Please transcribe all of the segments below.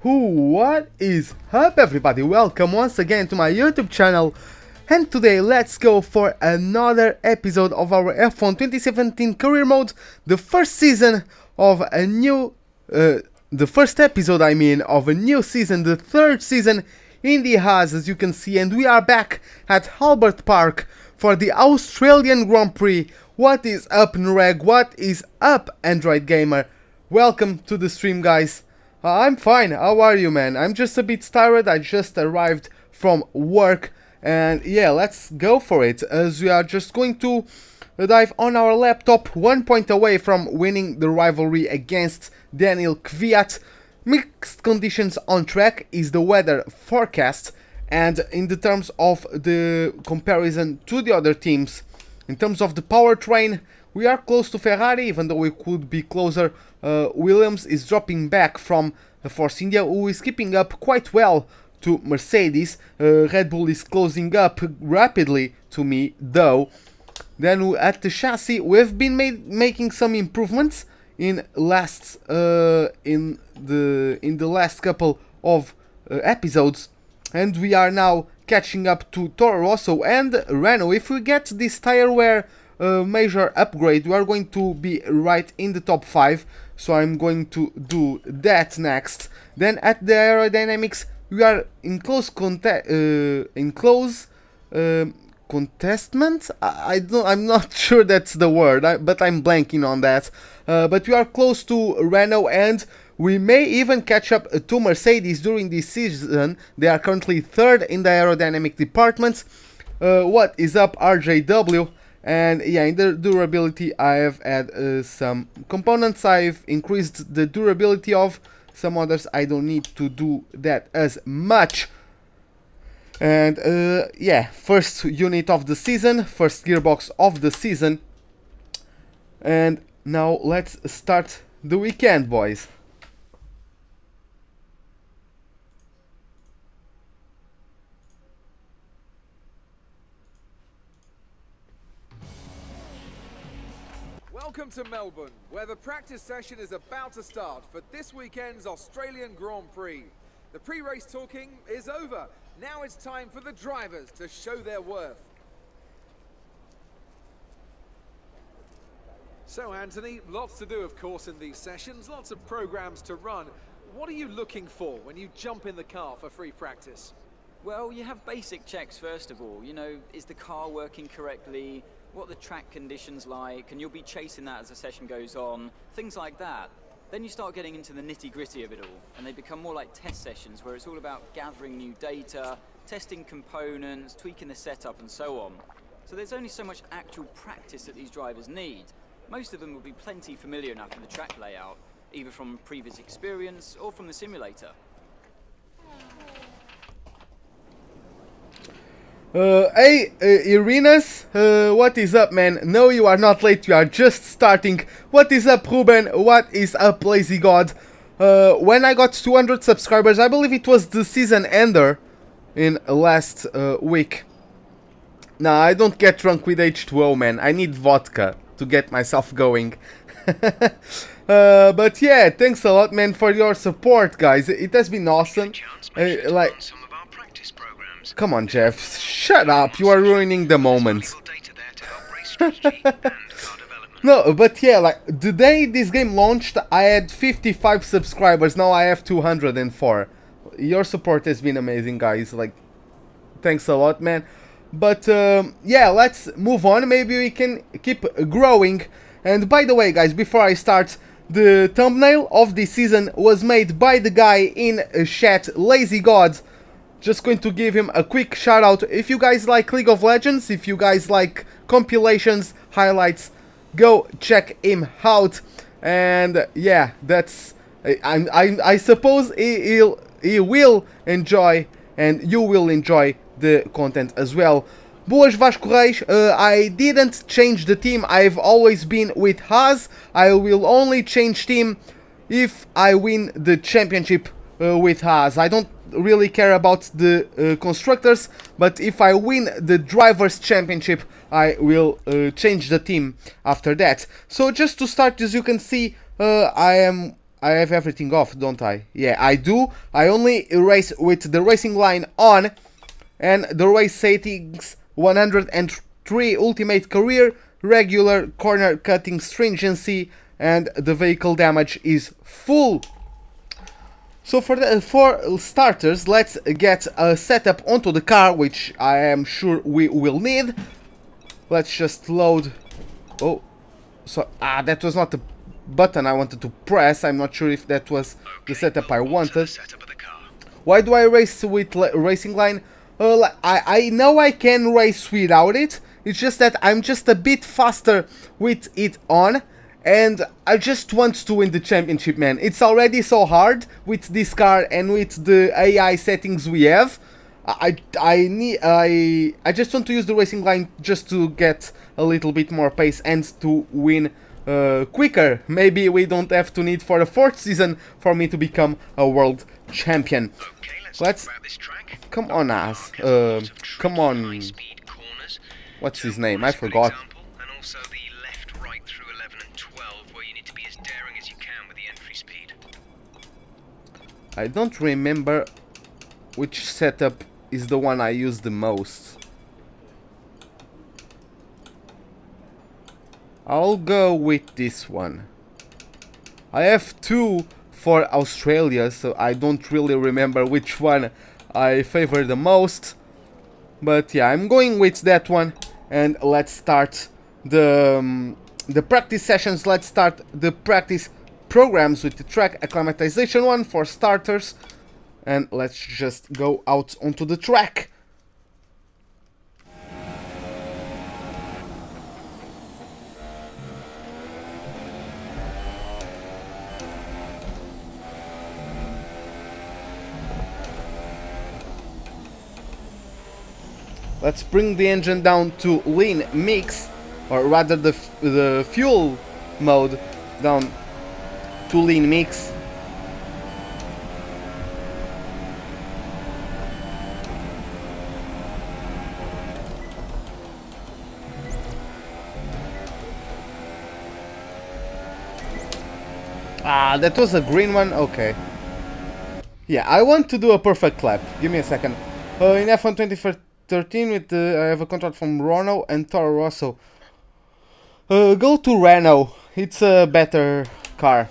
What is up, everybody? Welcome once again to my YouTube channel, and today let's go for another episode of our F1 2017 career mode, the first season of a new the first episode, I mean, of a new season, the third season in the Haas, as you can see, and we are back at Albert Park for the Australian Grand Prix. What is up, Nureg? What is up, Android Gamer? Welcome to the stream, guys. I'm fine. How are you, man? I'm just a bit tired. I just arrived from work, and yeah, let's go for it, as we are just going to dive on our laptop, 1 point away from winning the rivalry against Daniel Kvyat. Mixed conditions on track is the weather forecast, and in the terms of the comparison to the other teams, in terms of the powertrain, we are close to Ferrari, even though we could be closer. Williams is dropping back from Force India, who is keeping up quite well to Mercedes. Red Bull is closing up rapidly to me, though. Then at the chassis, we've been making some improvements in the last couple of episodes, and we are now catching up to Toro Rosso and Renault. If we get this tire wear major upgrade, we are going to be right in the top 5, so I'm going to do that next. Then at the aerodynamics, we are in close contestment. I'm not sure that's the word, but I'm blanking on that. But we are close to Renault, and we may even catch up to Mercedes during this season. They are currently third in the aerodynamic department. What is up, RJW? And yeah, in the durability, I have had some components I've increased the durability of. Some others I don't need to do that as much. And yeah, first unit of the season, first gearbox of the season. And now let's start the weekend, boys. Welcome to Melbourne, where the practice session is about to start for this weekend's Australian Grand Prix. The pre-race talking is over. Now it's time for the drivers to show their worth. So, Anthony, lots to do, of course, in these sessions, lots of programs to run. What are you looking for when you jump in the car for free practice? Well, you have basic checks first of all. You know, is the car working correctly? What are the track conditions like? And you'll be chasing that as the session goes on. Things like that. Then you start getting into the nitty-gritty of it all, and they become more like test sessions where it's all about gathering new data, testing components, tweaking the setup, and so on. So there's only so much actual practice that these drivers need. Most of them will be plenty familiar enough with the track layout, either from previous experience or from the simulator. Hey, Irenas, what is up, man? No, you are not late, you are just starting. What is up, Ruben? What is up, Lazy God? When I got 200 subscribers, I believe it was the season ender in last week. Nah, I don't get drunk with H2O, man. I need vodka to get myself going. But yeah, thanks a lot, man, for your support, guys. It has been awesome. Like, come on, Jeff. Shut up. You are ruining the moment. No, but yeah, like, the day this game launched, I had 55 subscribers. Now I have 204. Your support has been amazing, guys. Like, thanks a lot, man. But, yeah, let's move on. Maybe we can keep growing. And by the way, guys, before I start, the thumbnail of this season was made by the guy in chat, Lazy God. Just going to give him a quick shout out. If you guys like League of Legends, if you guys like compilations, highlights, go check him out. And yeah, that's I suppose he will enjoy, and you will enjoy the content as well. Boas Vasco Reis, I didn't change the team. I've always been with Haas. I will only change team if I win the championship with Haas. I don't really care about the constructors, but if I win the drivers championship, I will change the team after that. So just to start, as you can see, I am I have everything off, don't I? Yeah, I do. I only race with the racing line on and the race settings 103 ultimate career, regular corner cutting stringency, and the vehicle damage is full. So for starters, let's get a setup onto the car, which I am sure we will need. Let's just load. Oh, so that was not the button I wanted to press. I'm not sure if that was the setup I wanted. Why do I race with racing line? I know I can race without it. It's just that I'm just a bit faster with it on. And I just want to win the championship, man. It's already so hard with this car and with the AI settings we have. I just want to use the racing line just to get a little bit more pace and to win quicker. Maybe we don't have to need for a 4th season for me to become a world champion. Okay, let's this track. come on, Haas. Come on. What's his name? I forgot. And also the left, right through 11 and 12, where you need to be as daring as you can with the entry speed. I don't remember which setup is the one I use the most. I'll go with this one. I have 2 for Australia, so I don't really remember which one I favor the most. But yeah, I'm going with that one, and let's start the practice sessions. Let's start the practice programs with the track acclimatization one for starters, and let's just go out onto the track. Let's bring the engine down to lean mix, or rather the fuel mode down to lean mix. Ah, that was a green one, okay. Yeah, I want to do a perfect lap. Give me a second. In F1 2013 with I have a contract from Renault and Toro Rosso. Go to Renault. It's a better car.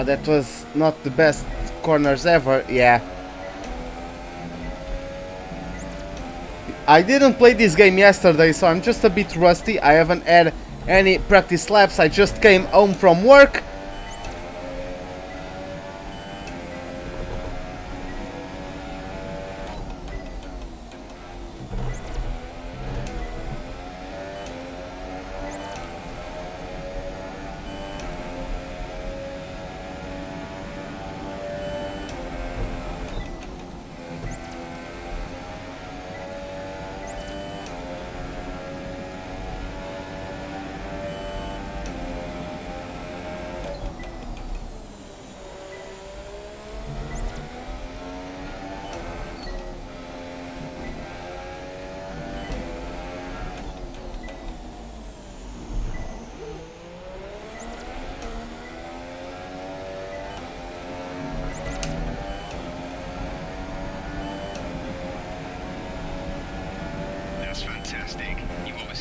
That was not the best corners ever, yeah. I didn't play this game yesterday, so I'm just a bit rusty. I haven't had any practice laps. I just came home from work.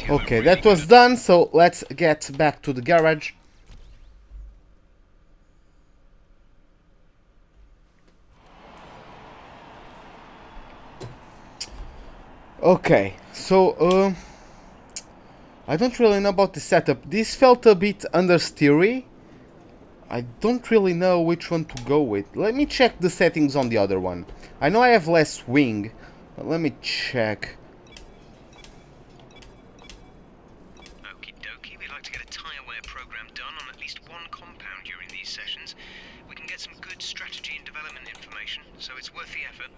Okay, that was done, so let's get back to the garage. Okay, so I don't really know about the setup. This felt a bit understeery. I don't really know which one to go with. Let me check the settings on the other one. I know I have less wing, but let me check. Okie dokie, we'd like to get a tyre wear program done on at least one compound during these sessions. We can get some good strategy and development information, so it's worth the effort.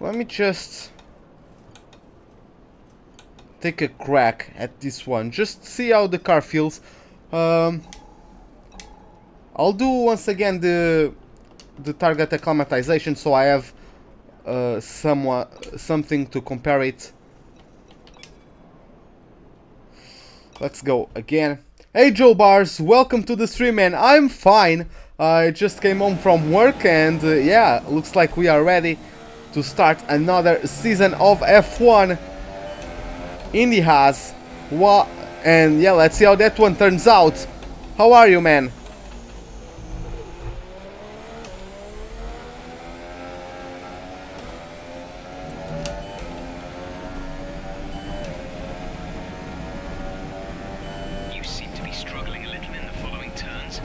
Let me just take a crack at this one, just see how the car feels. I'll do once again the target acclimatization, so I have something to compare it. Let's go again. Hey Joe Bars, welcome to the stream, man. I'm fine. I just came home from work and yeah, looks like we are ready to start another season of F1 in the Haas. And yeah, let's see how that one turns out. How are you, man? You seem to be struggling a little in the following turns.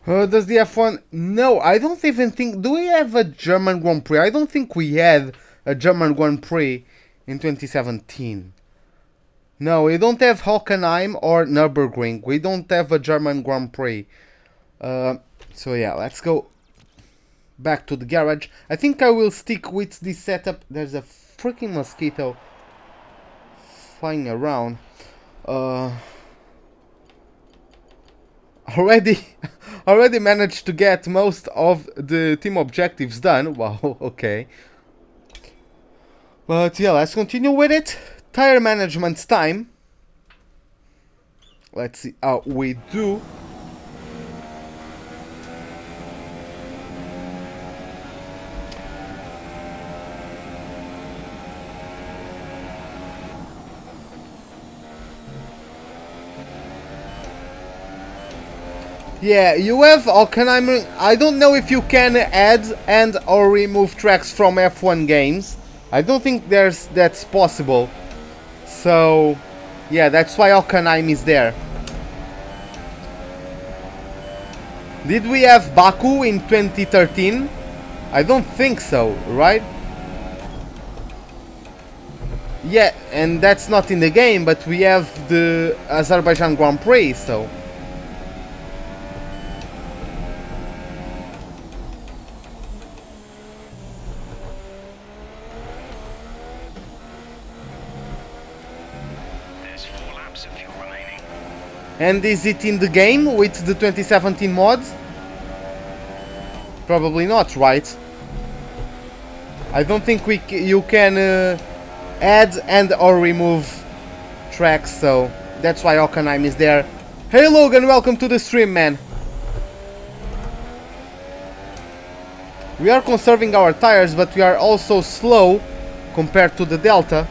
Does the F1... No, I don't even think... Do we have a German Grand Prix? I don't think we had a German Grand Prix in 2017. No, we don't have Hockenheim or Nürburgring. We don't have a German Grand Prix. So yeah, let's go back to the garage. I think I will stick with this setup. There's a freaking mosquito flying around. Already managed to get most of the team objectives done. Wow, okay. But yeah, let's continue with it. Tire management time. Let's see how we do. Yeah, you have Hockenheim. I don't know if you can add and or remove tracks from F1 games. I don't think that's possible. So, yeah, that's why Hockenheim is there. Did we have Baku in 2013? I don't think so, right? Yeah, and that's not in the game, but we have the Azerbaijan Grand Prix, so... And is it in the game with the 2017 mods? Probably not, right? I don't think you can add and or remove tracks, so that's why Hockenheim is there. Hey Logan, welcome to the stream, man. We are conserving our tires, but we are also slow compared to the Delta.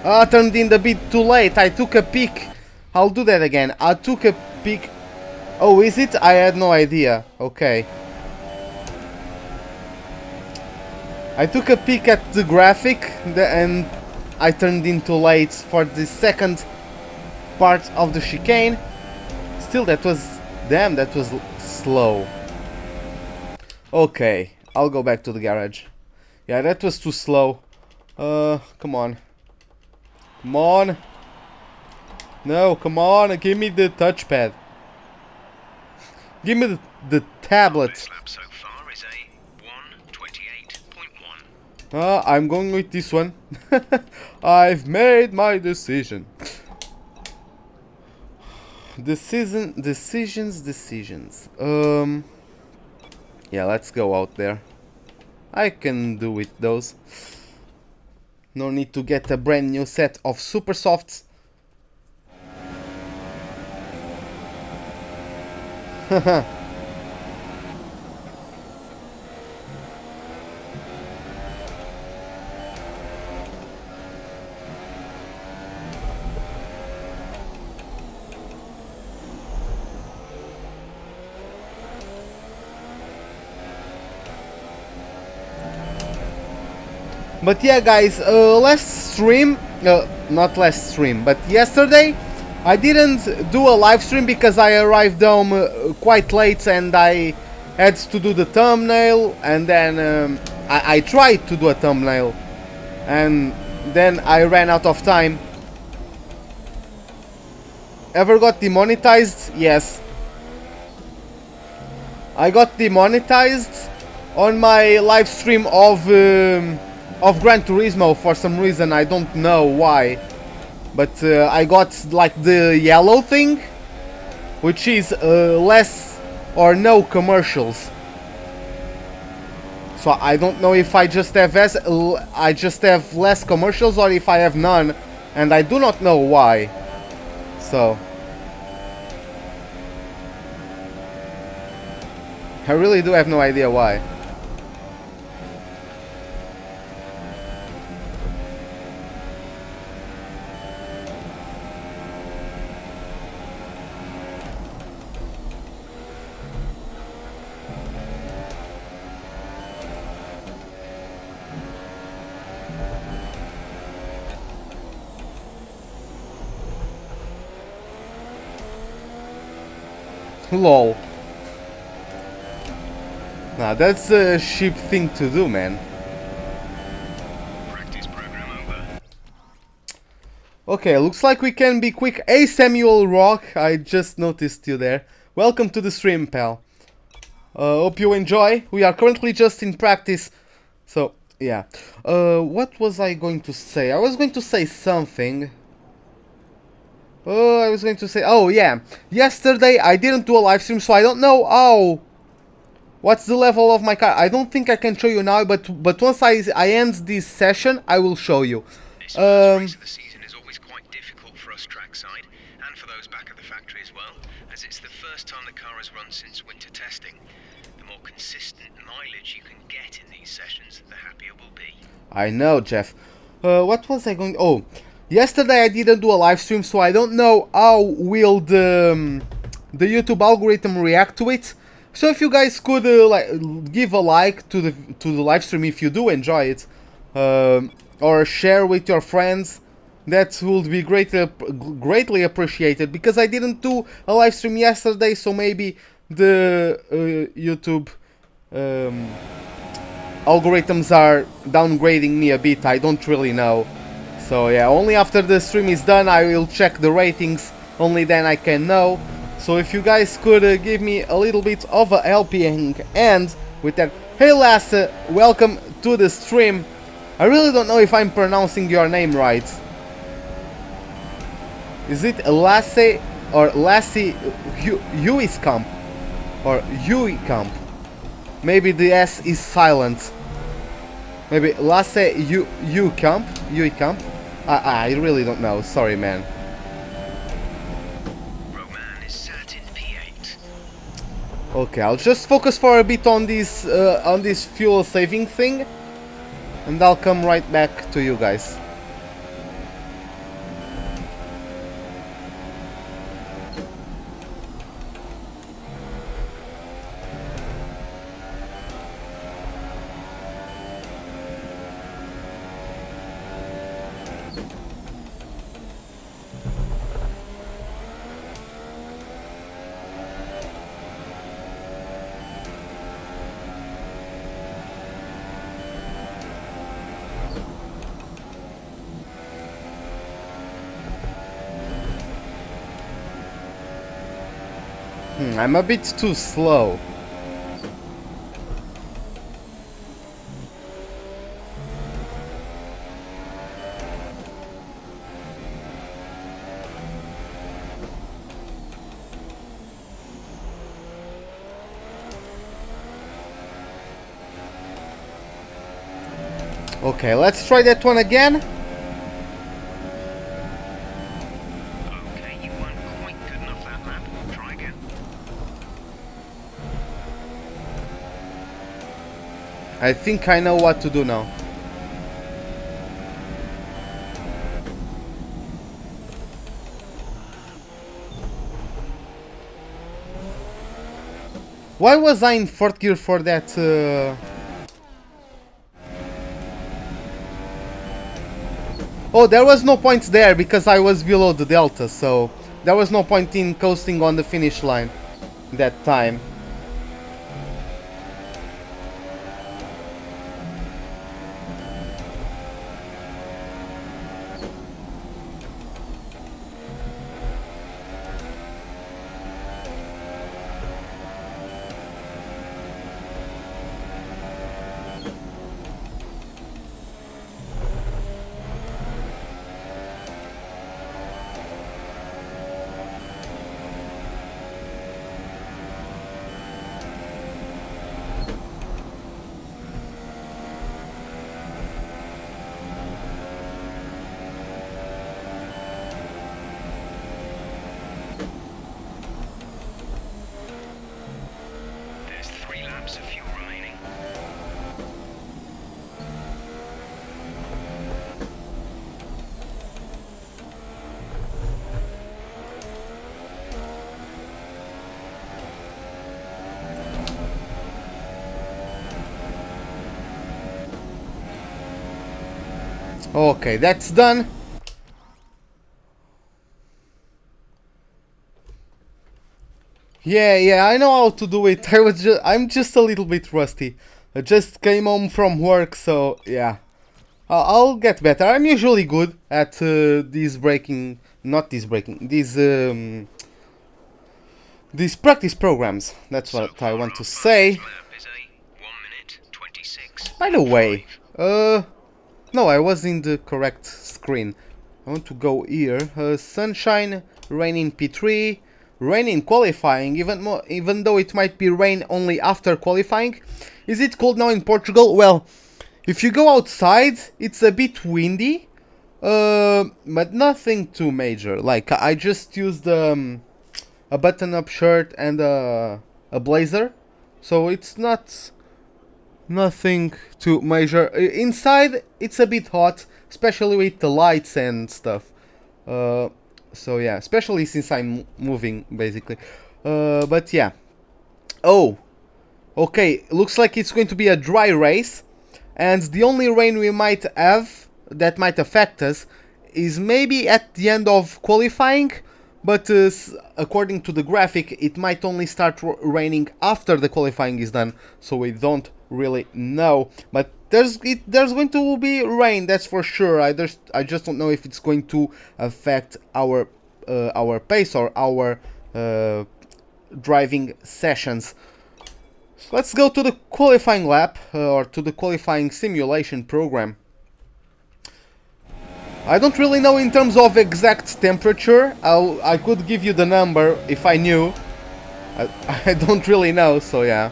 I turned in a bit too late. I took a peek. I'll do that again. I took a peek. Oh, is it? I had no idea. Okay. I took a peek at the graphic and I turned in too late for the second part of the chicane. Still, that was... Damn, that was slow. Okay. I'll go back to the garage. Yeah, that was too slow. Come on. Come on. No, come on, give me the touchpad. Give me the tablet. Best lap so far is a 1:28.1. I'm going with this one. I've made my decision. Decisions. Yeah, let's go out there. I can do with those. No need to get a brand new set of super softs. But yeah, guys, not last stream, but yesterday I didn't do a live stream because I arrived home quite late and I had to do the thumbnail, and then I tried to do a thumbnail and then I ran out of time. Ever got demonetized? Yes. I got demonetized on my live stream of Gran Turismo for some reason. I don't know why, but I got like the yellow thing, which is less or no commercials. So I don't know if I just have less commercials or if I have none, and I do not know why. So I really do have no idea why. Lol. Nah, that's a cheap thing to do, man. Practice program over. Okay, looks like we can be quick. Hey, Samuel Rock, I just noticed you there. Welcome to the stream, pal. Hope you enjoy. We are currently just in practice. So, yeah. What was I going to say? I was going to say something. Oh yeah, yesterday I didn't do a live stream, so I don't know what's the level of my car. I don't think I can show you now, but once I end this session, I will show you. This first race of the season is always quite difficult for us trackside, and for those back at the factory as well, as it's the first time the car has run since winter testing. The more consistent mileage you can get in these sessions, the happier we'll be. I know, Jeff. What was I going... Oh, yesterday I didn't do a live stream, so I don't know how will the YouTube algorithm react to it. So if you guys could like give a like to the live stream if you do enjoy it, or share with your friends, that would be greatly appreciated, because I didn't do a live stream yesterday, so maybe the YouTube algorithms are downgrading me a bit. I don't really know. So yeah, only after the stream is done I will check the ratings, only then I can know. So if you guys could give me a little bit of a helping hand with that. Hey Lasse, welcome to the stream. I really don't know if I'm pronouncing your name right. Is it Lasse or Lassie Huiskamp? Or Huiskamp? Maybe the S is silent. Maybe Lasse Huiskamp? I really don't know. Sorry, man. Roman is sat in P8. Okay, I'll just focus for a bit on this fuel saving thing, and I'll come right back to you guys. I'm a bit too slow. Okay, let's try that one again. Okay, you weren't quite good enough that lap. Try again. I think I know what to do now. Why was I in 4th gear for that? Oh, there was no point there because I was below the delta, so there was no point in coasting on the finish line that time. There's 3 laps of fuel remaining. Okay, that's done. Yeah, I know how to do it. I'm just a little bit rusty. I just came home from work, so yeah. I'll get better. I'm usually good at these practice programs. That's what I want to say. Lap is a 1:26. By the way, no, I was in the correct screen. I want to go here. Sunshine, rain in P3, rain in qualifying, even though it might be rain only after qualifying. Is it cold now in Portugal? Well, if you go outside, it's a bit windy, but nothing too major. Like, I just used a button-up shirt and a blazer, so it's nothing too major. Inside, it's a bit hot, especially with the lights and stuff. So yeah, especially since I'm moving, basically. But yeah. Oh, okay, looks like it's going to be a dry race. And the only rain we might have that might affect us is maybe at the end of qualifying. But according to the graphic, it might only start raining after the qualifying is done. So we don't really know. But there's going to be rain, that's for sure. I just don't know if it's going to affect our pace or our driving sessions. So let's go to the qualifying lap or to the qualifying simulation program. I don't really know in terms of exact temperature. I could give you the number if I knew. I don't really know, so yeah.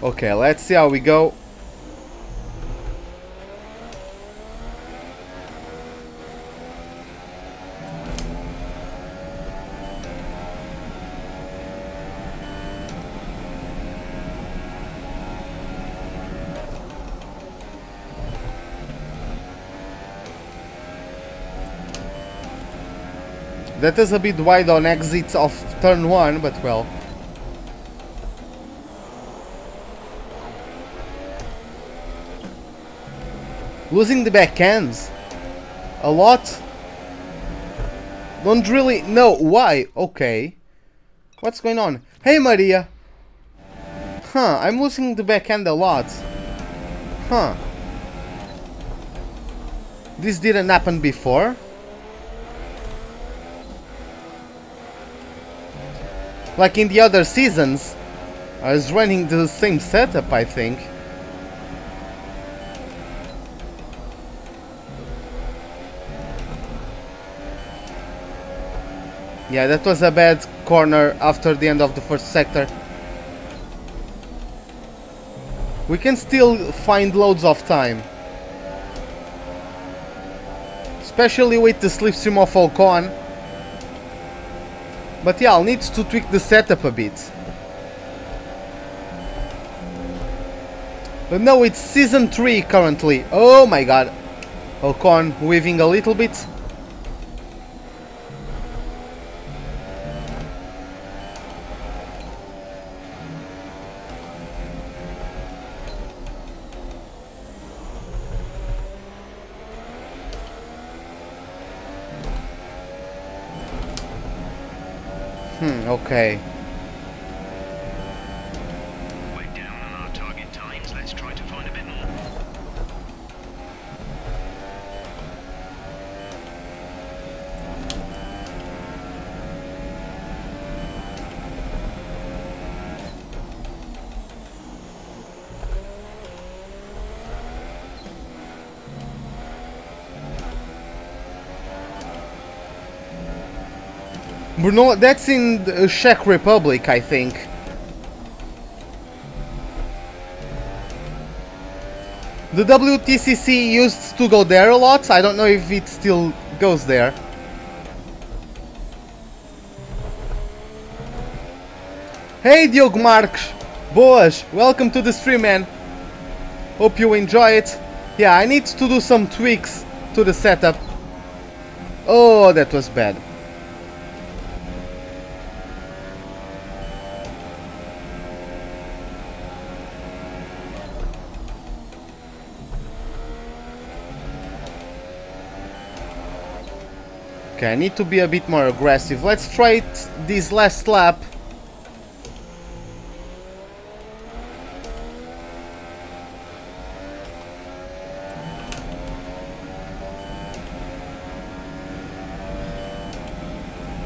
Okay, let's see how we go. That is a bit wide on exits of turn 1, but well. Losing the backhands a lot. Don't really know why. Okay. What's going on? Hey Maria. Huh, I'm losing the backhand a lot. Huh. This didn't happen before. Like in the other seasons, I was running the same setup, I think. Yeah, that was a bad corner after the end of the first sector. We can still find loads of time. Especially with the slipstream of Ocon. But yeah, I'll need to tweak the setup a bit. But no, it's season 3 currently. Oh my god. Ocon weaving a little bit. Okay. We're down on our target times. Let's try to find a bit more. Bruno, that's in the Czech Republic, I think. The WTCC used to go there a lot. I don't know if it still goes there. Hey Diogo Marques! Boas! Welcome to the stream, man. Hope you enjoy it. Yeah, I need to do some tweaks to the setup. Oh, that was bad. Okay, I need to be a bit more aggressive. Let's try it this last lap.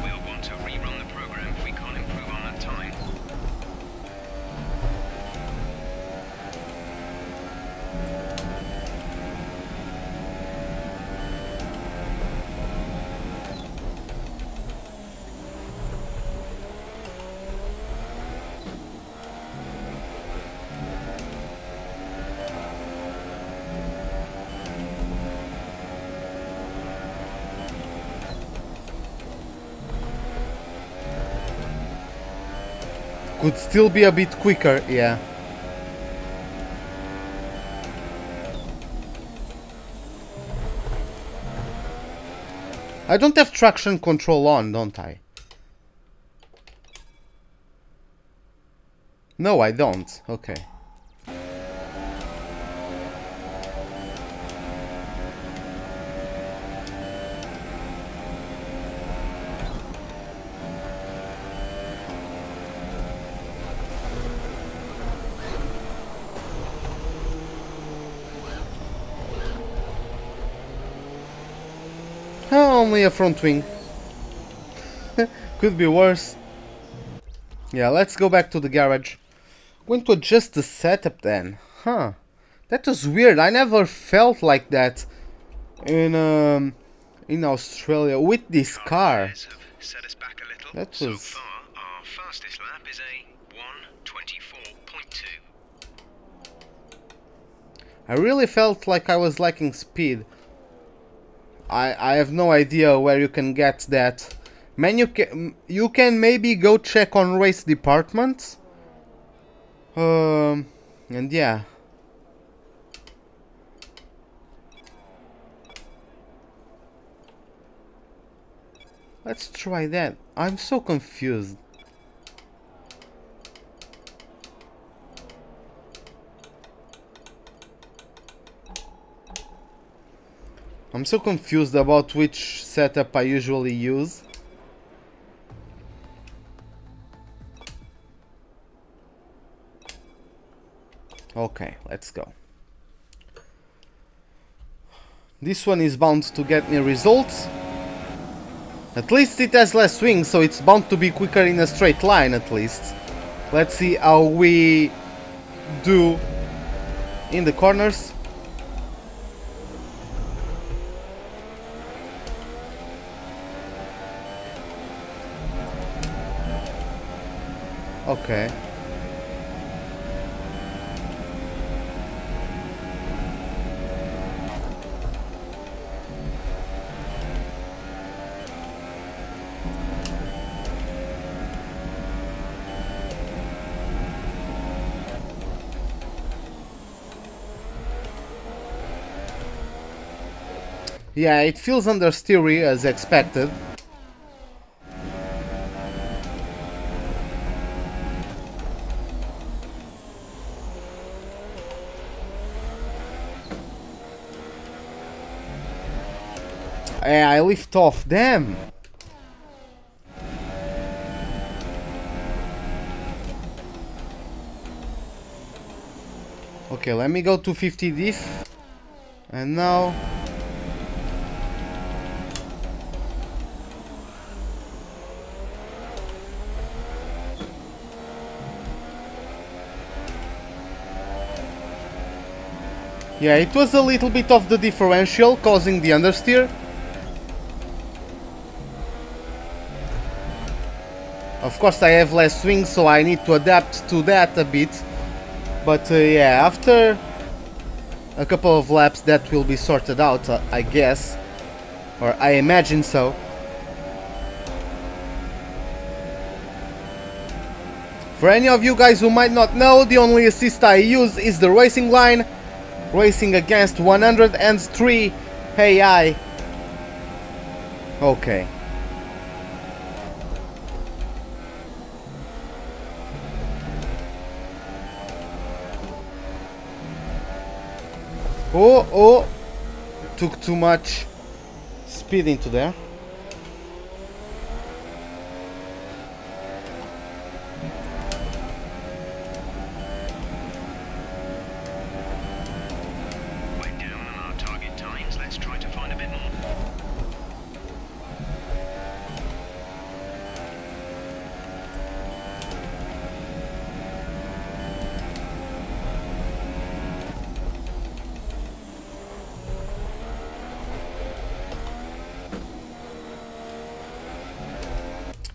We'll want to rerun the program if we can't improve on that time. Could still be a bit quicker, yeah. I don't have traction control on, don't I? No, I don't. Okay. Only a front wing. Could be worse. Yeah, let's go back to the garage. Going to adjust the setup then. Huh. That was weird. I never felt like that in Australia with this car. Set us back a little. That So was... far, our fastest lap is a 1:24.2. I really felt like I was lacking speed. I have no idea where you can get that. Man, you can maybe go check on race departments. And yeah. Let's try that. I'm so confused. I'm so confused about which setup I usually use. Okay, let's go. This one is bound to get me results. At least it has less swing, so it's bound to be quicker in a straight line at least. Let's see how we do in the corners. Okay. Yeah, it feels understeery as expected. Yeah, I lift off, damn! Okay, let me go to 50 diff. And now... yeah, it was a little bit of the differential causing the understeer. Of course I have less swing, so I need to adapt to that a bit. But yeah, after a couple of laps that will be sorted out, I guess. Or I imagine so. For any of you guys who might not know, the only assist I use is the racing line. Racing against 103 AI. Okay. Oh, took too much speed into there.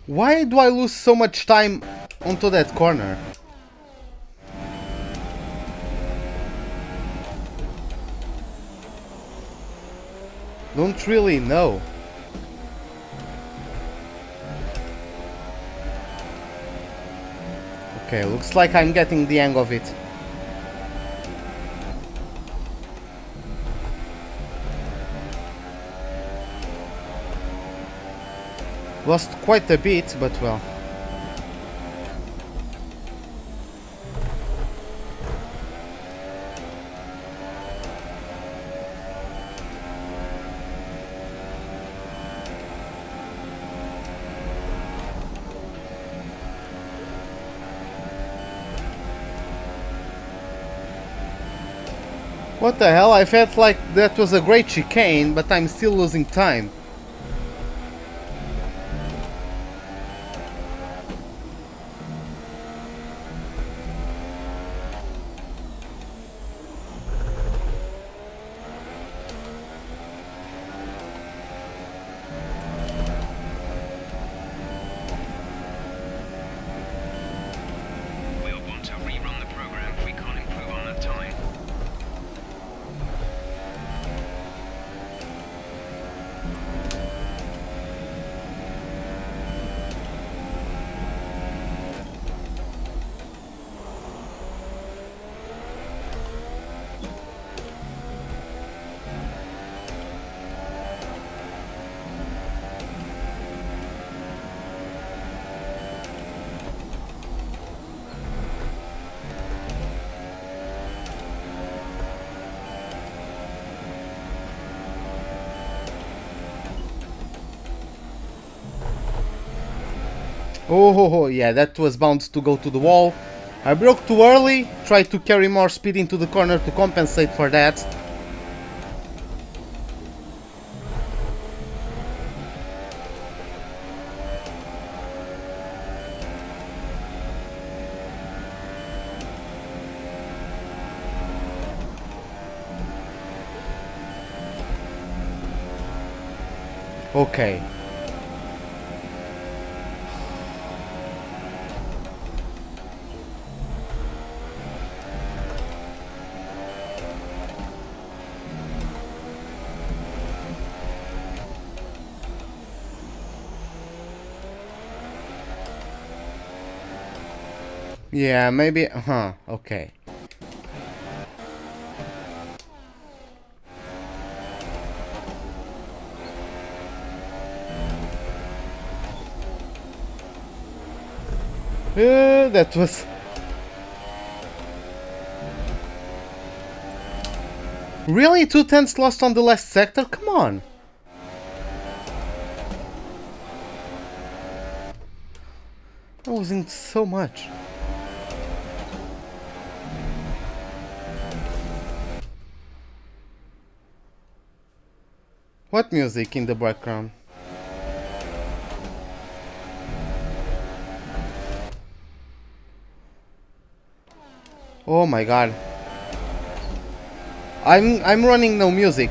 Why do I lose so much time onto that corner? Don't really know. Okay, looks like I'm getting the hang of it. Lost quite a bit, but well. What the hell? I felt like that was a great chicane, but I'm still losing time. Oh, yeah, that was bound to go to the wall. I broke too early, tried to carry more speed into the corner to compensate for that. Okay. Yeah, maybe, okay. That was... Really? 2/10 lost on the last sector? Come on! I was in so much. What music in the background? Oh my god. I'm running no music.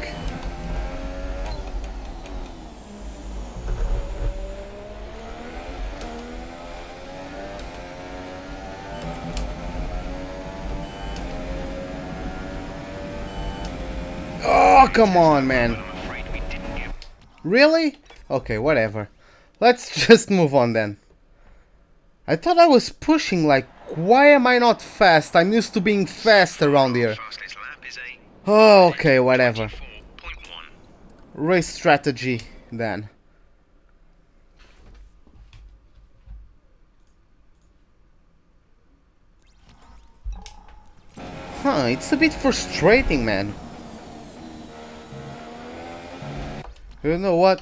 Oh, come on, man. Really? Okay, whatever. Let's just move on then. I thought I was pushing, like, why am I not fast? I'm used to being fast around here. Oh, okay, whatever. Race strategy, then. Huh, it's a bit frustrating, man. You know what?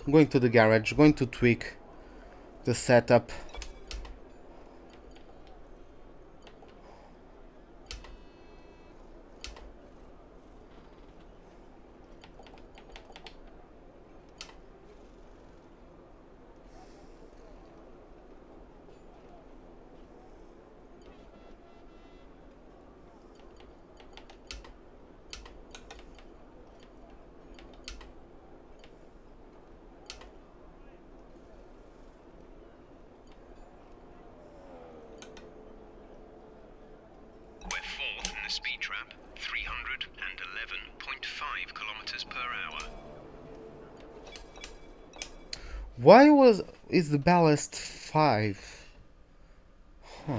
I'm going to the garage, going to tweak the setup. Speed trap, 311.5 kilometers per hour. Why is the ballast 5? Huh.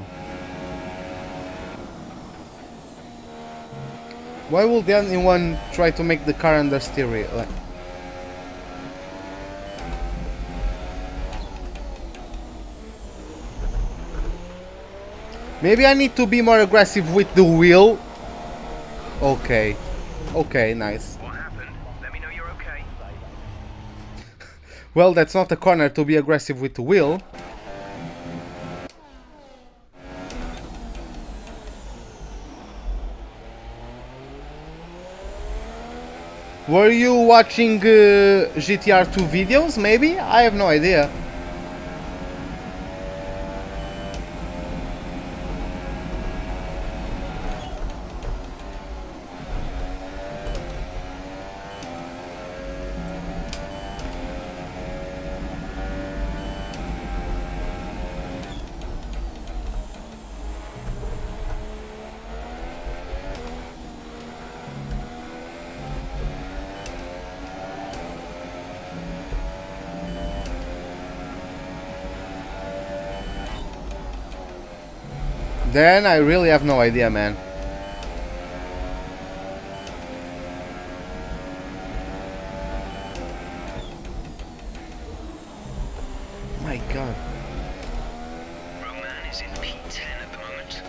Why will anyone try to make the car understeer? Like, maybe I need to be more aggressive with the wheel. Okay. Okay, nice. What happened? Let me know you're okay. Well, that's not a corner to be aggressive with the wheel. Were you watching GTR 2 videos, maybe? I have no idea. Then I really have no idea, man. My god. Roman is in P10 at the moment.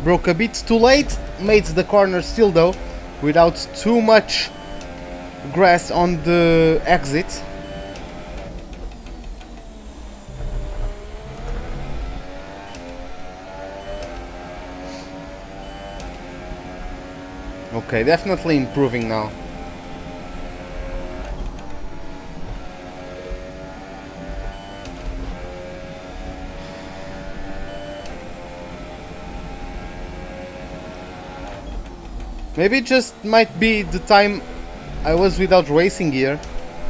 broke a bit too late, made the corner still though, without too much grass on the exit. Okay, definitely improving now. Maybe it just might be the time I was without racing gear.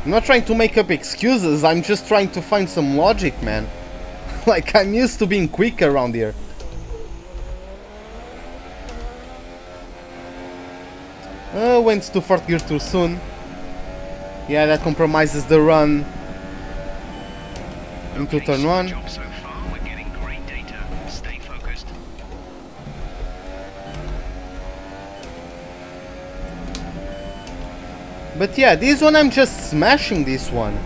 I'm not trying to make up excuses, I'm just trying to find some logic, man. Like, I'm used to being quick around here. Went to 4th gear too soon. Yeah, that compromises the run into turn 1. So far, we're getting great data. Stay focused. But yeah, this one I'm just smashing this one.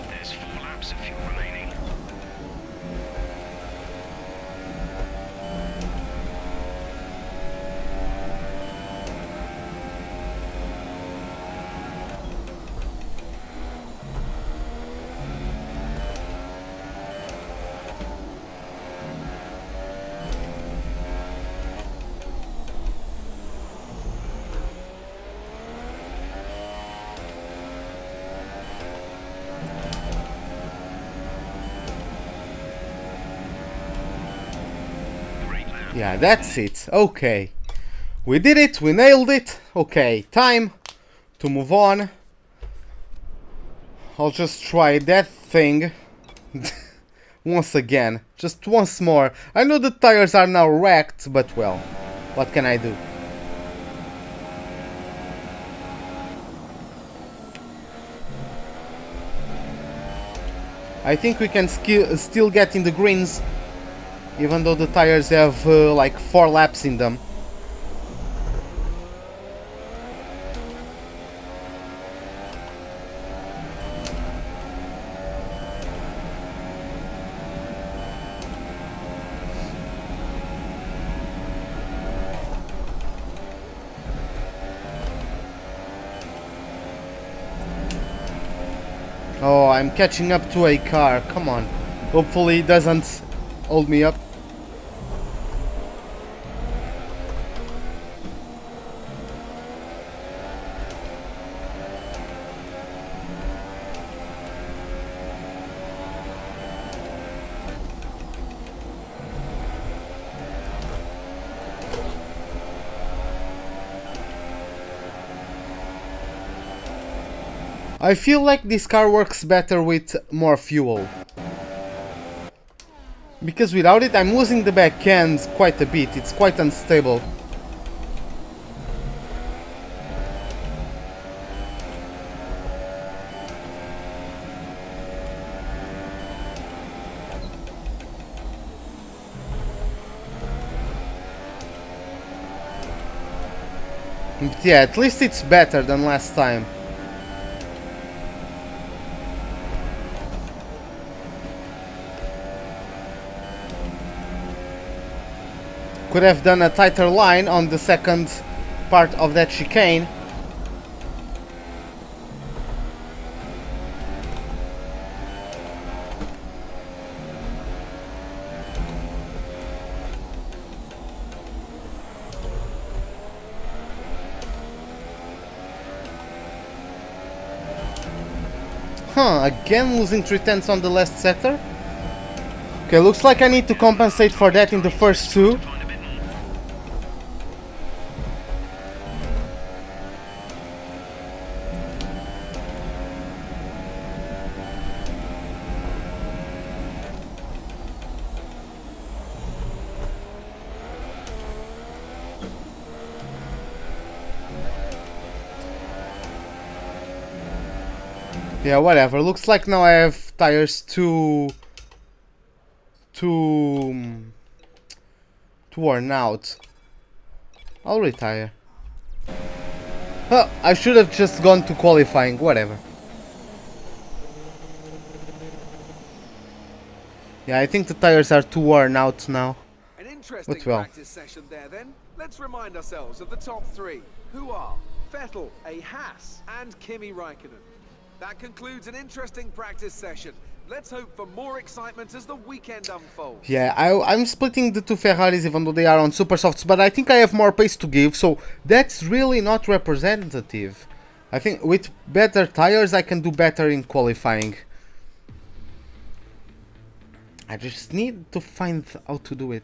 There's 4 laps of fuel remaining. Yeah, that's it. Okay. We did it, we nailed it. Okay, time to move on. I'll just try that thing once again. Just once more. I know the tires are now wrecked, but well, what can I do? I think we can still get in the greens, even though the tires have like 4 laps in them. Oh, I'm catching up to a car, come on. Hopefully it doesn't hold me up. I feel like this car works better with more fuel. Because without it I'm losing the back end quite a bit, it's quite unstable. But yeah, at least it's better than last time. Could have done a tighter line on the second part of that chicane. Again losing 3/10 on the last sector. Okay, looks like I need to compensate for that in the first 2. Yeah, whatever. Looks like now I have tires too worn out. I'll retire. Oh, I should have just gone to qualifying. Whatever. Yeah, I think the tires are too worn out now. An interesting practice session there then. Let's remind ourselves of the top three, who are Vettel, a Haas, and Kimi Raikkonen. That concludes an interesting practice session. Let's hope for more excitement as the weekend unfolds. Yeah, I'm splitting the two Ferraris even though they are on super softs, but I think I have more pace to give, so that's really not representative. I think with better tires I can do better in qualifying. I just need to find how to do it.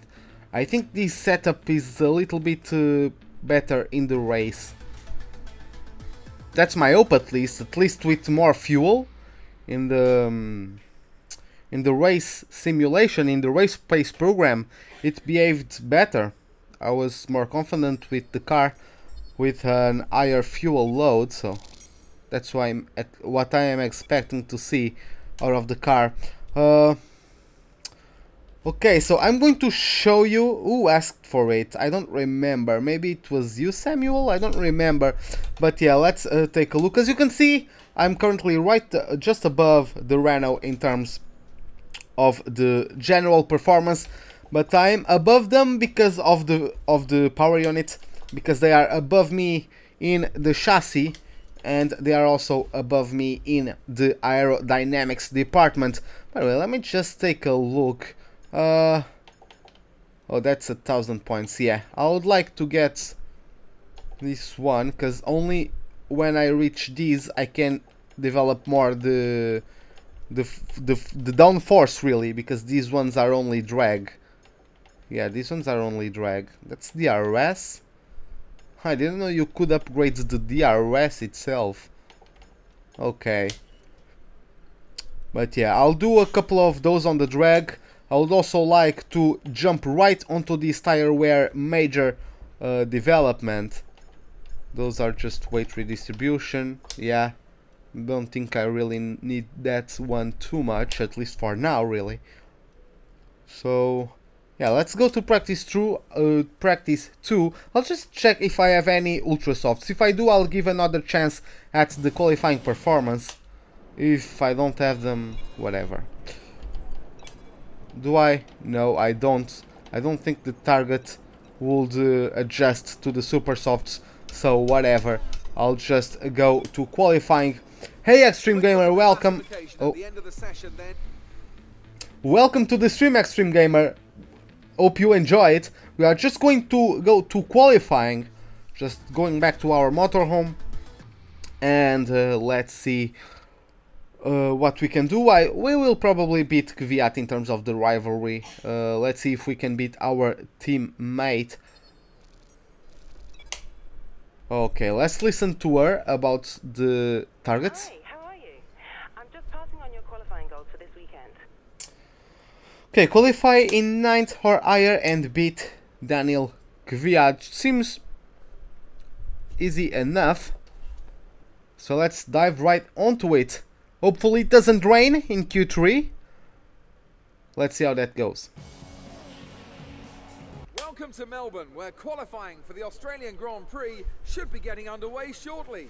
I think this setup is a little bit better in the race. That's my hope, at least with more fuel in the race simulation, in the race pace program, it behaved better. I was more confident with the car with an higher fuel load, so that's why what I am expecting to see out of the car. Okay, so I'm going to show you who asked for it. I don't remember. Maybe it was you, Samuel? I don't remember. But yeah, let's take a look. As you can see, I'm currently right just above the Renault in terms of the general performance, but I'm above them because of the power unit, because they are above me in the chassis and they are also above me in the aerodynamics department. By the way, let me just take a look. Oh, that's 1,000 points. Yeah, I would like to get this one because only when I reach these I can develop more the downforce, really, because these ones are only drag. Yeah, these ones are only drag. That's DRS. I didn't know you could upgrade the DRS itself. Okay. But yeah, I'll do a couple of those on the drag. I would also like to jump right onto this tire wear major development. Those are just weight redistribution. Yeah, don't think I really need that one too much, at least for now, really. So yeah, let's go to practice 2. I'll just check if I have any ultra softs. If I do, I'll give another chance at the qualifying performance. If I don't have them, whatever. Do I? No, I don't. I don't think the target would adjust to the super softs, so whatever. I'll just go to qualifying. Hey Extreme Gamer, welcome. Oh. Welcome to the stream, Extreme Gamer. Hope you enjoy it. We are just going to go to qualifying. Just going back to our motorhome. And let's see what we can do. We will probably beat Kvyat in terms of the rivalry. Let's see if we can beat our teammate. Okay, let's listen to her about the targets. Hi, how are you? I'm just passing on your qualifying goals for this weekend. Okay, qualify in 9th or higher and beat Daniel Kvyat. Seems easy enough. So let's dive right onto it. Hopefully it doesn't rain in Q3. Let's see how that goes. Welcome to Melbourne, where qualifying for the Australian Grand Prix should be getting underway shortly.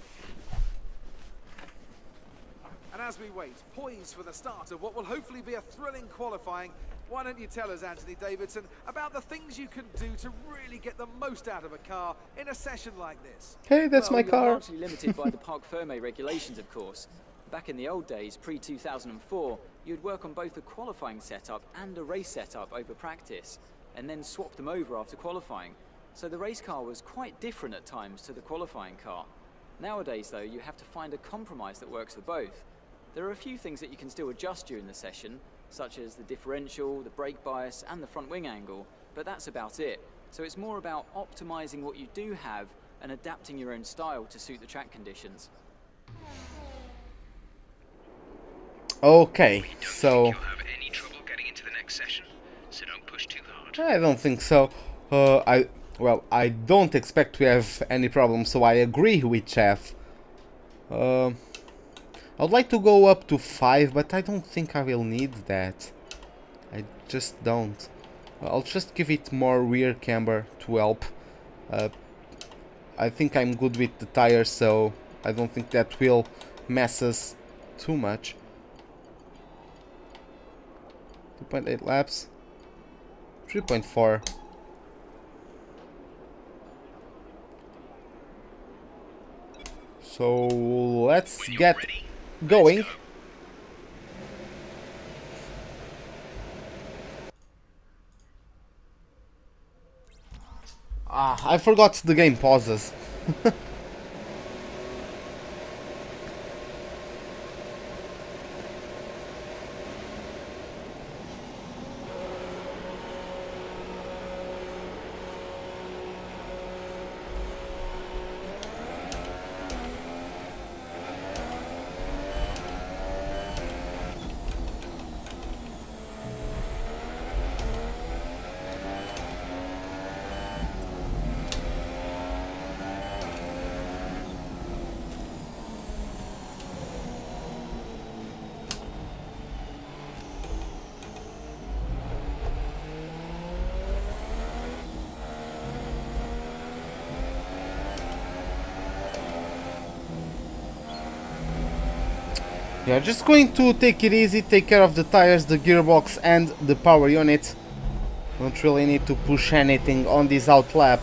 And as we wait, poised for the start of what will hopefully be a thrilling qualifying, why don't you tell us, Anthony Davidson, about the things you can do to really get the most out of a car in a session like this? Hey, that's my car. You're largely limited by the Parc Fermé regulations, of course. Back in the old days, pre-2004, you'd work on both a qualifying setup and a race setup over practice, and then swap them over after qualifying. So the race car was quite different at times to the qualifying car. Nowadays, though, you have to find a compromise that works for both. There are a few things that you can still adjust during the session, such as the differential, the brake bias, and the front wing angle, but that's about it. So it's more about optimizing what you do have and adapting your own style to suit the track conditions. Okay, so You'll have any trouble getting into the next session, so don't push too hard. I don't think so. I don't expect to have any problems, so I agree with Chef. I would like to go up to 5, but I don't think I will need that. I just don't. I'll just give it more rear camber to help. I think I'm good with the tires, so I don't think that will mess us too much. 2.8 laps. 3.4. So let's get going. I forgot the game pauses. Yeah, just going to take it easy, take care of the tires, the gearbox and the power unit. Don't really need to push anything on this out lap.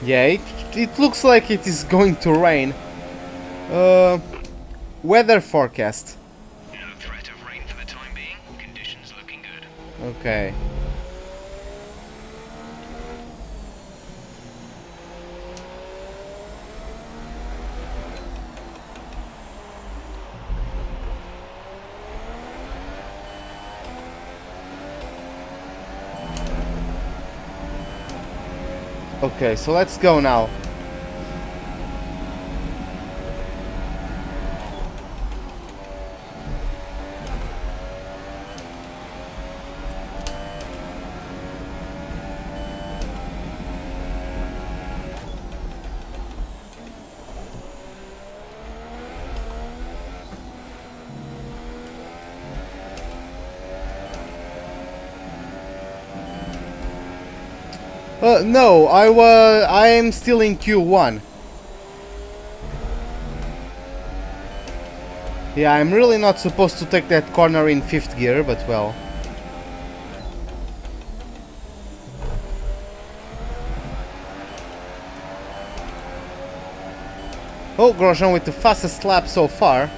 Yeah, it looks like it is going to rain. Weather forecast. No threat of rain for the time being. Conditions looking good. Okay. Okay, so let's go now. No, I am still in Q1. Yeah, I'm really not supposed to take that corner in 5th gear, but well. Oh, Grosjean with the fastest lap so far.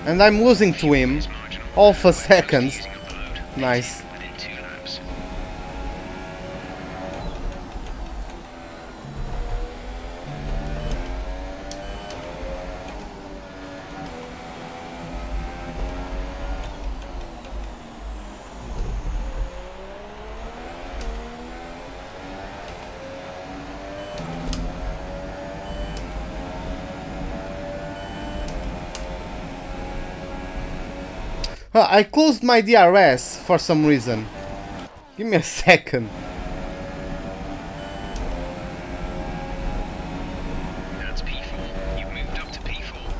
And I'm losing to him. Half a second. Nice. I closed my DRS for some reason. Give me a second. That's P4. You've moved up to P4.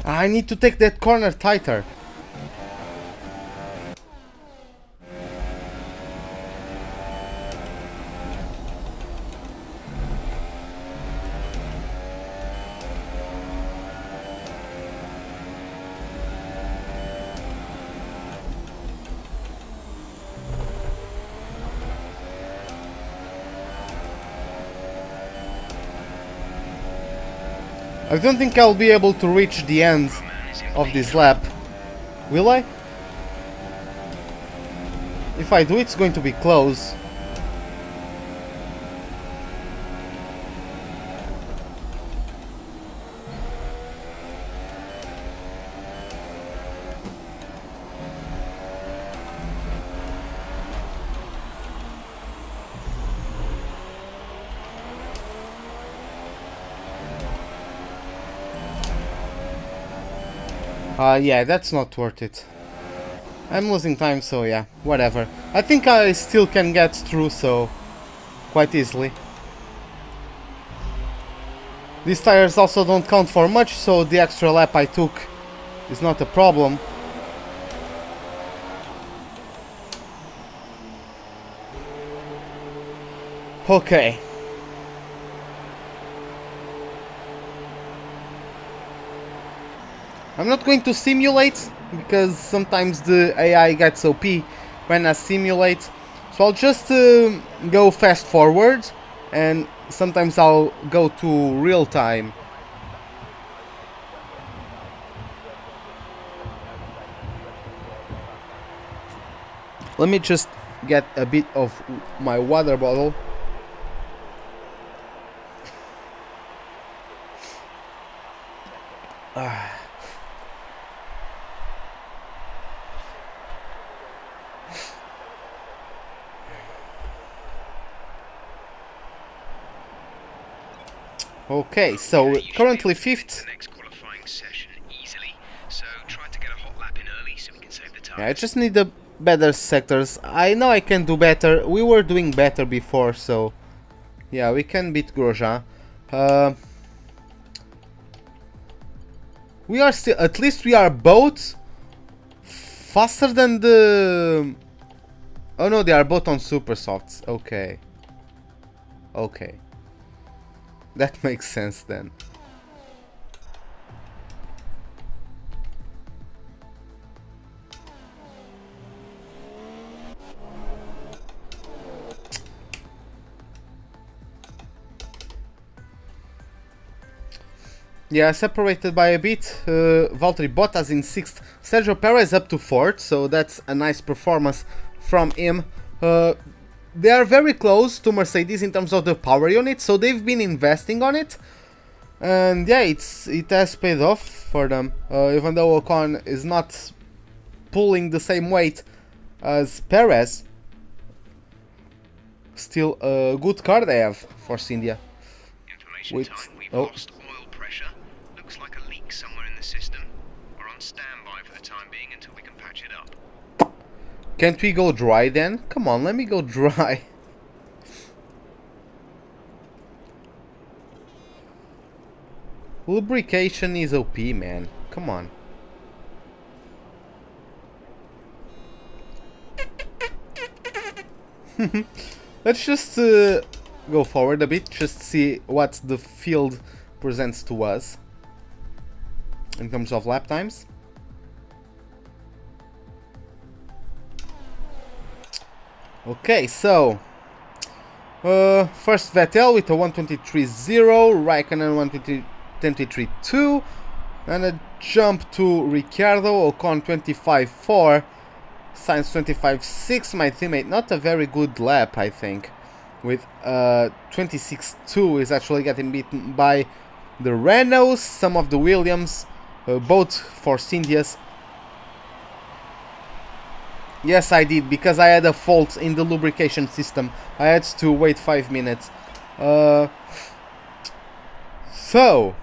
I need to take that corner tighter. I don't think I'll be able to reach the end of this lap. Will I? If I do, it's going to be close. Yeah, that's not worth it. I'm losing time, so yeah, whatever. I think I still can get through, so quite easily. These tires also don't count for much, so the extra lap I took is not a problem. Okay. I'm not going to simulate, because sometimes the AI gets OP when I simulate. So I'll just go fast forward, and sometimes I'll go to real time. Let me just get a bit of my water bottle. Okay, so currently 5th. Yeah, I just need the better sectors. I know I can do better. We were doing better before, so yeah, we can beat Grosjean. We are still, at least we are both faster than the... Oh no, they are both on super softs. Okay. Okay. That makes sense then. Yeah, separated by a bit. Valtteri Bottas in 6th, Sergio Perez up to 4th, so that's a nice performance from him. They are very close to Mercedes in terms of the power unit, so they've been investing on it. And yeah, it has paid off for them, even though Ocon is not pulling the same weight as Perez. Still a good car they have for India. Information time. We've lost oil pressure. Looks like a leak somewhere in the system. We're on standby for the time being until we can patch it up. Can't we go dry then? Come on, let me go dry. Lubrication is OP, man. Come on. Let's just go forward a bit, just see what the field presents to us in terms of lap times. Okay, so first Vettel with a 123.0, Raikkonen 123.2, and a jump to Ricciardo, Ocon 25.4, Sainz 25.6, my teammate. Not a very good lap, I think, with 26.2 is actually getting beaten by the Renaults, some of the Williams, both Force Indias. Yes, I did, because I had a fault in the lubrication system. I had to wait 5 minutes. So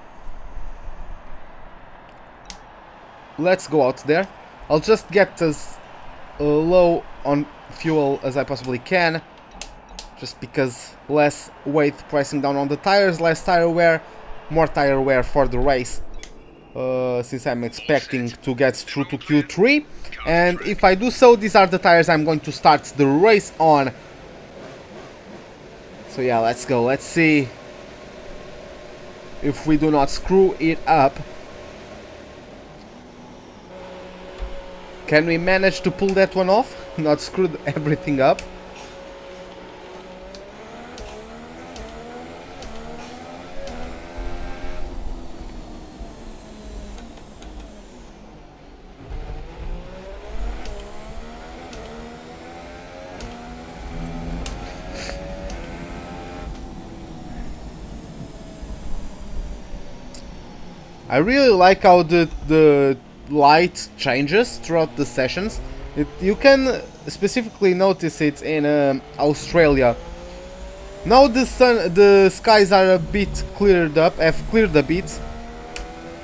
let's go out there. I'll just get as low on fuel as I possibly can, just because less weight pressing down on the tires, less tire wear, more tire wear for the race. Since I'm expecting to get through to Q3, and if I do so, these are the tires I'm going to start the race on. So yeah, let's go. Let's see if we do not screw it up. Can we manage to pull that one off? Not screw everything up. I really like how the light changes throughout the sessions. You can specifically notice it in Australia. Now the skies are a bit cleared up, have cleared a bit.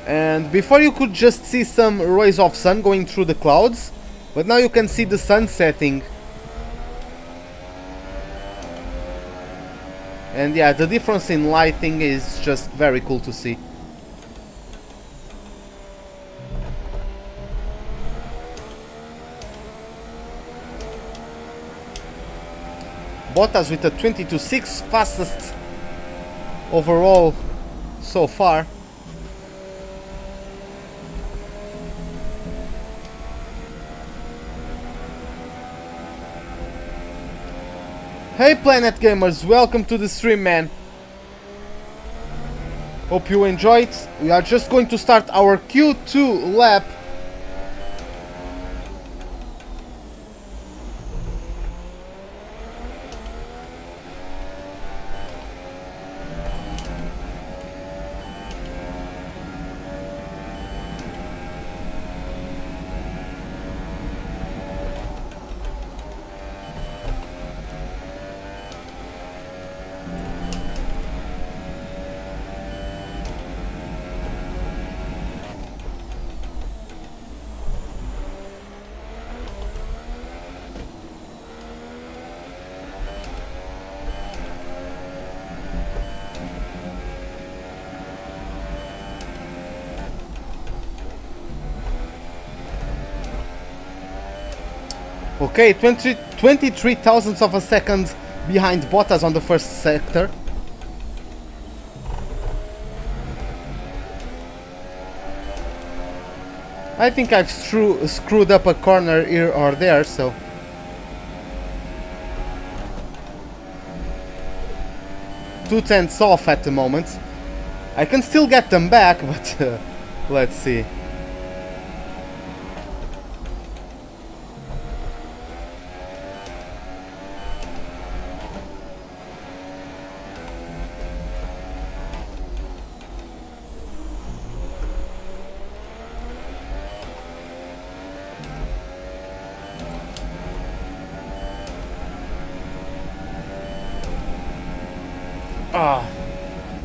And before you could just see some rays of sun going through the clouds, but now you can see the sun setting. And yeah, the difference in lighting is just very cool to see. Bottas with a 22.6, fastest overall so far. Hey Planet Gamers, welcome to the stream, man. Hope you enjoyed. We are just going to start our Q2 lap. Okay, 23 thousandths of a second behind Bottas on the first sector. I think I've screwed up a corner here or there, so... Two-tenths off at the moment. I can still get them back, but let's see.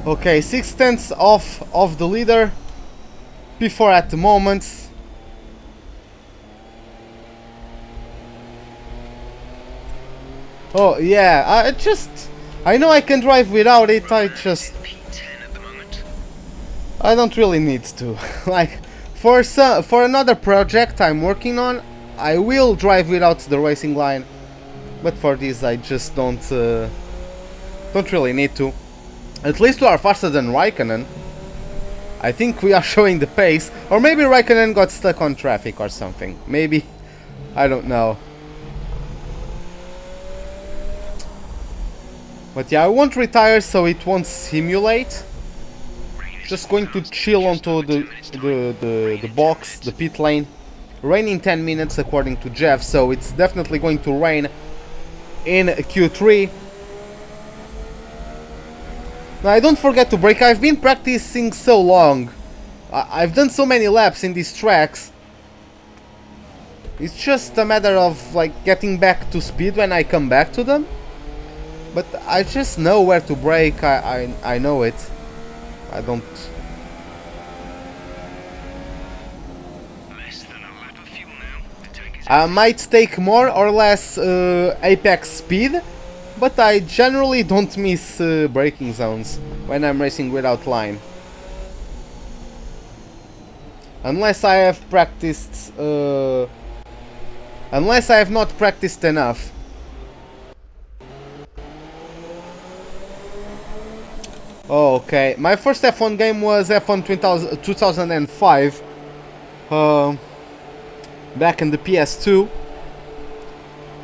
Okay, 6/10 off of the leader. P4 at the moment. Oh yeah, I know I can drive without it. I don't really need to. Like for another project I'm working on, I will drive without the racing line. But for this, I just don't really need to. At least we are faster than Raikkonen. I think we are showing the pace. Or maybe Raikkonen got stuck on traffic or something. Maybe. I don't know. But yeah, I won't retire so it won't simulate. Just going to chill onto the box, the pit lane. Rain in 10 minutes according to Jeff, so it's definitely going to rain in Q3. Now, I don't forget to brake. I've been practicing so long. I've done so many laps in these tracks. It's just a matter of like getting back to speed when I come back to them. But I just know where to brake. I know it. I don't. I might take more or less apex speed. But I generally don't miss braking zones when I'm racing without line. Unless I have practiced... unless I have not practiced enough. Oh, okay. My first F1 game was F1 2005. Back in the PS2.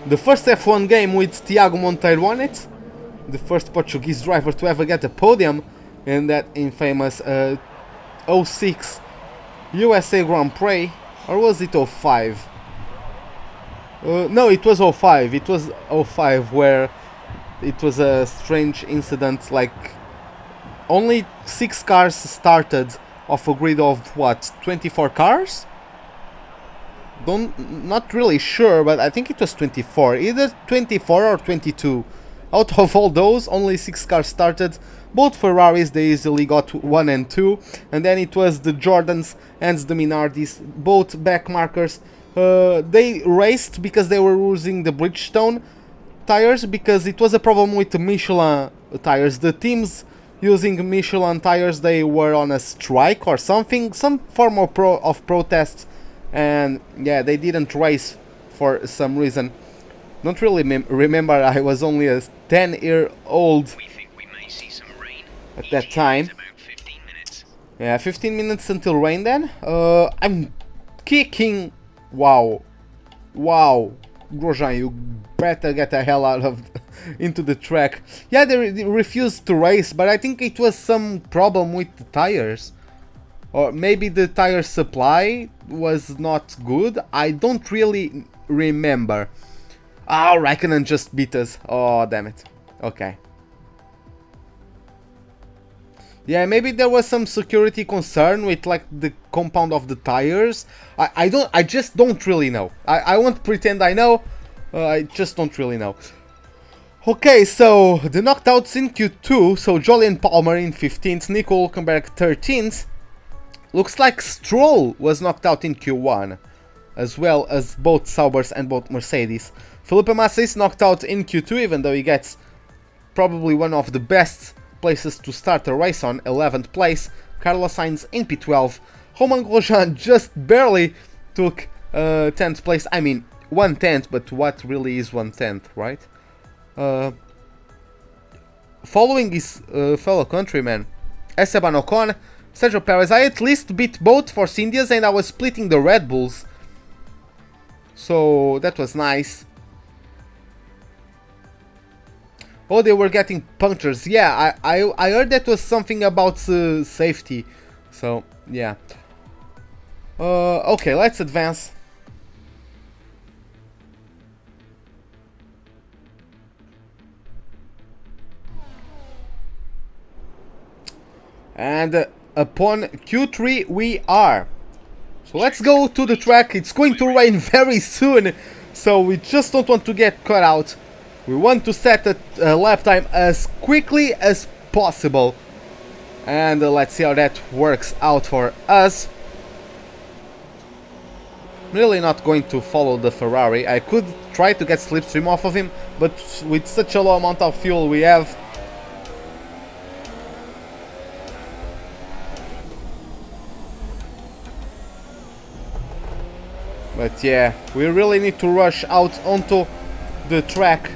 The first F1 game with Tiago Monteiro on it, the first Portuguese driver to ever get a podium in that infamous 06 USA Grand Prix, or was it 05? No, it was 05. It was 05 where it was a strange incident, like only 6 cars started of a grid of what, 24 cars? Not really sure, but I think it was 24, either 24 or 22. Out of all those, only 6 cars started. Both Ferraris, they easily got 1 and 2, and then it was the Jordans and the Minardis, both back markers. They raced because they were using the Bridgestone tires, because it was a problem with the Michelin tires. The teams using Michelin tires, they were on a strike or something, some form of protest, and yeah, they didn't race for some reason. Don't really remember, I was only a 10-year-old at that time. Yeah, 15 minutes until rain then. I'm kicking. Wow. Wow. Grosjean, you better get the hell out of into the track. Yeah, they refused to race, but I think it was some problem with the tires. Or maybe the tire supply was not good. I don't really remember. Oh, Raikkonen just beat us. Oh, damn it. Okay. Yeah, maybe there was some security concern with like the compound of the tires. I just don't really know. I won't pretend I know. I just don't really know. Okay, so the knockouts in Q2. So Jolyon Palmer in 15th, Nico Hülkenberg 13th. Looks like Stroll was knocked out in Q1, as well as both Saubers and both Mercedes. Felipe Massa is knocked out in Q2, even though he gets probably one of the best places to start a race on, 11th place. Carlos Sainz in P12. Romain Grosjean just barely took 10th place. I mean, 1/10, but what really is 1/10, right? Following his fellow countryman, Esteban Ocon, Sergio Perez. I at least beat both Force Indias and I was splitting the Red Bulls. So that was nice. Oh, they were getting punctures. Yeah, I heard that was something about safety. So, yeah. Okay, let's advance. And upon Q3 we are. So let's go to the track. It's going to rain very soon, so we just don't want to get caught out. We want to set a lap time as quickly as possible. And let's see how that works out for us. Really not going to follow the Ferrari. I could try to get slipstream off of him, but with such a low amount of fuel we have, but yeah, we really need to rush out onto the track.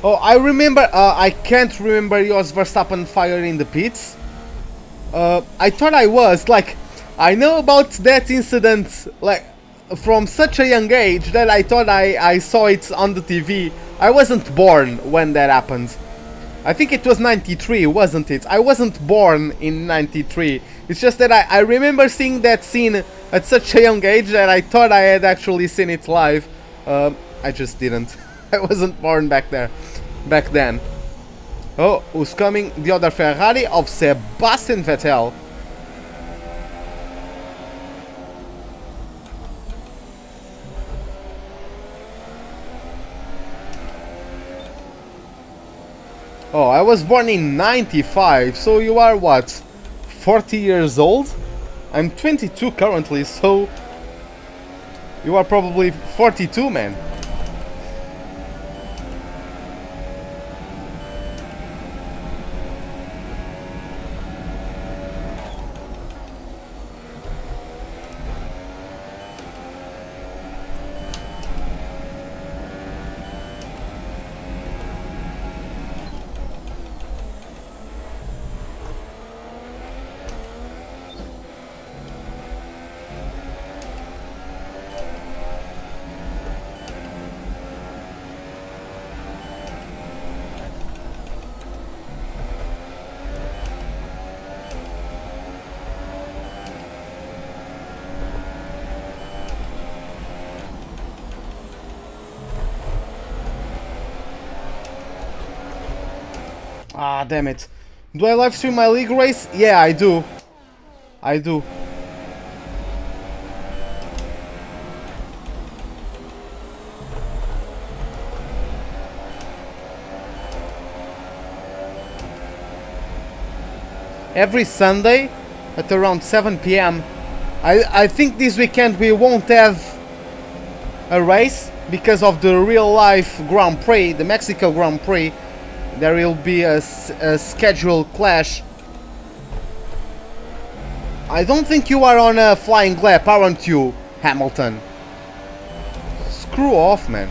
Oh, I remember, I can't remember Jos Verstappen fire in the pits. I thought I was, like, I know about that incident, like, from such a young age that I thought I saw it on the TV. I wasn't born when that happened. I think it was 93, wasn't it? I wasn't born in 93. It's just that I remember seeing that scene at such a young age that I thought I had actually seen it live. I just didn't. I wasn't born back then. Oh, who's coming? The other Ferrari of Sebastian Vettel. Oh, I was born in 95, so you are what? 40 years old? I'm 22 currently, so you are probably 42, man. Ah, damn it. Do I live stream my league race? Yeah, I do. I do. Every Sunday at around 7 p.m. I think this weekend we won't have a race because of the real life Grand Prix, the Mexico Grand Prix. There will be a scheduled clash. I don't think you are on a flying lap, aren't you, Hamilton? Screw off, man.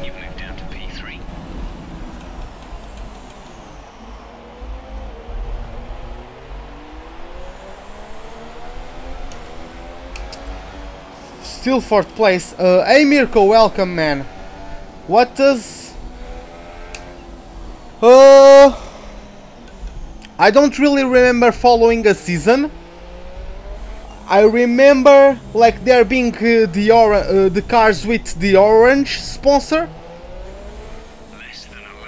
You've moved down to P3. Still 4th place. Hey Mirko, welcome, man. What does... I don't really remember following a season. I remember like there being the cars with the orange sponsor.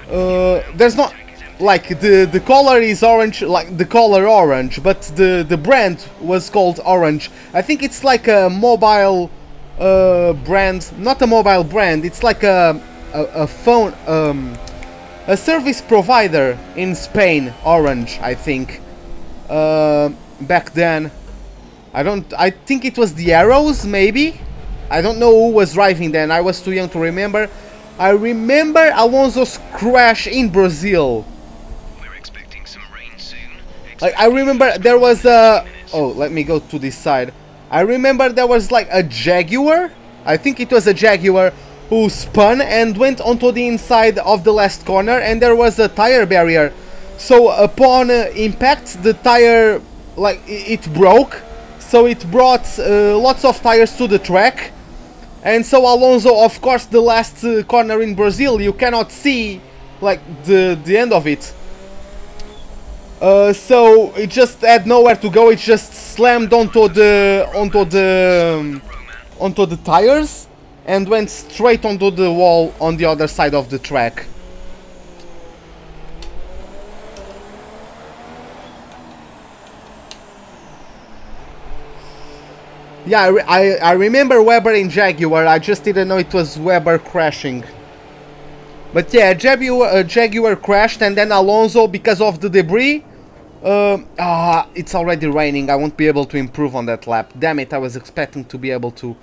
There's not like the color is orange, like the color orange, but the brand was called Orange. I think it's like a mobile brand, not a mobile brand. It's like a phone, a service provider in Spain. Orange, I think. Back then, I think it was the Arrows, maybe. I don't know who was driving then. I was too young to remember. I remember Alonso's crash in Brazil. We're expecting some rain soon. Like I remember there was a... Oh, let me go to this side. I remember there was like a Jaguar. I think it was a Jaguar who spun and went onto the inside of the last corner, and there was a tire barrier. So upon impact, the tire, like it broke. So it brought lots of tires to the track. And so Alonso, of course, the last corner in Brazil, you cannot see like the end of it. So it just had nowhere to go. It just slammed onto the tires and went straight onto the wall on the other side of the track. Yeah, I remember Weber in Jaguar. I just didn't know it was Weber crashing. But yeah, Jaguar crashed, and then Alonso, because of the debris. It's already raining. I won't be able to improve on that lap. Damn it, I was expecting to be able to.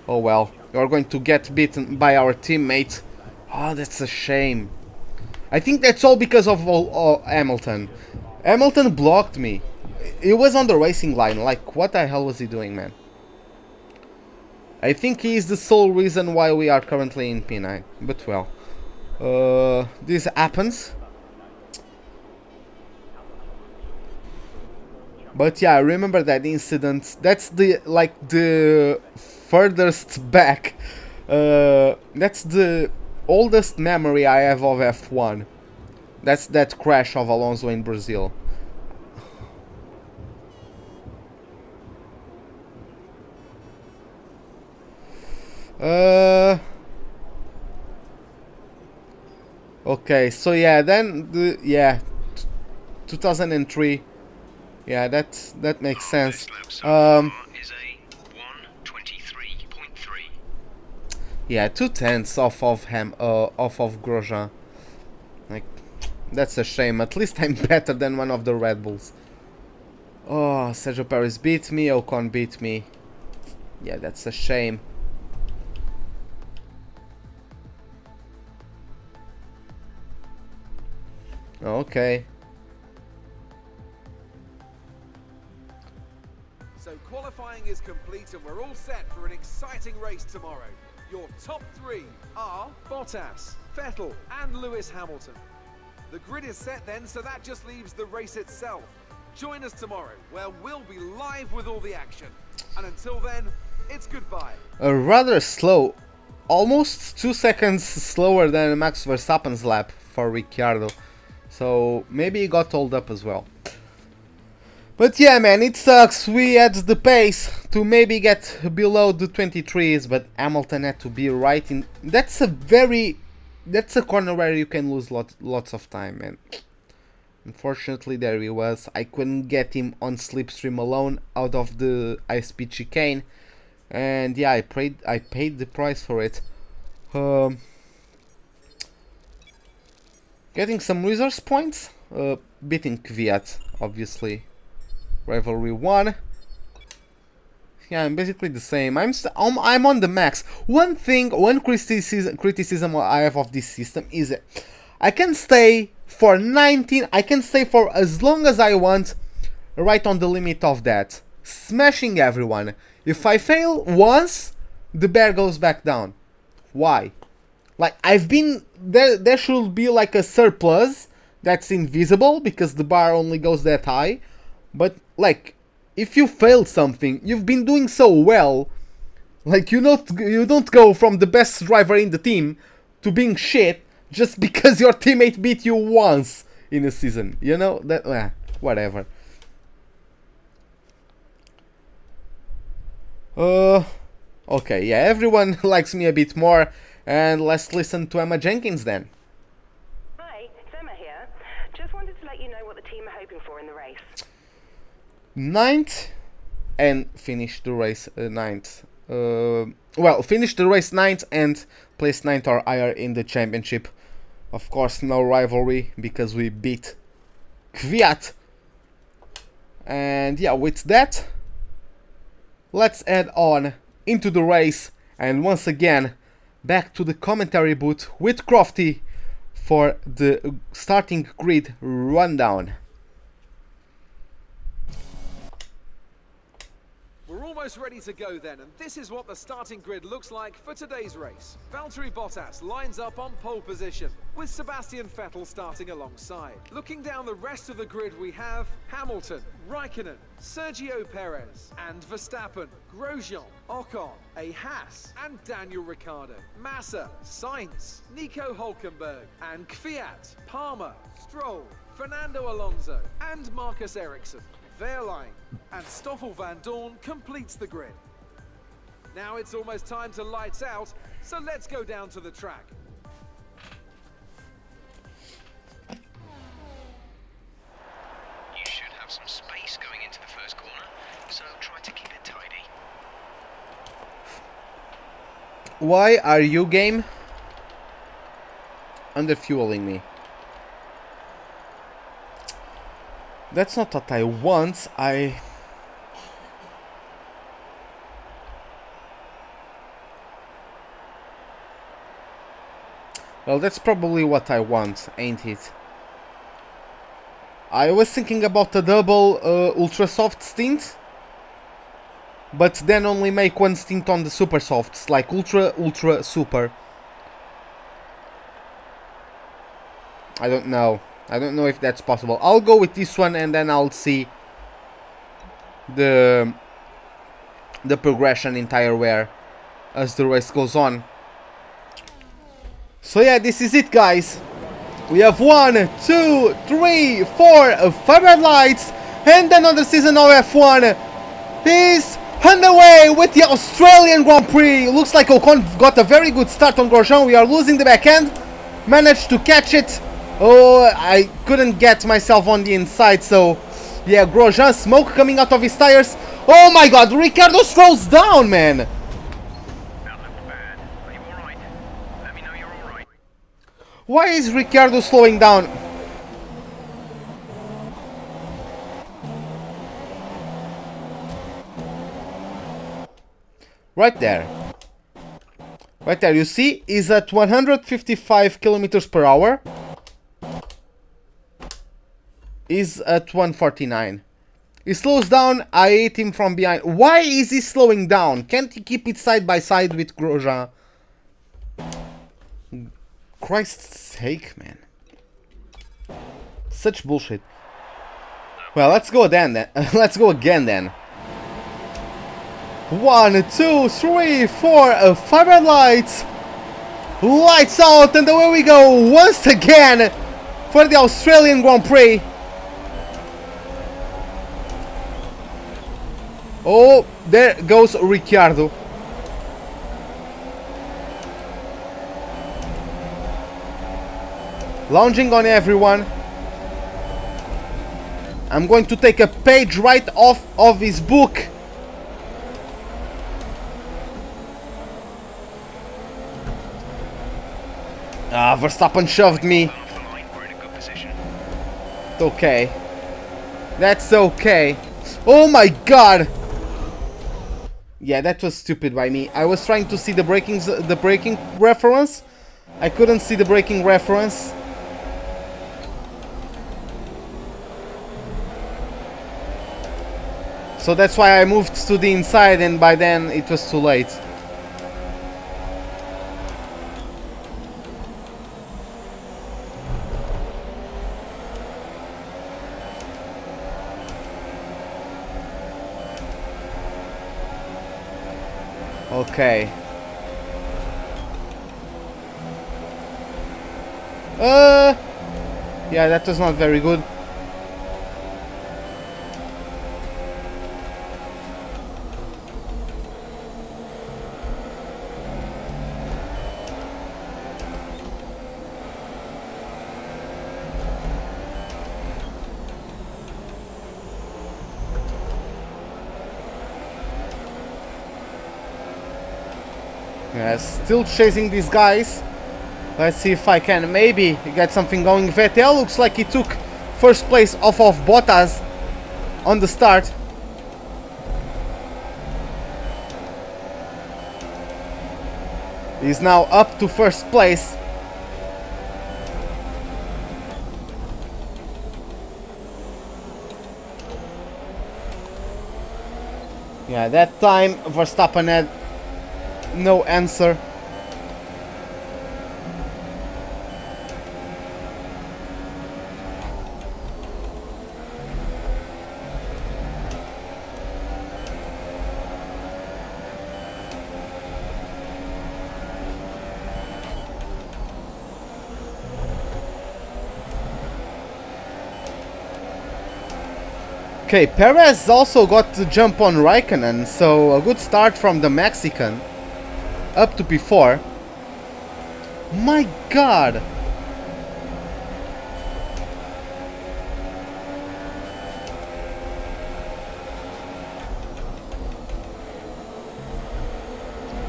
Oh well, you're going to get beaten by our teammate. Oh, that's a shame. I think that's all because of Hamilton. Hamilton blocked me. He was on the racing line. Like, what the hell was he doing, man? I think he is the sole reason why we are currently in P9. But well, this happens. But yeah, I remember that incident. That's the furthest back. That's the oldest memory I have of F1. That's that crash of Alonso in Brazil. Okay, so yeah, then 2003. Yeah, that makes sense. Is a 1:23.3. Yeah, 2/10 off of Grosjean. Like, that's a shame. At least I'm better than one of the Red Bulls. Oh, Sergio Perez beat me. Ocon beat me. Yeah, that's a shame. Okay. So qualifying is complete and we're all set for an exciting race tomorrow. Your top three are Bottas, Vettel and Lewis Hamilton. The grid is set then, so that just leaves the race itself. Join us tomorrow where we'll be live with all the action. And until then, it's goodbye. Rather slow. Almost 2 seconds slower than Max Verstappen's lap for Ricciardo. So maybe he got hold up as well. But yeah, man, it sucks. We had the pace to maybe get below the 23s, but Hamilton had to be right in. That's a corner where you can lose lots of time, man. Unfortunately, there he was. I couldn't get him on slipstream alone out of the high-speed chicane, and yeah, I paid the price for it. Getting some resource points, beating Kvyat, obviously. Rivalry 1. Yeah, I'm basically the same. I'm on the max. One criticism I have of this system is that I can stay for 19. I can stay for as long as I want, right on the limit of that, smashing everyone. If I fail once, the bear goes back down. Why? Like, I've been there should be like a surplus that's invisible because the bar only goes that high. But like, if you failed something, you've been doing so well, like you don't go from the best driver in the team to being shit just because your teammate beat you once in a season. You know that whatever. Okay, yeah, everyone likes me a bit more, and let's listen to Emma Jenkins then. Hi, it's Emma here. Just wanted to let you know what the team are hoping for in the race. 9th and finish the race 9th. Well, finish the race 9th and place 9th or higher in the championship. Of course, no rivalry because we beat Kvyat. And yeah, with that, let's head on into the race, and once again back to the commentary booth with Crofty for the starting grid rundown. We're almost ready to go then, and this is what the starting grid looks like for today's race. Valtteri Bottas lines up on pole position, with Sebastian Vettel starting alongside. Looking down the rest of the grid, we have Hamilton, Raikkonen, Sergio Perez, and Verstappen, Grosjean, Ocon, a Haas, and Daniel Ricciardo, Massa, Sainz, Nico Hülkenberg, and Kvyat, Palmer, Stroll, Fernando Alonso, and Marcus Ericsson. Wehrlein and Stoffel van Dorn completes the grid. Now it's almost time to lights out, so let's go down to the track. You should have some space going into the first corner, so try to keep it tidy. Why are you, game, underfueling me? That's not what I want. Well, that's probably what I want, ain't it? I was thinking about a double ultra soft stint, but then only make one stint on the super softs, like ultra super. I don't know. I don't know if that's possible. I'll go with this one and then I'll see the progression in tire wear as the race goes on. So yeah, this is it, guys. We have 1, 2, 3, 4, 5 red lights, and another season of F1 is underway with the Australian Grand Prix. Looks like Ocon got a very good start on Grosjean. We are losing the back end. Managed to catch it. Oh, I couldn't get myself on the inside, so yeah, Grosjean, smoke coming out of his tires. Oh my god, Ricciardo slows down, man. That looks bad. Are you alright? Let me know you're alright. Why is Ricciardo slowing down? Right there. Right there, you see, he's at 155 kilometers per hour. Is at 149. He slows down. I hit him from behind. Why is he slowing down? Can't he keep it side by side with Grosjean? Christ's sake, man. Such bullshit. Well, let's go then. Let's go again then. 1, 2, 3, 4, 5 red lights. Lights out, and away we go once again for the Australian Grand Prix. Oh, there goes Ricciardo. Lounging on everyone. I'm going to take a page right off of his book. Ah, Verstappen shoved me. Okay. That's okay. Oh my god! Yeah, that was stupid by me. I was trying to see the braking reference. I couldn't see the braking reference. So that's why I moved to the inside, and by then it was too late. Okay. Yeah, that was not very good. Yeah, still chasing these guys. Let's see if I can maybe get something going. Vettel looks like he took first place off of Bottas on the start. He's now up to first place. Yeah, that time Verstappen had no answer. Okay, Perez also got the jump on Raikkonen, so a good start from the Mexican. Up to P4. My god!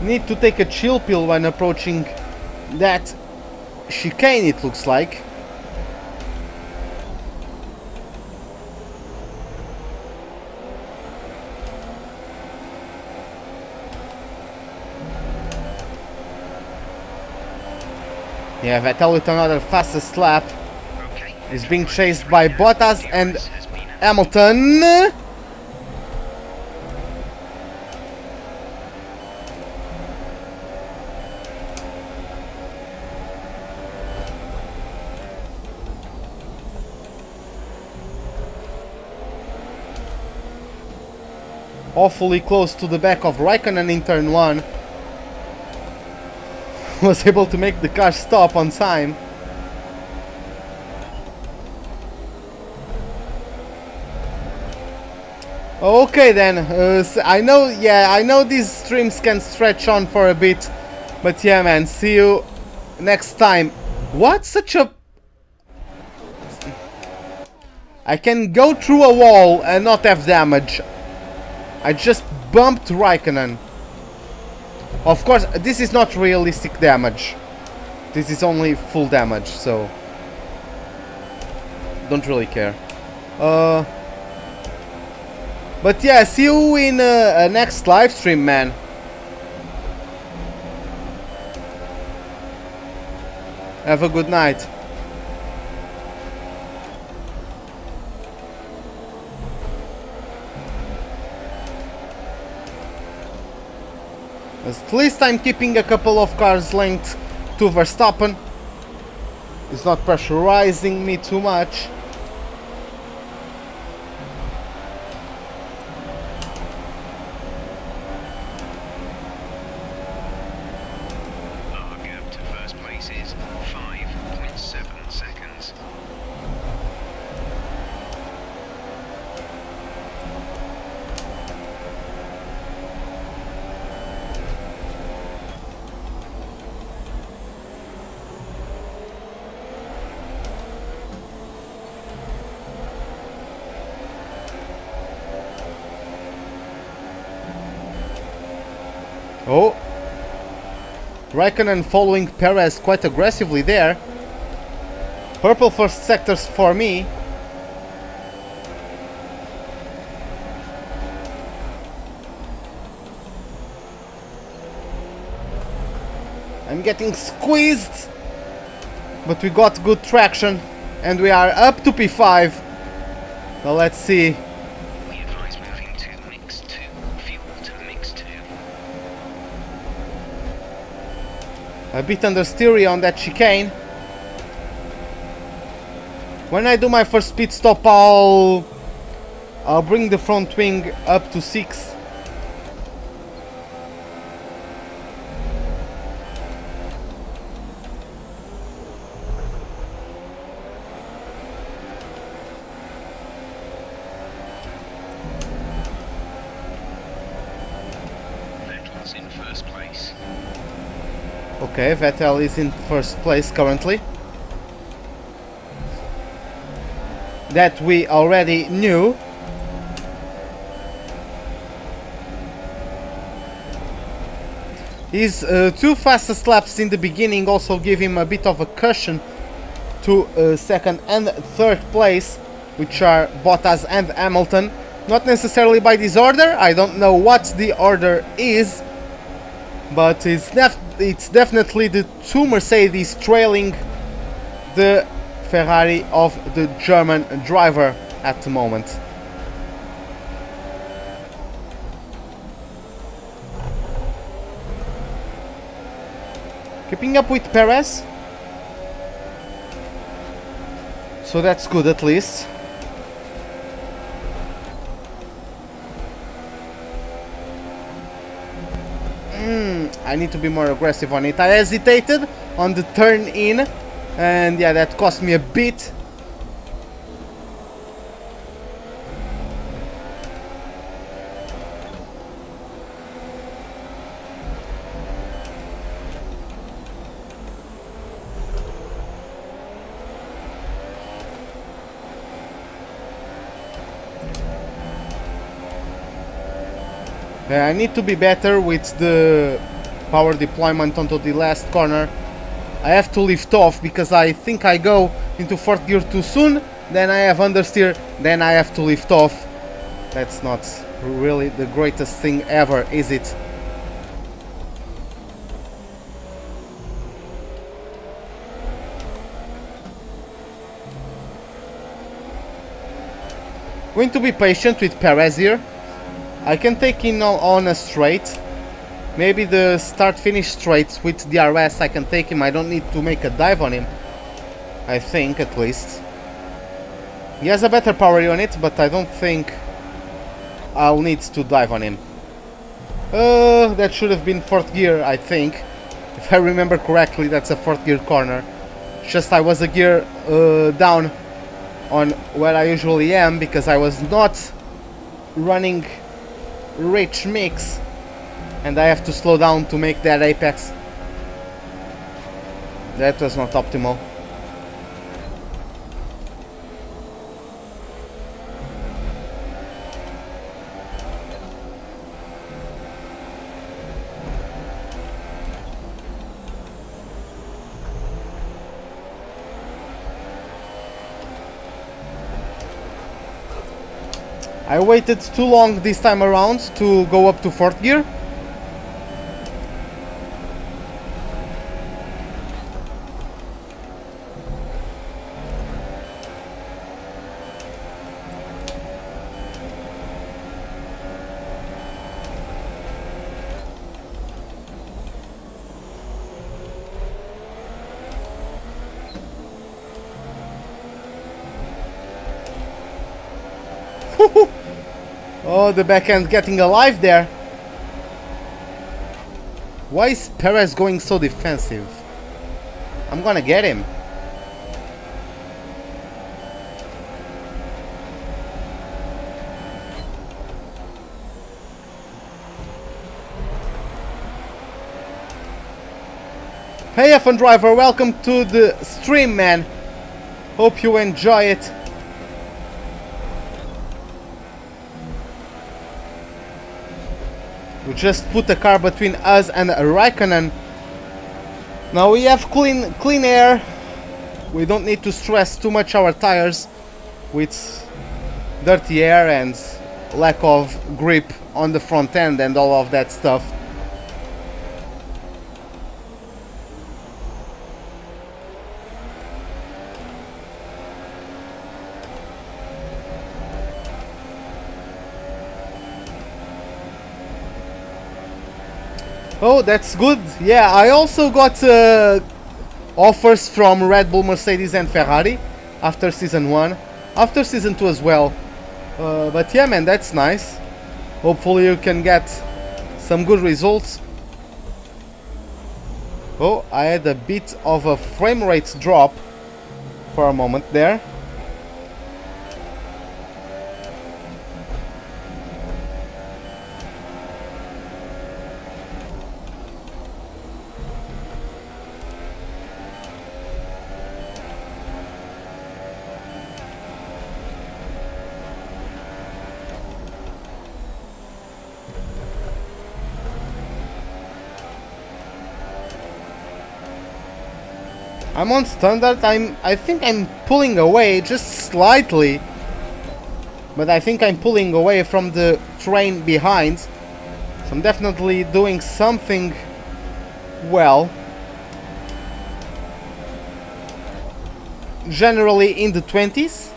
Need to take a chill pill when approaching that chicane, it looks like. Yeah, Vettel with another fastest lap. Is being chased by Bottas and Hamilton. Awfully close to the back of Raikkonen in turn 1. Was able to make the car stop on time. Okay then, I know these streams can stretch on for a bit, but yeah man, see you next time. What? Such a... I can go through a wall and not have damage. I just bumped Raikkonen. Of course, this is not realistic damage. This is only full damage, so... don't really care. But yeah, see you in a next live stream, man. Have a good night. At least I'm keeping a couple of cars linked to Verstappen. It's not pressurizing me too much. Our gap to first place is 5.7 seconds. Oh, Raikkonen following Perez quite aggressively there. Purple first sectors for me. I'm getting squeezed, but we got good traction and we are up to P5. Well, let's see. We advise moving to mix 2. Fuel to mix 2. A bit understeery on that chicane. When I do my first pit stop, I'll bring the front wing up to 6. Vettel's in first place. Okay, Vettel is in first place currently. That we already knew. His 2 fastest laps in the beginning also give him a bit of a cushion to second and third place, which are Bottas and Hamilton. Not necessarily by disorder, I don't know what the order is, but it's definitely the 2 Mercedes trailing the Ferrari of the German driver at the moment. Keeping up with Perez, so that's good at least. I need to be more aggressive on it. I hesitated on the turn in, and yeah, that cost me a bit. I need to be better with the power deployment onto the last corner. I have to lift off because I think I go into 4th gear too soon, then I have understeer, then I have to lift off. That's not really the greatest thing ever, is it? Going to be patient with Perez here. I can take him on a straight. Maybe the start-finish straight with DRS I can take him. I don't need to make a dive on him. I think, at least. He has a better power unit, but I don't think I'll need to dive on him. That should have been 4th gear, I think. If I remember correctly, that's a 4th gear corner. Just I was a gear down on where I usually am because I was not running rich mix and I have to slow down to make that apex. That was not optimal. I waited too long this time around to go up to 4th gear. Oh, the backhand getting alive there. Why is Perez going so defensive? I'm gonna get him. Hey F1 driver, welcome to the stream, man. Hope you enjoy it. We just put the car between us and Raikkonen. Now we have clean air. We don't need to stress too much our tires with dirty air and lack of grip on the front end and all of that stuff. Oh, that's good. Yeah, I also got offers from Red Bull, Mercedes and Ferrari after Season 1, after Season 2 as well. But yeah, man, that's nice. Hopefully you can get some good results. Oh, I had a bit of a frame rate drop for a moment there. I'm on standard. I think I'm pulling away just slightly, but I think I'm pulling away from the train behind, so I'm definitely doing something well. Generally in the 20s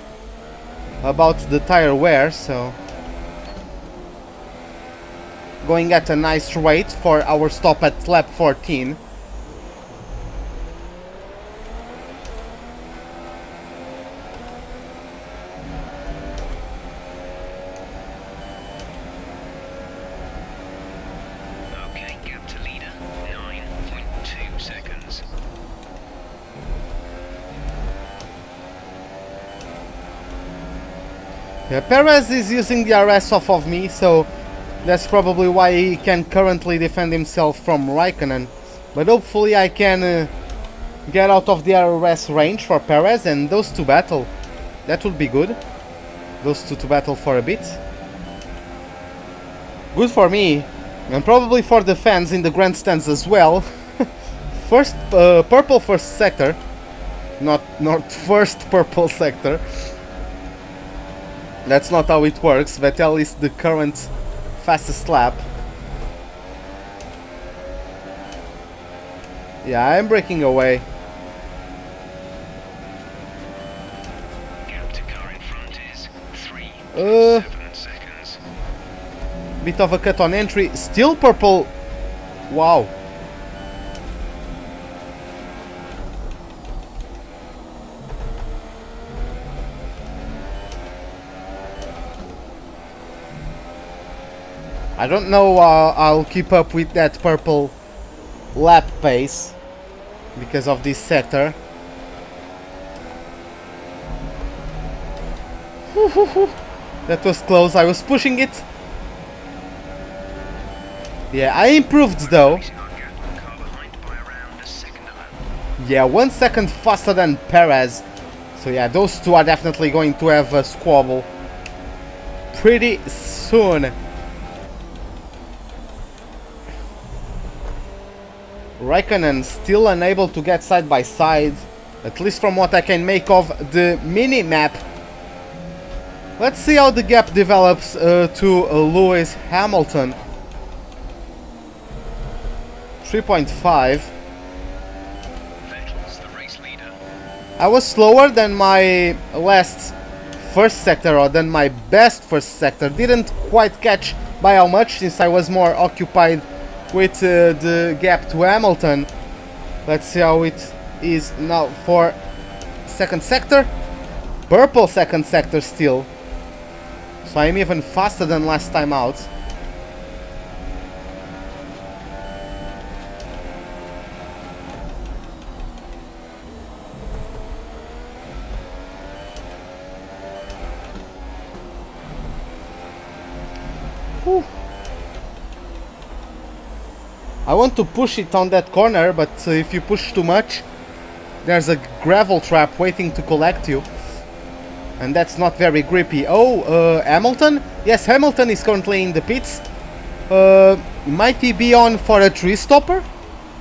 about the tire wear, so going at a nice rate for our stop at lap 14. Yeah, Perez is using the RS off of me, so that's probably why he can currently defend himself from Raikkonen. But hopefully I can get out of the RS range for Perez and those two battle. That would be good. Those two to battle for a bit. Good for me, and probably for the fans in the grandstands as well. First, purple first sector. Not first purple sector. That's not how it works. Vettel is the current fastest lap. Yeah, I'm breaking away. Gap to car in front is 3.7 seconds. Bit of a cut on entry. Still purple. Wow. I don't know I'll keep up with that purple lap pace because of this sector. That was close, I was pushing it. Yeah, I improved though. Yeah, 1 second faster than Perez. So yeah, those two are definitely going to have a squabble pretty soon. Raikkonen still unable to get side by side, at least from what I can make of the mini-map. Let's see how the gap develops to Lewis Hamilton. 3.5. I was slower than my last first sector, or than my best first sector. Didn't quite catch by how much, since I was more occupied with the gap to Hamilton. Let's see how it is now for second sector. Purple second sector still. So I'm even faster than last time out. Whew. I want to push it on that corner, but if you push too much, there's a gravel trap waiting to collect you. And that's not very grippy. Oh, Hamilton? Yes, Hamilton is currently in the pits. Might he be on for a tree stopper?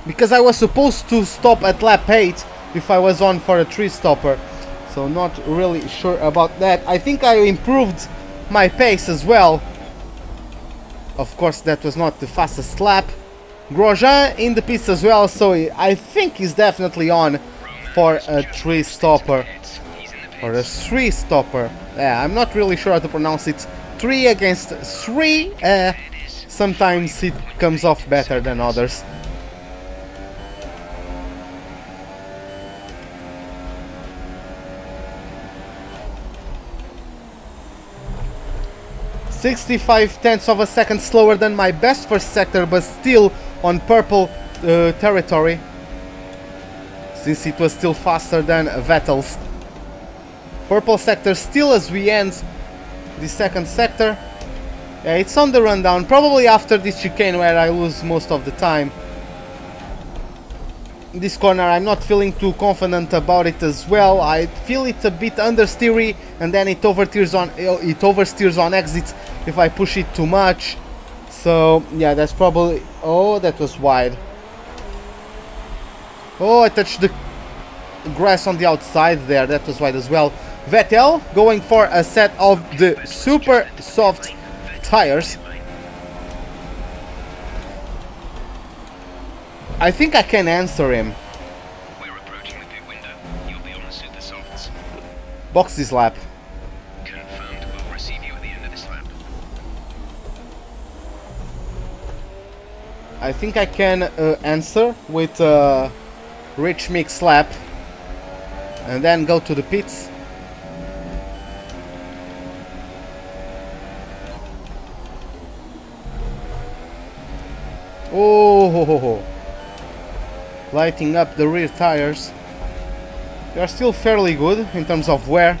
Because I was supposed to stop at lap 8 if I was on for a tree stopper. So not really sure about that. I think I improved my pace as well. Of course that was not the fastest lap. Grosjean in the pits as well, so I think he's definitely on for a tree stopper. Or a three stopper. Yeah, I'm not really sure how to pronounce it. 3 against 3. Sometimes it comes off better than others. .65 of a second slower than my best first sector, but still on purple territory, since it was still faster than Vettel's. Purple sector still as we end the second sector. Yeah, it's on the rundown, probably after this chicane where I lose most of the time. This corner I'm not feeling too confident about it as well. I feel it a bit understeery, and then it oversteers on exits if I push it too much. So yeah, that's probably... Oh, that was wide. Oh, I touched the grass on the outside there. That was wide as well. Vettel going for a set of the super soft tires. I think I can answer him. We're approaching the pit window. You'll be on the super softs. Box this lap. Confirmed. We'll receive you at the end of this lap. I think I can answer with rich mix lap and then go to the pits. Oh, lighting up the rear tires. They are still fairly good in terms of wear.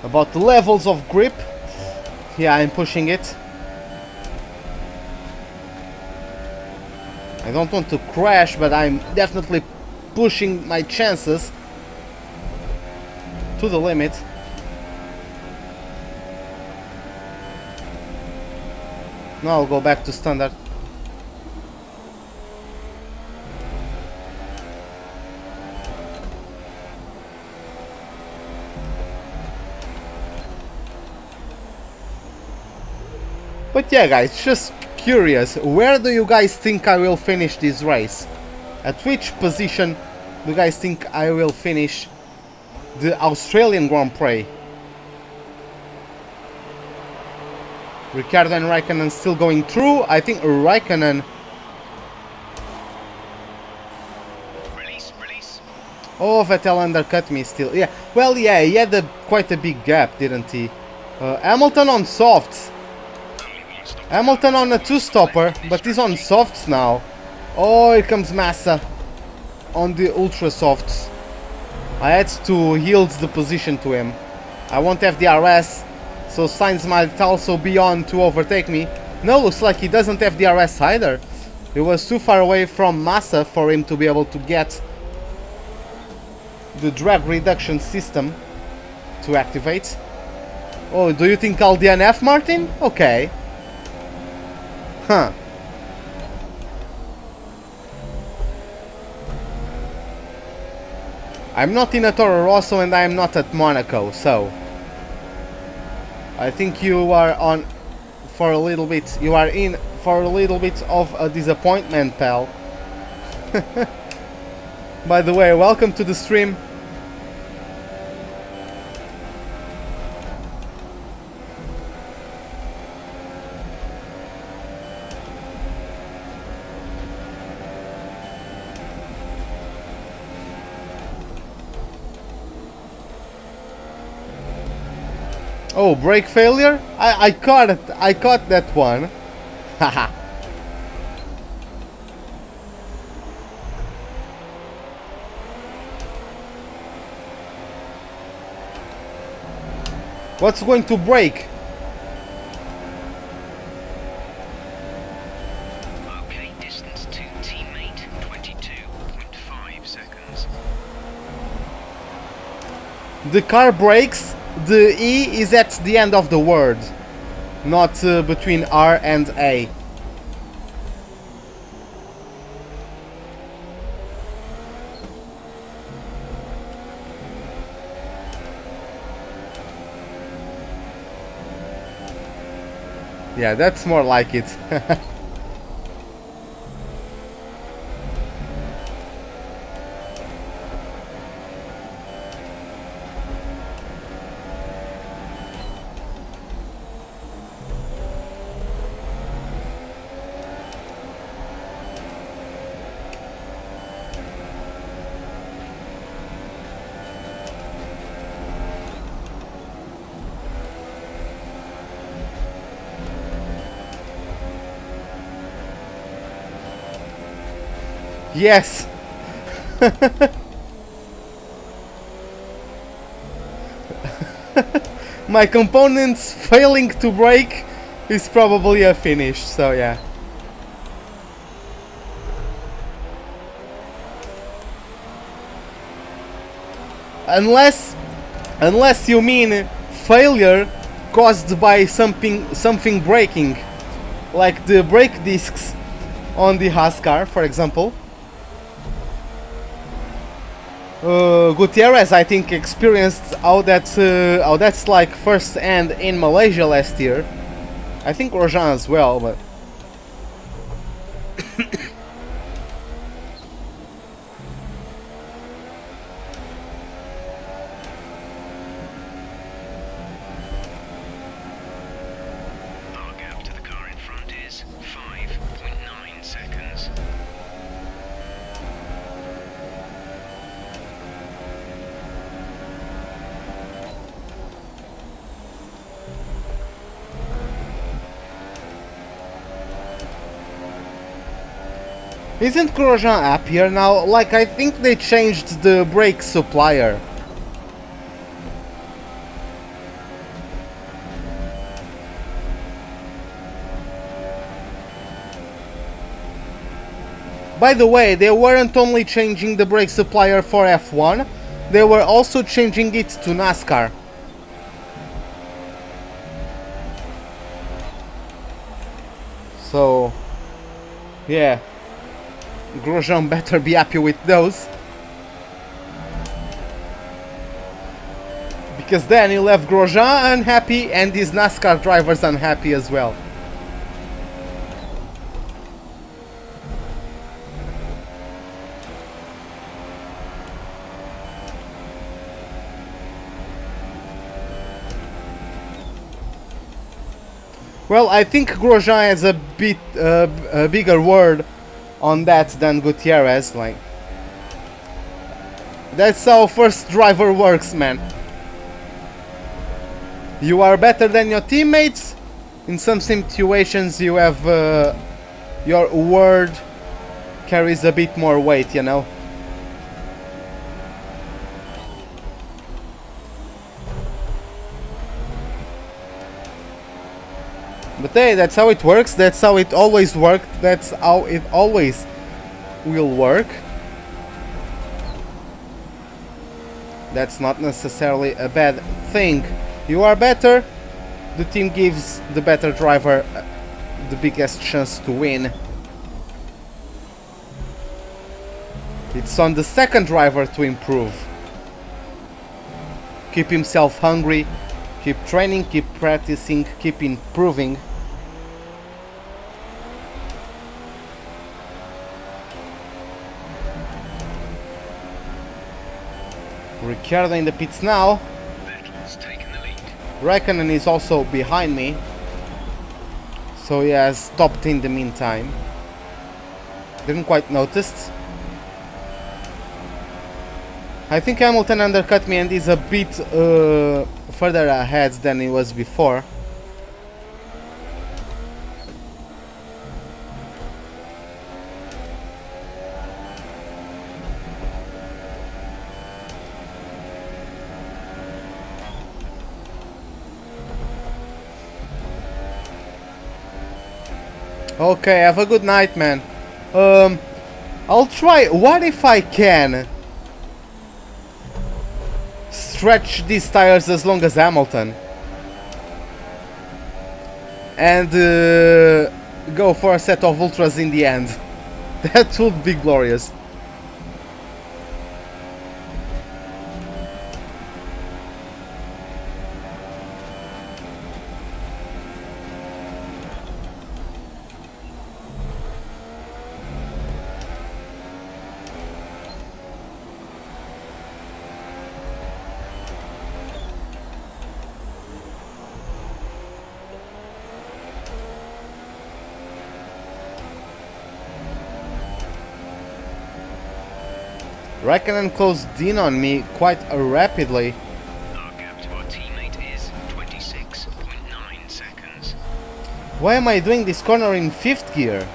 About the levels of grip, yeah, I'm pushing it. I don't want to crash, but I'm definitely pushing my chances to the limit. Now I'll go back to standard. But yeah guys, just curious, where do you guys think I will finish this race? At which position do you guys think I will finish the Australian Grand Prix? Ricciardo and Raikkonen still going through. I think Raikkonen... Release. Oh, Vettel undercut me still. Yeah, well, yeah, he had quite a big gap, didn't he? Hamilton on softs. Hamilton on a two-stopper, but he's on softs now. Oh, here comes Massa on the ultra softs. I had to yield the position to him. I won't have DRS, so Sainz might also be on to overtake me. No, looks like he doesn't have DRS either. He was too far away from Massa for him to be able to get the drag reduction system to activate. Oh, do you think I'll DNF, Martin? Okay. Huh. I'm not in a Toro Rosso and I am not at Monaco, so I think you are on for a little bit. You are in for a little bit of a disappointment, pal. By the way, welcome to the stream. Oh, brake failure? I caught it. I caught that one. Haha. What's going to break? Okay, distance to teammate 22.5 seconds. The car brakes. The E is at the end of the word. not between R and A. Yeah, that's more like it. Yes! My components failing to break is probably a finish, so yeah. Unless you mean failure caused by something breaking, like the brake discs on the Haas car, for example. Gutierrez, I think, experienced how that's like firsthand in Malaysia last year. I think Grosjean as well, but Our gap to the car in front is 5.9 seconds. isn't Grosjean happier now? Like, I think they changed the brake supplier. By the way, they weren't only changing the brake supplier for F1, they were also changing it to NASCAR. So, yeah. Grosjean better be happy with those, because then he'll have Grosjean unhappy and his NASCAR drivers unhappy as well. Well, I think Grosjean has a bit a bigger word on that than Gutierrez. Like, that's how first driver works, man. You are better than your teammates. In some situations you have your word carries a bit more weight, you know. But hey, that's how it works, that's how it always worked, that's how it always will work. That's not necessarily a bad thing. You are better, the team gives the better driver the biggest chance to win. It's on the second driver to improve. Keep himself hungry, keep training, keep practicing, keep improving. Ricciardo in the pits now. Vettel's taken the lead. Raikkonen is also behind me, so he has stopped in the meantime. Didn't quite notice. I think Hamilton undercut me and is a bit further ahead than he was before. Okay, have a good night, man. I'll try. What if I can stretch these tires as long as Hamilton? and go for a set of ultras in the end. That would be glorious. Raikkonen closed in on me quite rapidly. Our gap to our teammate is 26.9 seconds. Why am I doing this corner in 5th gear?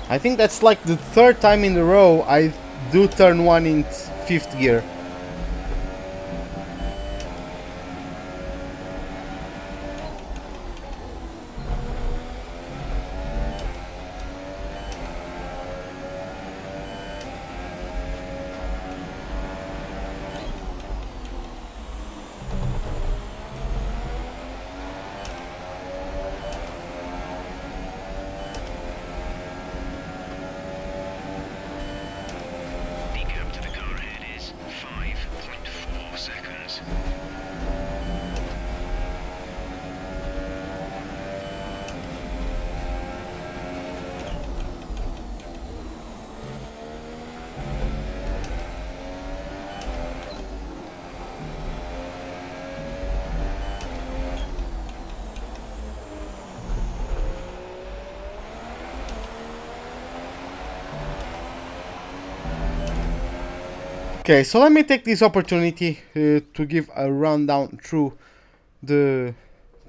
I think that's like the 3rd time in a row I do turn 1 in 5th gear. The gap to the car ahead is 5.4 seconds. Okay, so let me take this opportunity to give a rundown through the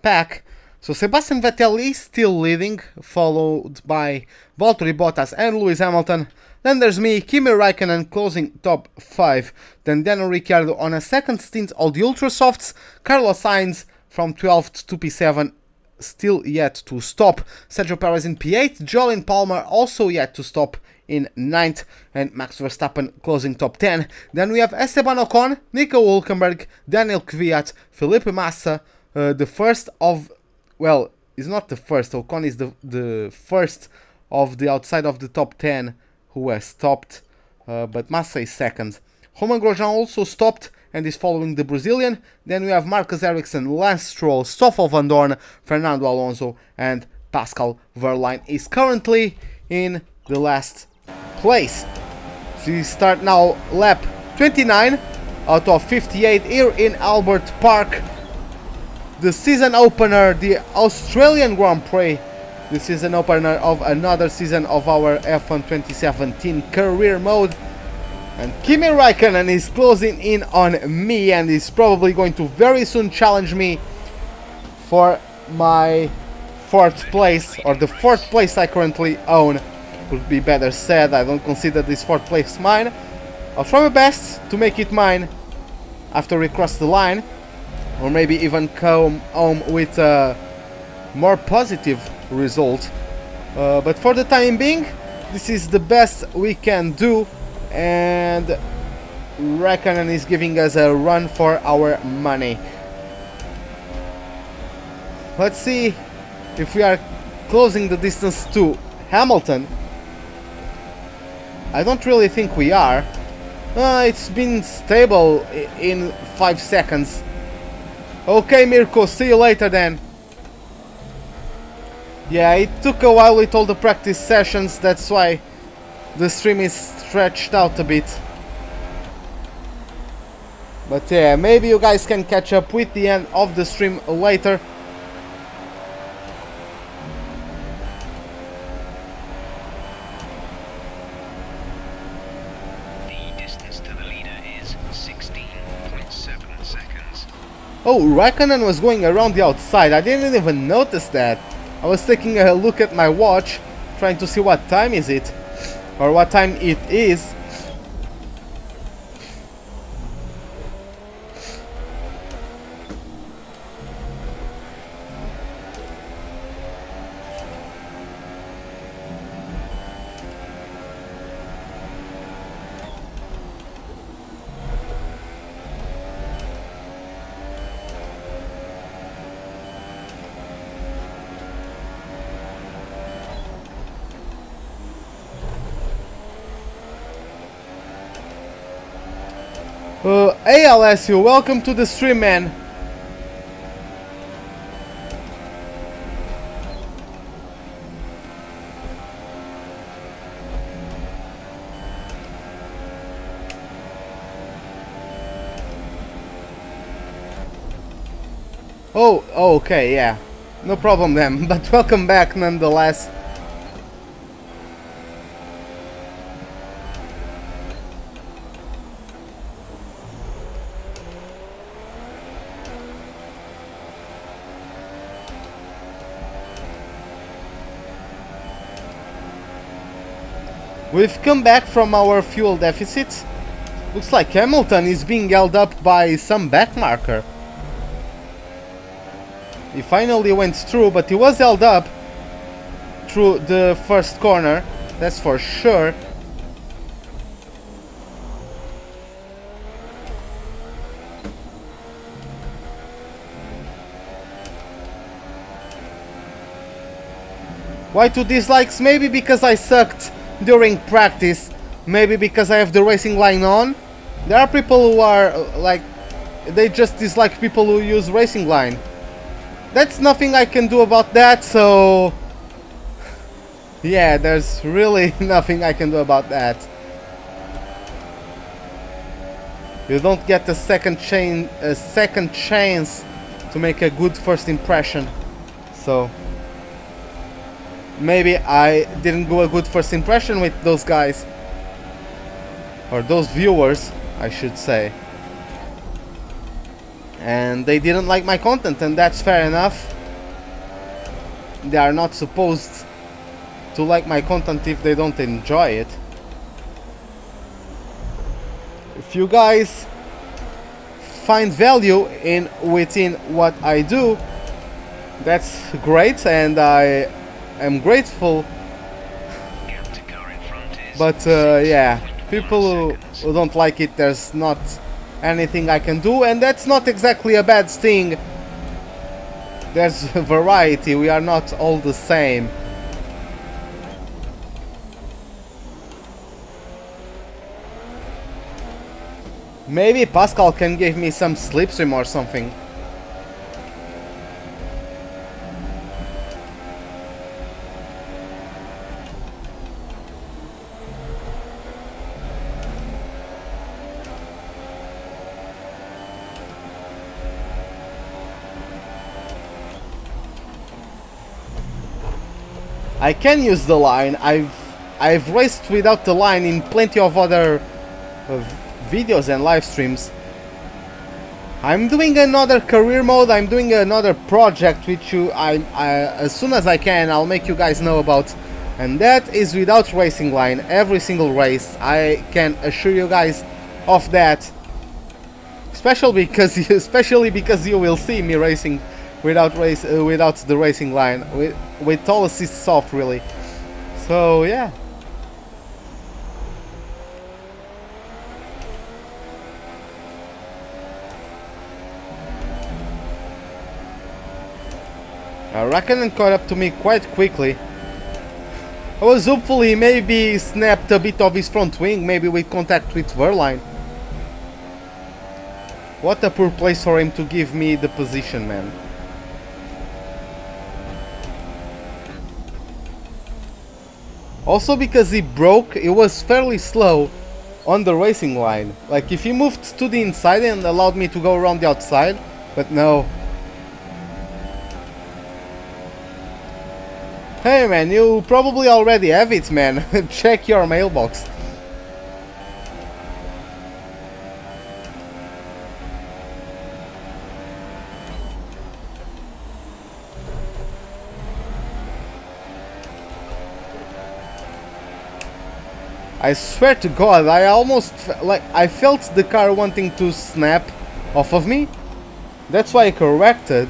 pack. So Sebastian Vettel is still leading, followed by Valtteri Bottas and Lewis Hamilton. Then there's me, Kimi Raikkonen, closing top 5. Then Daniel Ricciardo on a second stint on the Ultra Softs. Carlos Sainz from 12th to P7, still yet to stop. Sergio Perez in P8. Jolyon Palmer also yet to stop in 9th, and Max Verstappen closing top 10. Then we have Esteban Ocon, Nico Hülkenberg, Daniel Kvyat, Felipe Massa, the first of, well, is not the first, Ocon is the first of the outside of the top 10 who has stopped, but Massa is second. Romain Grosjean also stopped and is following the Brazilian. Then we have Marcus Ericsson, Lance Stroll, Stoffel Van Dorn, Fernando Alonso, and Pascal Wehrlein is currently in the last place. So we start now lap 29 out of 58 here in Albert Park. The season opener, the Australian Grand Prix, the season opener of another season of our F1 2017 career mode. And Kimi Raikkonen is closing in on me and is probably going to very soon challenge me for my 4th place, or the 4th place I currently own. Would be better said. I don't consider this 4th place mine. I'll try my best to make it mine after we cross the line, or maybe even come home with a more positive result. But for the time being, this is the best we can do, and Raikkonen is giving us a run for our money. Let's see if we are closing the distance to Hamilton. I don't really think we are. It's been stable in 5 seconds. Okay, Mirko, see you later then. Yeah, it took a while with all the practice sessions, that's why the stream is stretched out a bit. But yeah, maybe you guys can catch up with the end of the stream later. Oh, Raikkonen was going around the outside. I didn't even notice that. I was taking a look at my watch, trying to see what time is it, or what time it is. Hey Alessio, welcome to the stream, man. Oh, okay, yeah. No problem then, but welcome back nonetheless. We've come back from our fuel deficit. Looks like Hamilton is being held up by some backmarker. He finally went through, but he was held up through the first corner, that's for sure. Why 2 dislikes? Maybe because I sucked during practice, maybe because I have the racing line on. There are people who are like, they just dislike people who use racing line. That's nothing I can do about that, so yeah, there's really nothing I can do about that. You don't get a second chance to make a good first impression. So maybe I didn't go a good first impression with those guys, or those viewers, I should say. And they didn't like my content, and that's fair enough. They are not supposed to like my content if they don't enjoy it. If you guys find value within what I do, that's great, and I am grateful. But yeah, people who don't like it, there's not anything I can do, and that's not exactly a bad thing. There's variety, we are not all the same. Maybe Pascal can give me some slipstream or something. I can use the line. I've raced without the line in plenty of other videos and live streams. I'm doing another career mode. I'm doing another project which as soon as I can, I'll make you guys know about, and that is without racing line every single race. I can assure you guys of that. Especially because you will see me racing without the racing line, with all assists off, really. So yeah. Raikkonen caught up to me quite quickly. I was hopeful he maybe snapped a bit of his front wing, maybe with contact with Verline. What a poor place for him to give me the position, man. Also because he broke, it was fairly slow on the racing line. Like if he moved to the inside and allowed me to go around the outside, but no. Hey man, you probably already have it, man. Check your mailbox. I swear to God, I almost I felt the car wanting to snap off of me. That's why I corrected.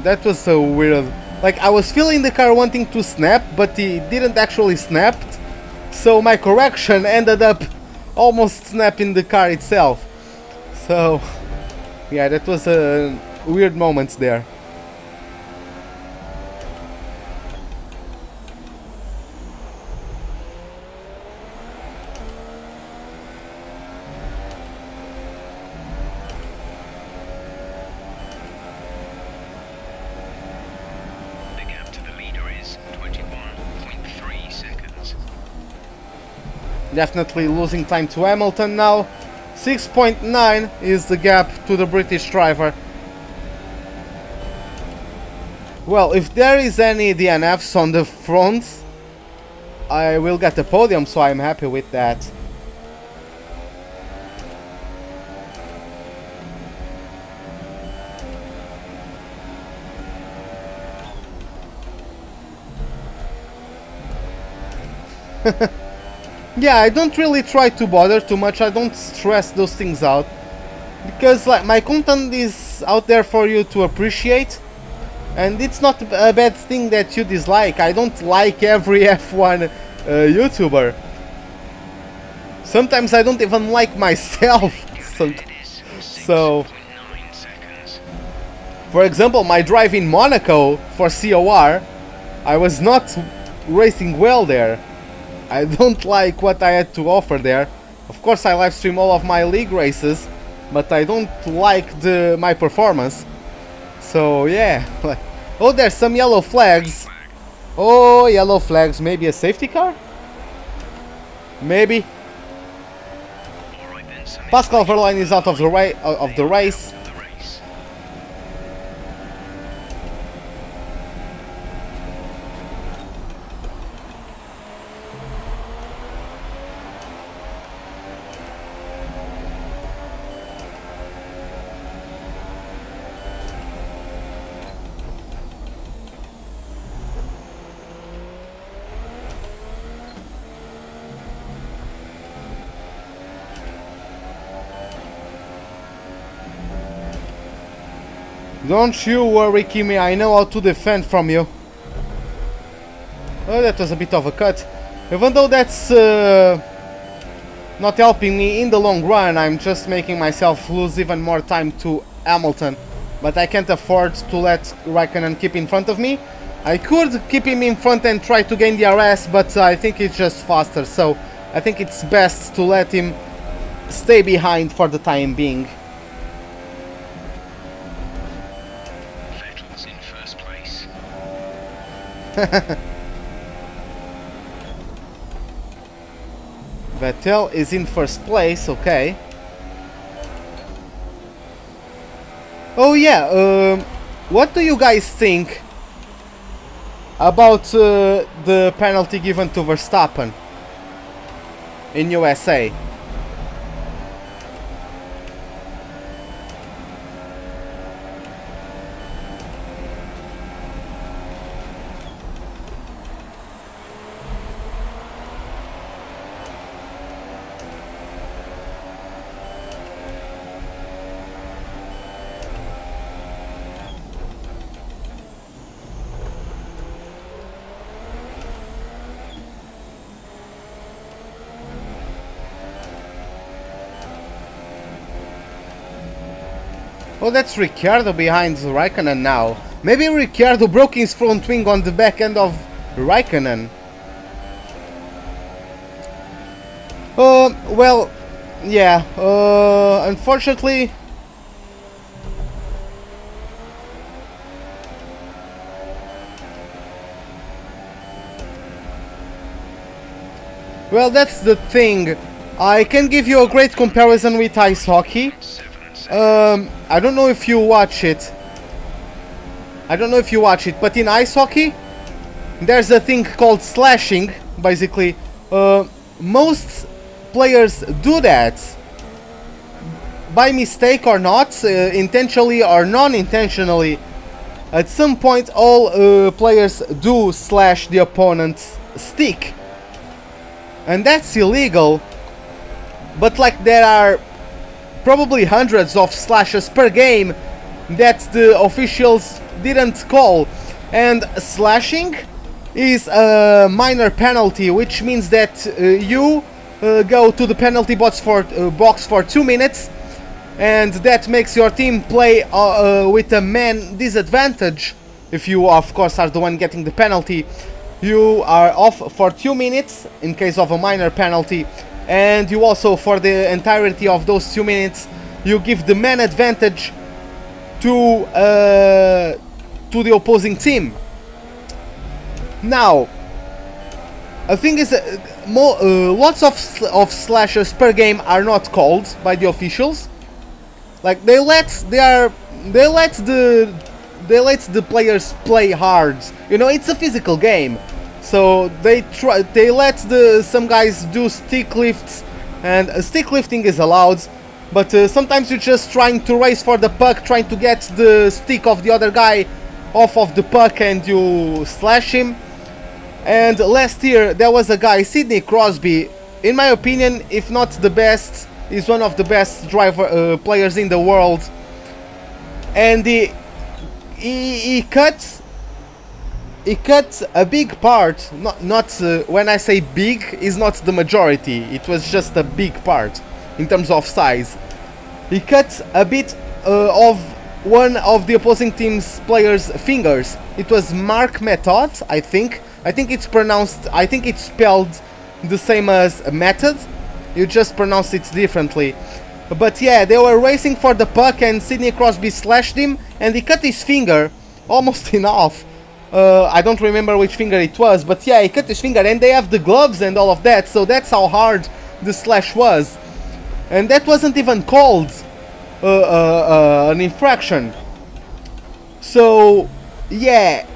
That was so weird. Like I was feeling the car wanting to snap, but he didn't actually snap. So my correction ended up almost snapping the car itself. So yeah, that was a weird moment there. Definitely losing time to Hamilton now. 6.9 is the gap to the British driver. Well, if there is any DNFs on the front, I will get a podium, so I'm happy with that. Yeah, I don't really try to bother too much. I don't stress those things out, because like my content is out there for you to appreciate, and it's not a bad thing that you dislike. I don't like every F1 YouTuber. Sometimes I don't even like myself. So for example, my drive in Monaco for COR, I was not racing well there. I don't like what I had to offer there. Of course I live stream all of my league races, but I don't like my performance. So yeah. Oh, there's some yellow flags. Oh, yellow flags. Maybe a safety car? Maybe. Pascal Verlaine is out of the race. Don't you worry, Kimi, I know how to defend from you. Oh, that was a bit of a cut. Even though that's not helping me in the long run, I'm just making myself lose even more time to Hamilton. But I can't afford to let Raikkonen keep in front of me. I could keep him in front and try to gain the RS, but I think it's just faster. So I think it's best to let him stay behind for the time being. Vettel is in first place, okay. Oh yeah, what do you guys think about the penalty given to Verstappen in USA? Oh, that's Ricciardo behind Raikkonen now. Maybe Ricciardo broke his front wing on the back end of Raikkonen. Well, yeah, unfortunately... Well, that's the thing. I can give you a great comparison with ice hockey. I don't know if you watch it. But in ice hockey, there's a thing called slashing, basically. Most players do that. By mistake or not, intentionally or non-intentionally. At some point, all players do slash the opponent's stick. And that's illegal. But like there are probably hundreds of slashes per game that the officials didn't call, and slashing is a minor penalty, which means that you go to the penalty box for 2 minutes, and that makes your team play with a man disadvantage. If you of course are the one getting the penalty, you are off for 2 minutes in case of a minor penalty. And you also, for the entirety of those 2 minutes, you give the man advantage to the opposing team. Now, The thing is, lots of slashes per game are not called by the officials. Like they let the players play hard. You know, it's a physical game, so they let some guys do stick lifts, and stick lifting is allowed. But sometimes you're just trying to race for the puck, trying to get the stick of the other guy off of the puck, and you slash him. And last year there was a guy, Sidney Crosby, in my opinion, if not the best, he's one of the best players in the world, and he cut a big part. When I say big, is not the majority, it was just a big part in terms of size. He cut a bit of one of the opposing team's players' fingers. It was Mark Method, I think it's pronounced, I think it's spelled the same as method, you just pronounce it differently. But yeah, they were racing for the puck and Sidney Crosby slashed him and he cut his finger almost in half. I don't remember which finger it was, but yeah, he cut his finger, and they have the gloves and all of that, so that's how hard the slash was. And that wasn't even called an infraction. So yeah,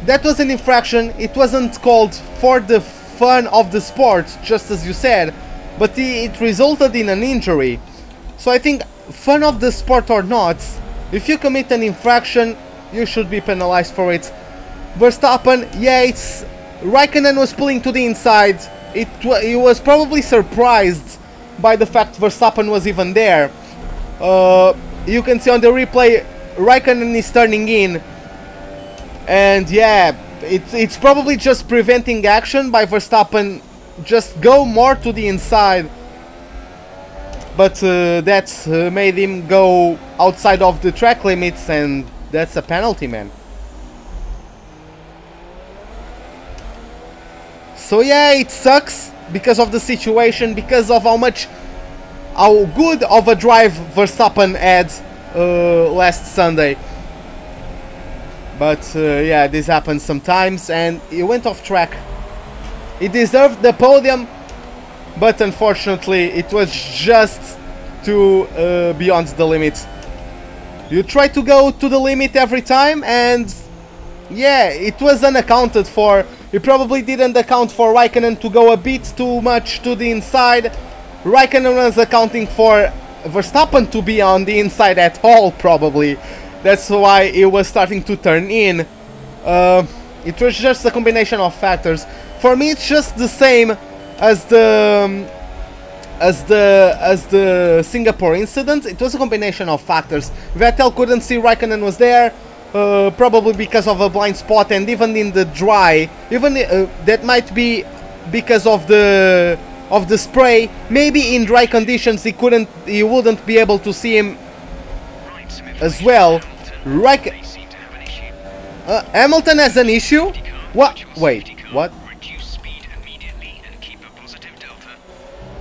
that was an infraction. It wasn't called for the fun of the sport, just as you said, but it resulted in an injury. So I think, fun of the sport or not, if you commit an infraction, you should be penalized for it. Verstappen, yeah, Raikkonen was pulling to the inside. He was probably surprised by the fact Verstappen was even there. You can see on the replay, Raikkonen is turning in, and yeah, it's probably just preventing action by Verstappen. Just go more to the inside, but that made him go outside of the track limits, and that's a penalty, man. So yeah, it sucks because of the situation, because of how good of a drive Verstappen had last Sunday. But yeah, this happens sometimes, and he went off track. He deserved the podium, but unfortunately it was just too beyond the limit. You try to go to the limit every time, and yeah, it was unaccounted for. You probably didn't account for Raikkonen to go a bit too much to the inside. Raikkonen was accounting for Verstappen to be on the inside at all, probably. That's why it was starting to turn in. It was just a combination of factors. For me, it's just the same as the Singapore incident. It was a combination of factors. Vettel couldn't see Raikkonen was there. Probably because of a blind spot, and even in the dry, that might be because of the spray. Maybe in dry conditions he wouldn't be able to see him as well. Hamilton has an issue? What? Wait, what? Reduce speed immediately and keep a positive delta.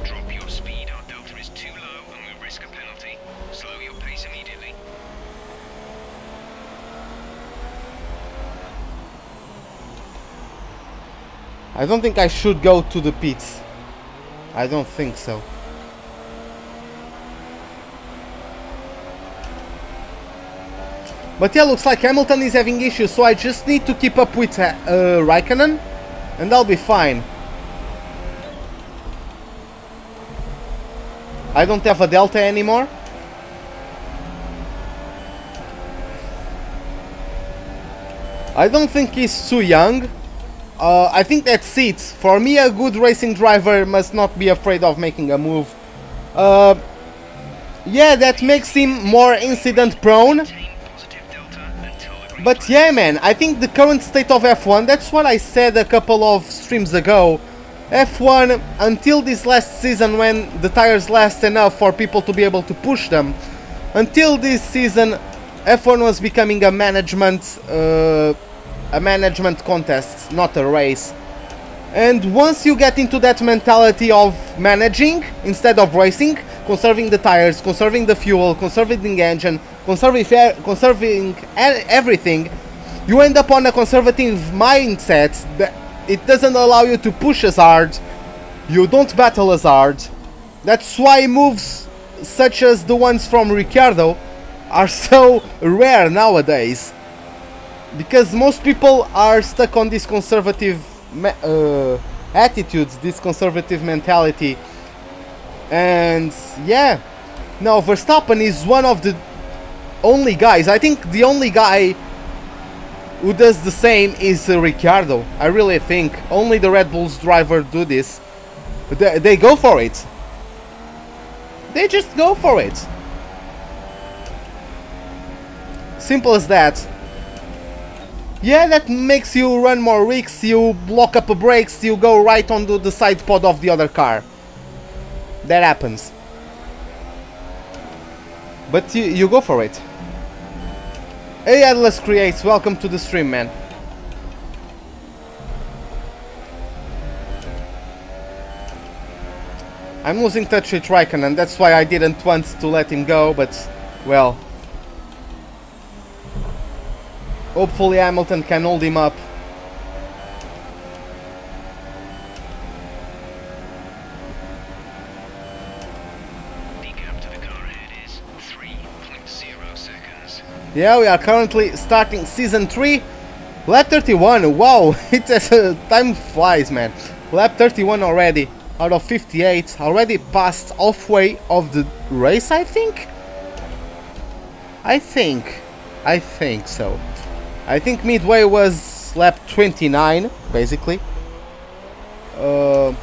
Drop your speed, our delta is too low and we risk a penalty. Slow your pace immediately. I don't think I should go to the pits. I don't think so. But yeah, looks like Hamilton is having issues, so I just need to keep up with Raikkonen, and I'll be fine. I don't have a delta anymore. I don't think he's too young. I think that's it. For me, a good racing driver must not be afraid of making a move. Yeah, that makes him more incident prone. But yeah, man, I think the current state of F1, that's what I said a couple of streams ago. F1, until this last season when the tires last enough for people to be able to push them, until this season, F1 was becoming a management contest, not a race. And once you get into that mentality of managing instead of racing, conserving the tires, conserving the fuel, conserving the engine, conserving everything, you end up on a conservative mindset it doesn't allow you to push as hard. You don't battle as hard. That's why moves such as the ones from Ricciardo are so rare nowadays. Because most people are stuck on this conservative attitudes, this conservative mentality. And yeah, now Verstappen is one of the only guys, I think the only guy who does the same is Ricciardo. I really think only the Red Bull's driver do this. They go for it. They just go for it. Simple as that. Yeah, that makes you run more risks, you block up the brakes, you go right onto the side pod of the other car. That happens. But you go for it. Hey Atlas Creates, welcome to the stream, man. I'm losing touch with Raikkonen, that's why I didn't want to let him go, but, well... hopefully Hamilton can hold him up. The gap to the car ahead is 3.0 seconds. Yeah, we are currently starting season 3. Lap 31, wow, time flies, man. Lap 31 already, out of 58, already passed halfway of the race, I think? I think so. I think midway was lap 29, basically. So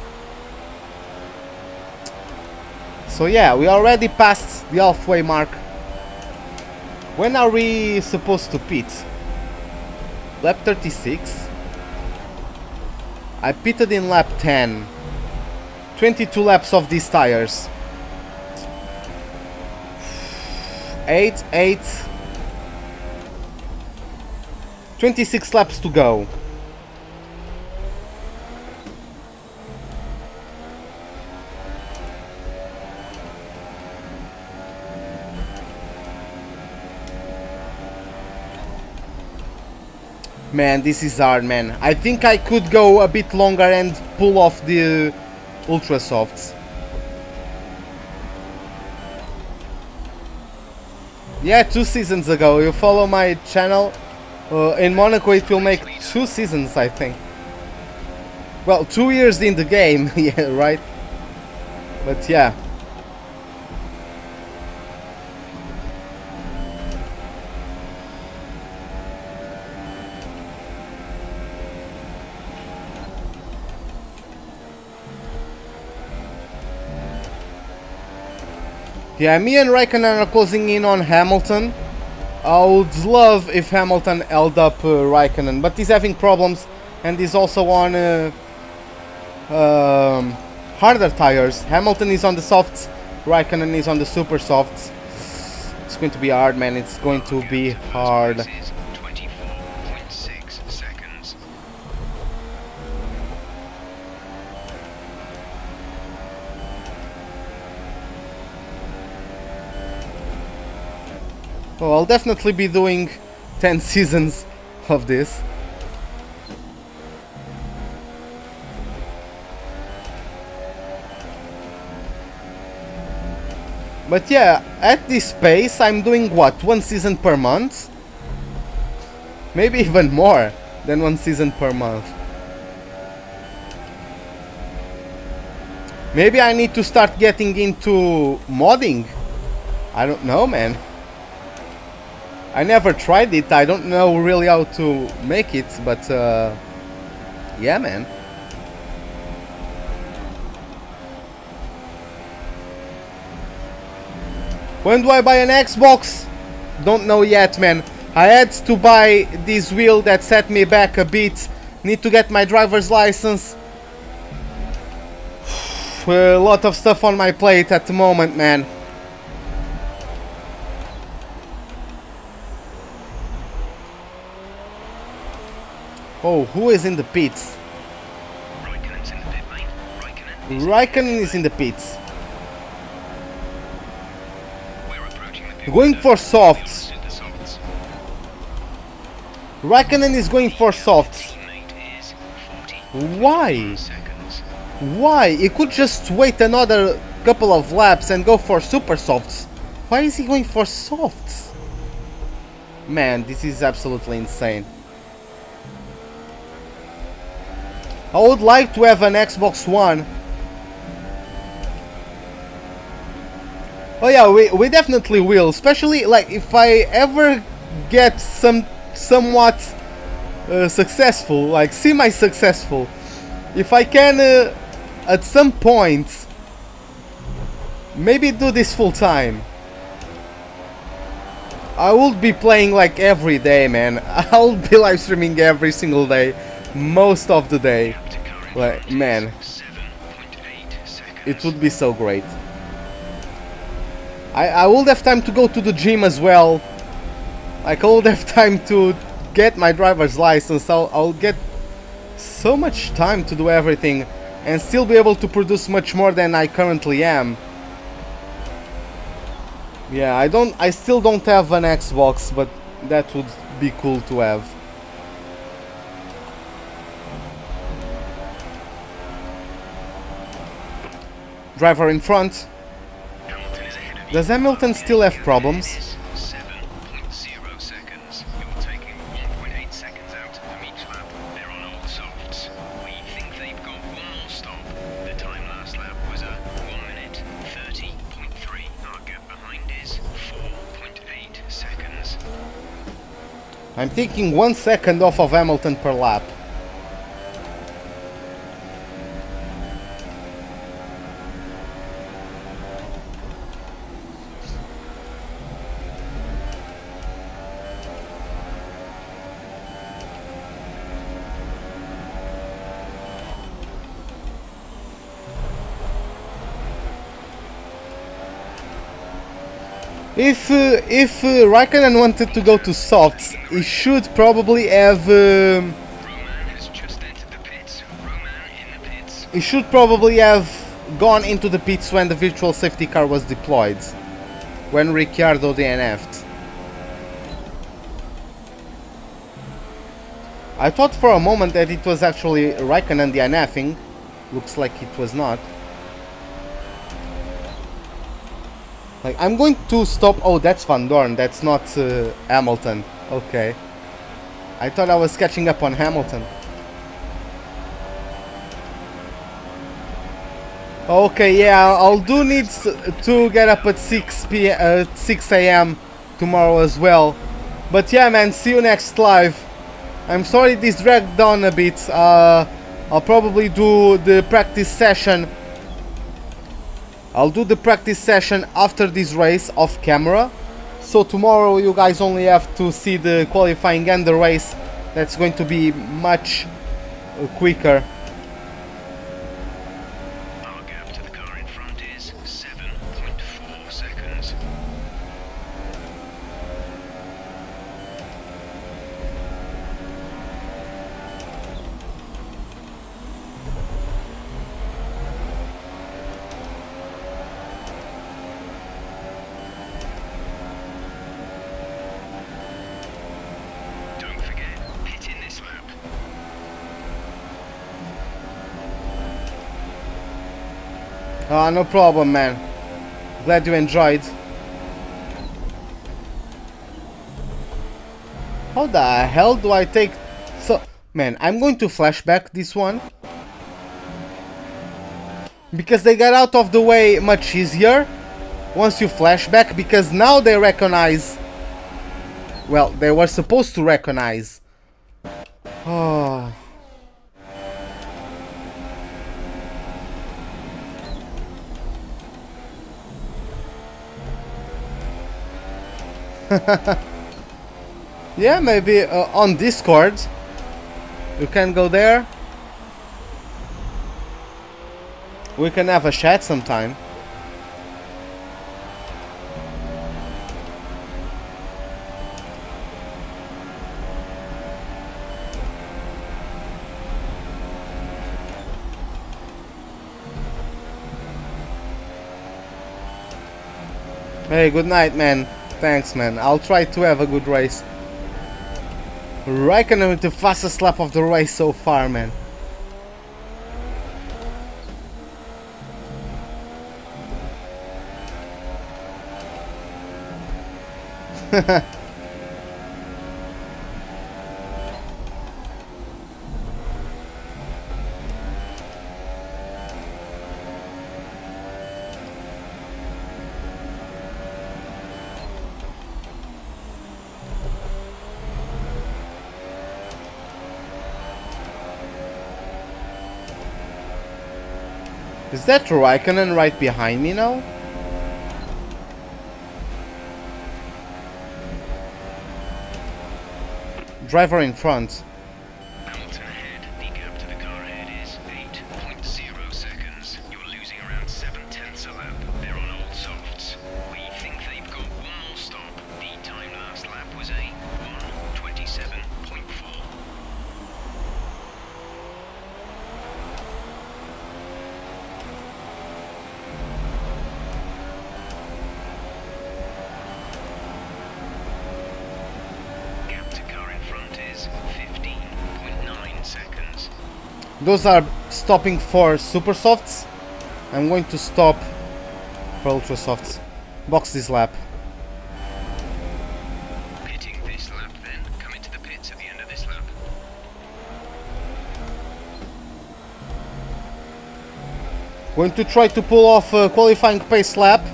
yeah, we already passed the halfway mark. When are we supposed to pit? Lap 36. I pitted in lap 10. 22 laps of these tires. 8. 26 laps to go. Man, this is hard, man. I think I could go a bit longer and pull off the Ultra Softs. Yeah, 2 seasons ago. You follow my channel? In Monaco it will make 2 seasons, I think. Well, 2 years in the game, yeah, right? But yeah. Yeah, me and Raikkonen are closing in on Hamilton. I would love if Hamilton held up Raikkonen, but he's having problems and he's also on harder tires. Hamilton is on the softs, Raikkonen is on the super softs. It's going to be hard, man. It's going to be hard. 24.6 seconds. Oh, I'll definitely be doing 10 seasons of this. But yeah, at this pace I'm doing what, 1 season per month? Maybe even more than 1 season per month. Maybe I need to start getting into modding. I don't know, man. I never tried it, I don't know really how to make it, but yeah, man. When do I buy an Xbox? Don't know yet, man. I had to buy this wheel that set me back a bit. Need to get my driver's license. A lot of stuff on my plate at the moment, man. Oh, who is in the pits? Raikkonen's in the pit lane. Raikkonen is in the pits. We're approaching the pit Going window. for softs. The softs. Raikkonen is going for softs. Teammate is Why? Seconds. Why? He could just wait another couple of laps and go for super softs. Why is he going for softs? Man, this is absolutely insane. I would like to have an Xbox One. Oh yeah, we definitely will. Especially like if I ever get somewhat successful, like semi-successful. If I can at some point maybe do this full time, I will be playing like every day, man. I'll be live streaming every single day, most of the day. Like, man, it would be so great. I would have time to go to the gym as well. Like, I would have time to get my driver's license. I'll get so much time to do everything and still be able to produce much more than I currently am. Yeah, I still don't have an Xbox, but that would be cool to have. Driver in front. Does Hamilton still have problems? 7.0 seconds. You're taking 1.8 seconds out of each lap. They're on old softs. We think they've got one more stop. The time last lap was a 1 minute 30.3. Our gap behind is 4.8 seconds. I'm taking 1 second off of Hamilton per lap. If Raikkonen wanted to go to softs, he should probably have. Roman has just entered the pits. Roman in the pits. He should probably have gone into the pits when the virtual safety car was deployed, when Ricciardo DNF'd. I thought for a moment that it was actually Raikkonen DNFing. Looks like it was not. Like, I'm going to stop. Oh, that's Van Dorn. That's not Hamilton. Okay. I thought I was catching up on Hamilton. Okay, yeah, I'll do need to get up at 6 a.m. tomorrow as well. But yeah, man, see you next live. I'm sorry this dragged on a bit. I'll probably do the practice session. I'll do the practice session after this race off camera. So tomorrow you guys only have to see the qualifying and the race. That's going to be much quicker. Our gap to the car in front is 7.4 seconds. No problem, man. Glad you enjoyed. How the hell do I take... So, man, I'm going to flashback this one. Because they got out of the way much easier once you flashback, because now they recognize... Well, they were supposed to recognize. Oh... Yeah, maybe on Discord you can go there. We can have a chat sometime. Hey, good night, man. Thanks, man. I'll try to have a good race. Raikkonen with the fastest lap of the race so far, man. Is that Raikkonen right behind me now? Driver in front. Hamilton ahead. The gap to the car ahead is 8.0 seconds. You're losing around 7/10 a lap. They're on old softs. We think they've got one more stop. The time last lap was a 1:27.4. Those are stopping for super softs. I'm going to stop for ultra softs. Box this lap. Pitting this lap then. Come into the pits at the end of this lap. Going to try to pull off a qualifying pace lap.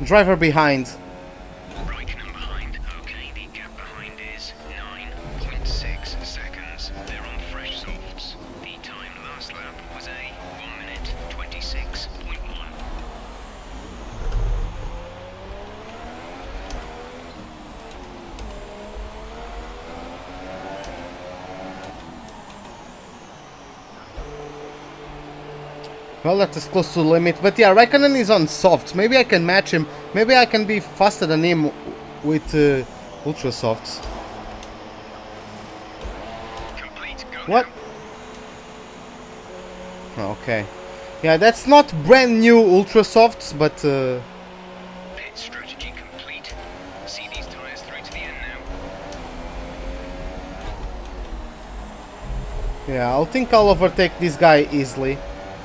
Driver behind. Raikkonen behind. Okay, the gap behind is 9.6 seconds. They're on fresh softs. The time last lap was a 1:26.1. Well, that is close to the limit, but yeah, Raikkonen is on softs. Maybe I can match him. Maybe I can be faster than him with ultra softs. Complete. Go What? now. Okay. Yeah, that's not brand new ultra softs, but Pit strategy complete. See these tires through to the end now. yeah, I think I'll overtake this guy easily.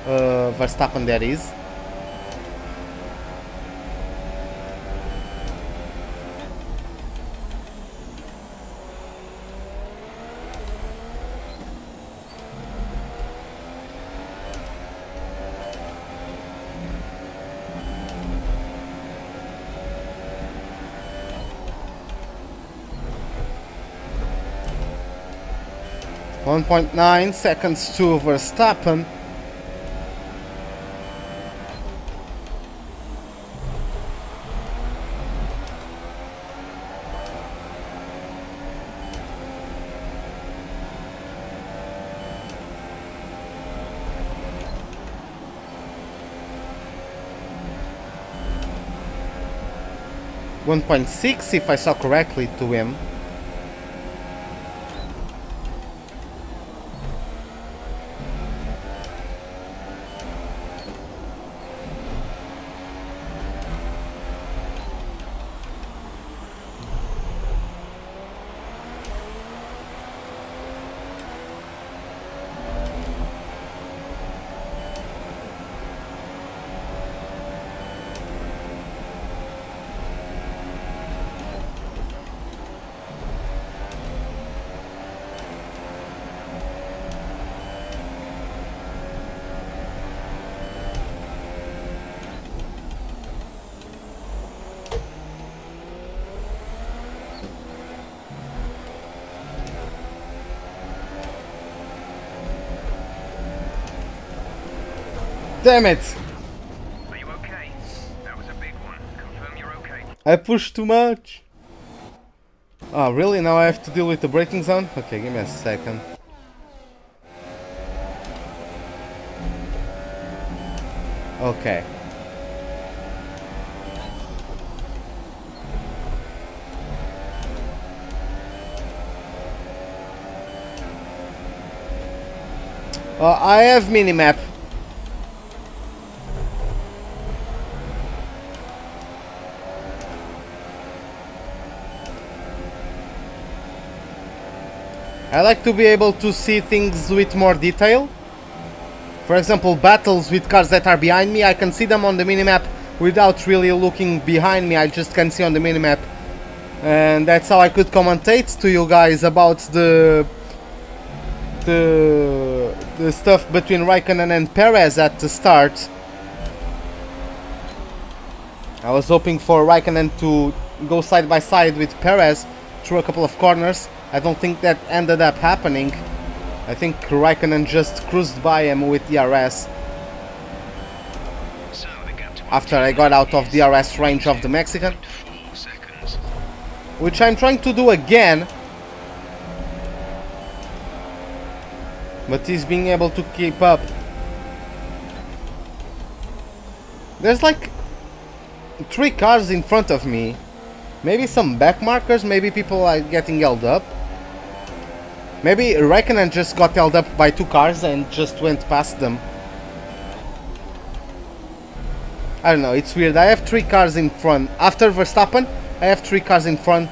Verstappen, that is. .9 seconds to Verstappen. .6 if I saw correctly to him. Damn it! Are you okay? That was a big one. Confirm you're okay. I pushed too much. Oh, really? Now I have to deal with the braking zone? Okay, give me a second. Okay. I have minimap. I like to be able to see things with more detail. For example, battles with cars that are behind me, I can see them on the minimap without really looking behind me. I just can see on the minimap. And that's how I could commentate to you guys about the stuff between Raikkonen and Perez at the start. I was hoping for Raikkonen to go side by side with Perez through a couple of corners. I don't think that ended up happening. I think Raikkonen just cruised by him with DRS after I got out of DRS range of the Mexican, which I'm trying to do again, but he's being able to keep up. There's like 3 cars in front of me. Maybe some back markers, maybe people are getting held up. Maybe Raikkonen just got held up by 2 cars and just went past them. I don't know, it's weird. I have 3 cars in front. After Verstappen, I have 3 cars in front.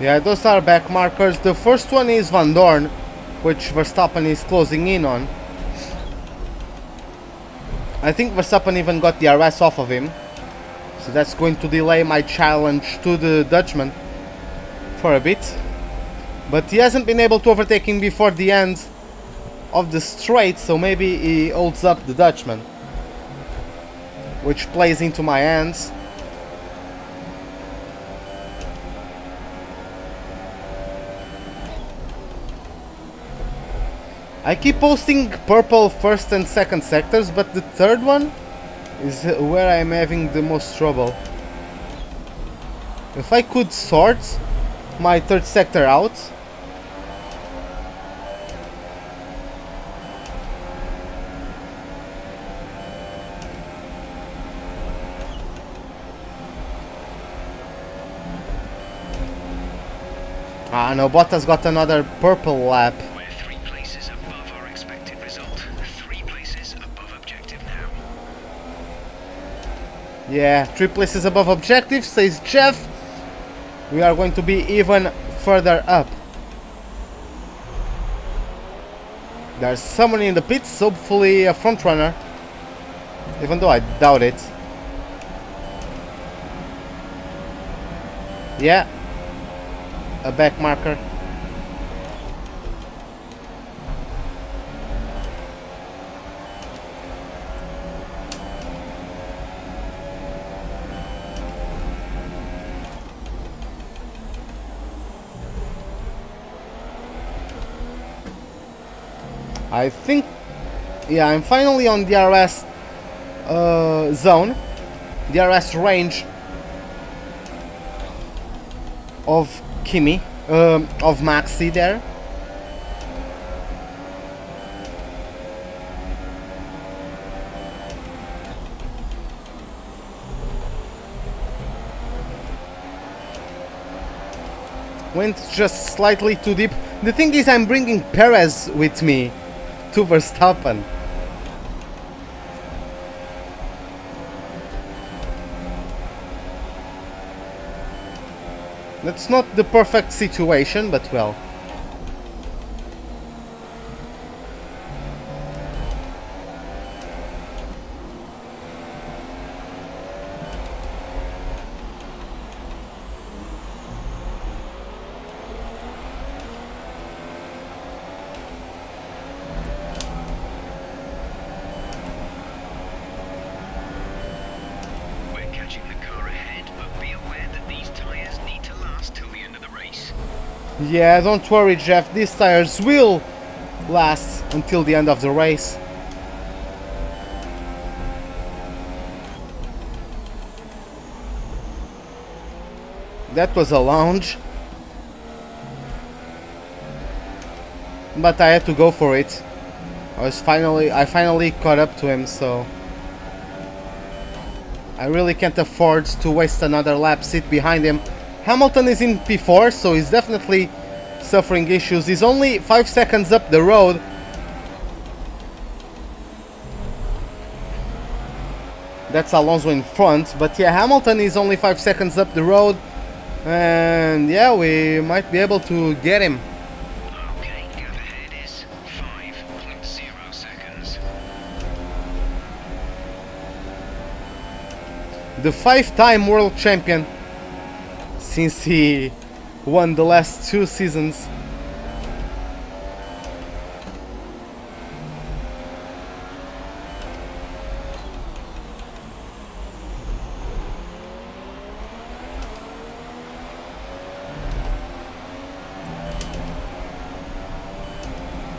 Yeah, those are back markers. The first one is Van Dorn, which Verstappen is closing in on. I think Verstappen even got the DRS off of him, so that's going to delay my challenge to the Dutchman for a bit. But he hasn't been able to overtake him before the end of the straight, so maybe he holds up the Dutchman, which plays into my hands. I keep posting purple first and second sectors, but the third one is where I'm having the most trouble. If I could sort my third sector out. Ah no, Bottas got another purple lap. Yeah, 3 places above objective, says Jeff. We are going to be even further up. There's someone in the pits, hopefully a front runner, even though I doubt it. Yeah, a back marker. I think, yeah, I'm finally on DRS zone, DRS range of Kimi, of Maxi there. Went just slightly too deep. The thing is, I'm bringing Perez with me to Verstappen. That's not the perfect situation, but well. Yeah, don't worry, Jeff. These tires will last until the end of the race. That was a lounge, but I had to go for it. I finally caught up to him, so I really can't afford to waste another lap, sit behind him. Hamilton is in P4, so he's definitely suffering issues. He's only 5 seconds up the road. That's Alonso in front, but yeah, Hamilton is only 5 seconds up the road. And yeah, we might be able to get him. Okay, gap ahead is 5.0 seconds. The 5-time world champion, since he won the last 2 seasons.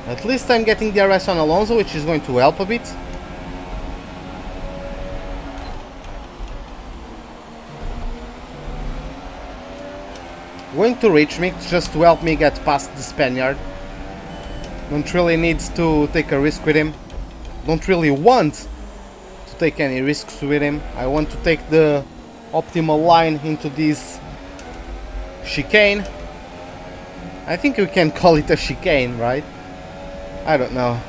At least I'm getting DRS on Alonso, which is going to help a bit. Going to reach me just to help me get past the Spaniard. Don't really need to take a risk with him. Don't really want to take any risks with him. I want to take the optimal line into this chicane. I think we can call it a chicane, right? I don't know.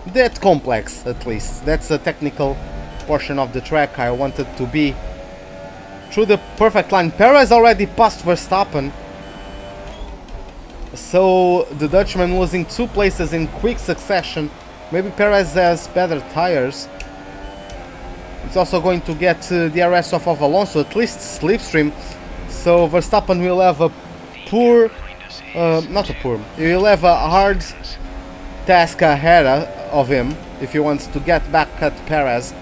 That complex, at least. That's the technical portion of the track I wanted to be. Through the perfect line. Perez already passed Verstappen. So the Dutchman losing 2 places in quick succession. Maybe Perez has better tires. It's also going to get DRS off of Alonso, at least slipstream. So Verstappen will have a poor... not a poor. He will have a hard task ahead of him if he wants to get back at Perez.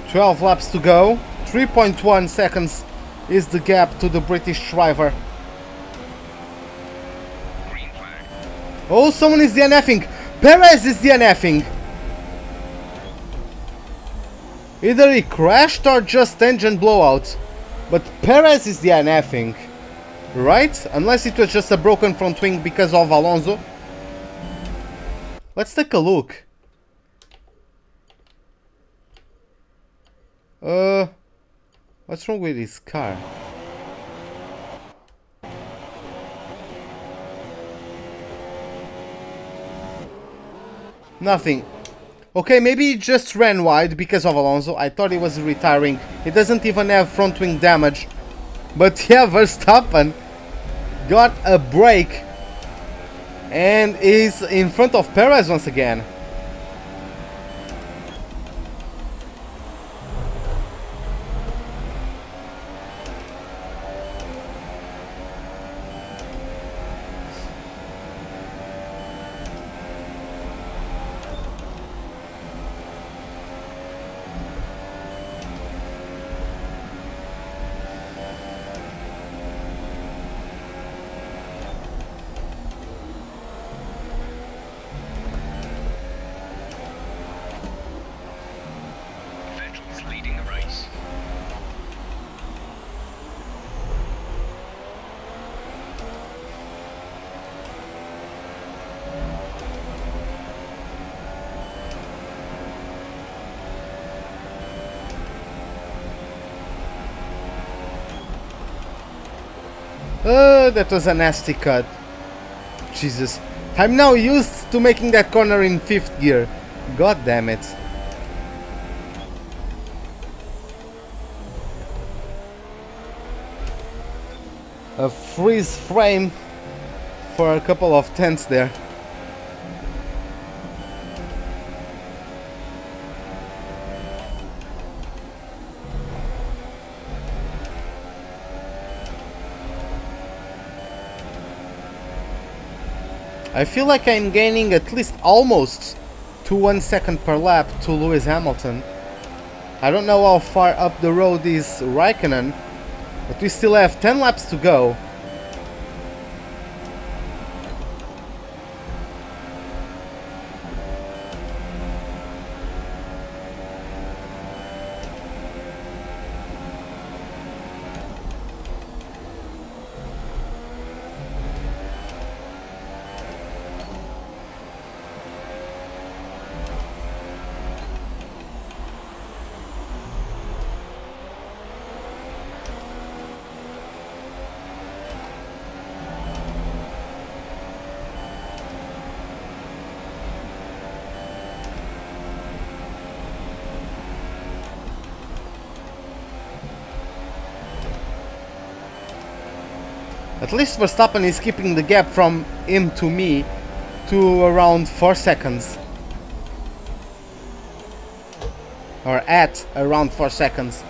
$12 laps to go. 3.1 seconds is the gap to the British driver. Oh, someone is DNFing. Perez is DNFing. Either he crashed or just engine blowout. But Perez is DNFing. Right? Unless it was just a broken front wing because of Alonso. Let's take a look. What's wrong with his car? Nothing. Okay, maybe he just ran wide because of Alonso. I thought he was retiring. He doesn't even have front wing damage. But yeah, Verstappen got a break and is in front of Perez once again. That was a nasty cut. Jesus. I'm now used to making that corner in 5th gear. God damn it. A freeze frame for a couple of tenths there. I feel like I'm gaining at least almost to 1 second per lap to Lewis Hamilton. I don't know how far up the road is Raikkonen, but we still have 10 laps to go. At least Verstappen is keeping the gap from him to me to around 4 seconds. Or at around 4 seconds.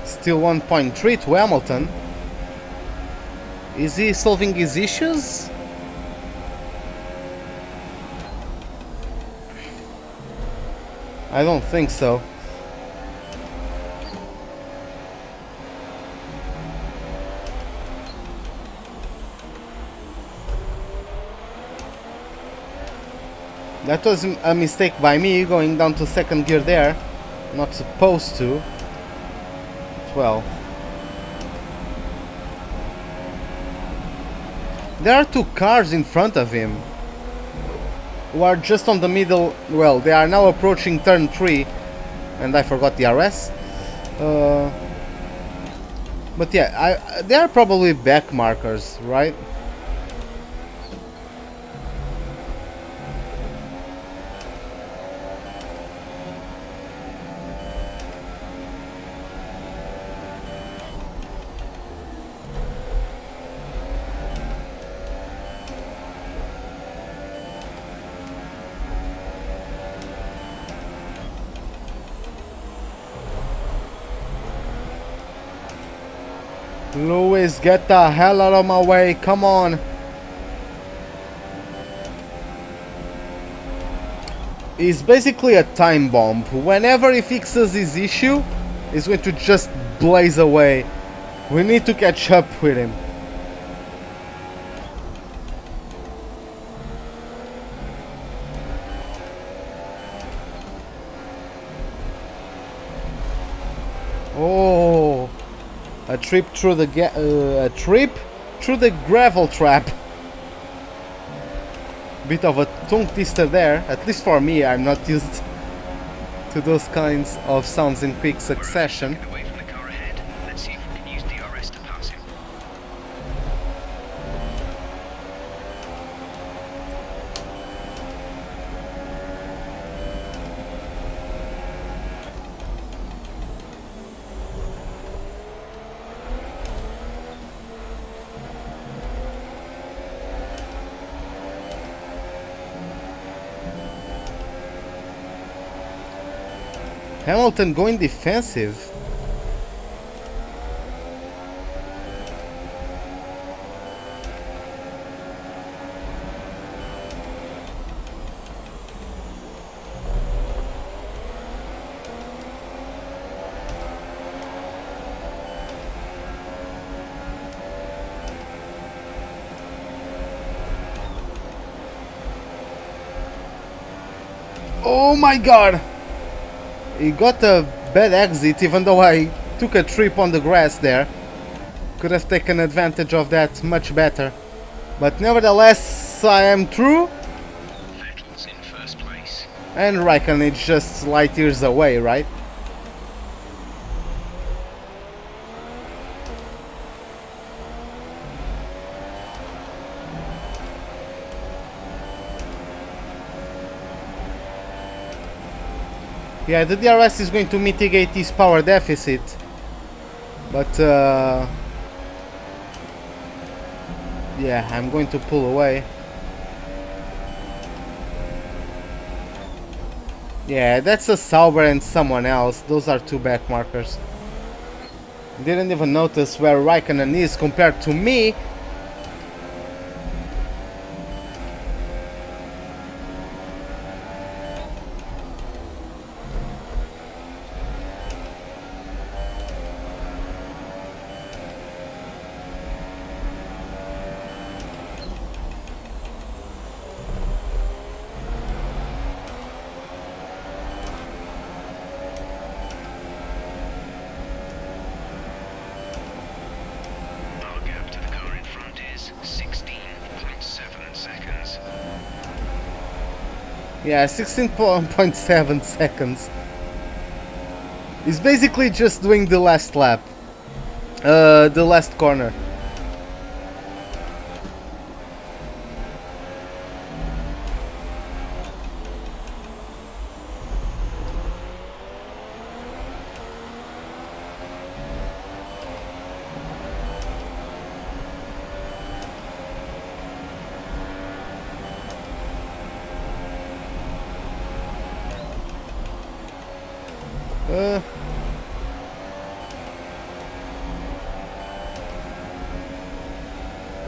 Still 1.3 to Hamilton. Is he solving his issues? I don't think so. That was a mistake by me going down to second gear there. Not supposed to. Well, there are two cars in front of him who are just on the middle. Well, they are now approaching turn 3 and I forgot the RS, but yeah, they are probably back markers, right? Lewis, get the hell out of my way, come on. He's basically a time bomb. Whenever he fixes his issue, he's going to just blaze away. We need to catch up with him. Oh, a trip through the gravel trap. Bit of a tongue twister there. At least for me, I'm not used to those kinds of sounds in quick succession. Hamilton going defensive. Oh my god! He got a bad exit, even though I took a trip on the grass there. Could have taken advantage of that much better. But nevertheless, I am through. Vettel's in first place. And Raikkonen is just light years away, right? Yeah, the DRS is going to mitigate this power deficit, but yeah, I'm going to pull away. Yeah, that's a Sauber and someone else. Those are two back markers. Didn't even notice where Raikkonen is compared to me. Yeah, 16.7 seconds. He's basically just doing the last lap. The last corner.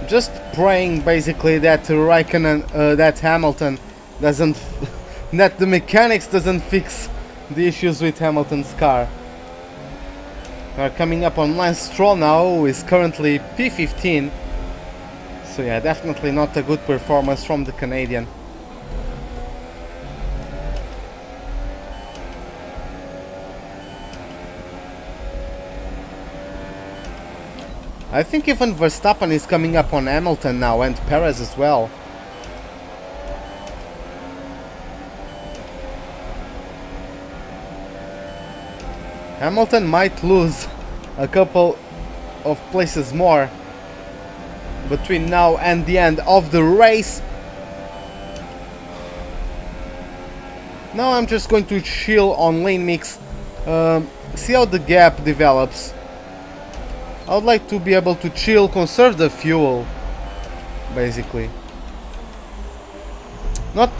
Just praying basically that Raikkonen, that Hamilton doesn't, that the mechanics doesn't fix the issues with Hamilton's car. We're coming up on Lance Stroll now, who is currently P15. So yeah, definitely not a good performance from the Canadian. I think even Verstappen is coming up on Hamilton now, and Perez as well. Hamilton might lose a couple of places more between now and the end of the race. Now I'm just going to chill on lane mix, see how the gap develops. I would like to be able to chill, conserve the fuel, basically. Not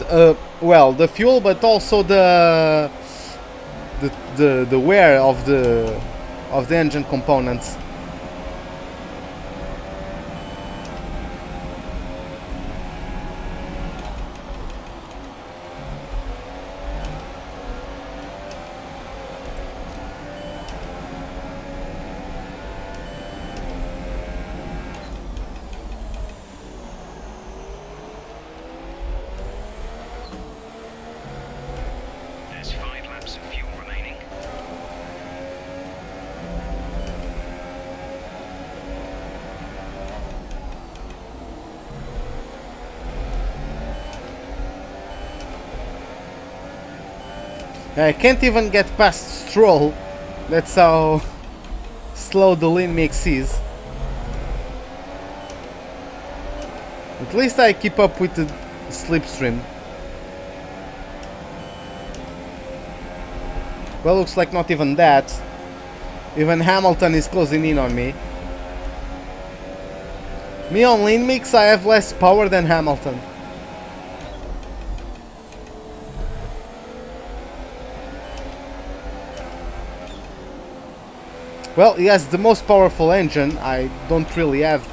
well, the fuel, but also the wear of the engine components. I can't even get past Stroll. That's how slow the lean mix is. At least I keep up with the slipstream. Well, looks like not even that. Even Hamilton is closing in on me. Me on lean mix, I have less power than Hamilton. Well, he has the most powerful engine. I don't really have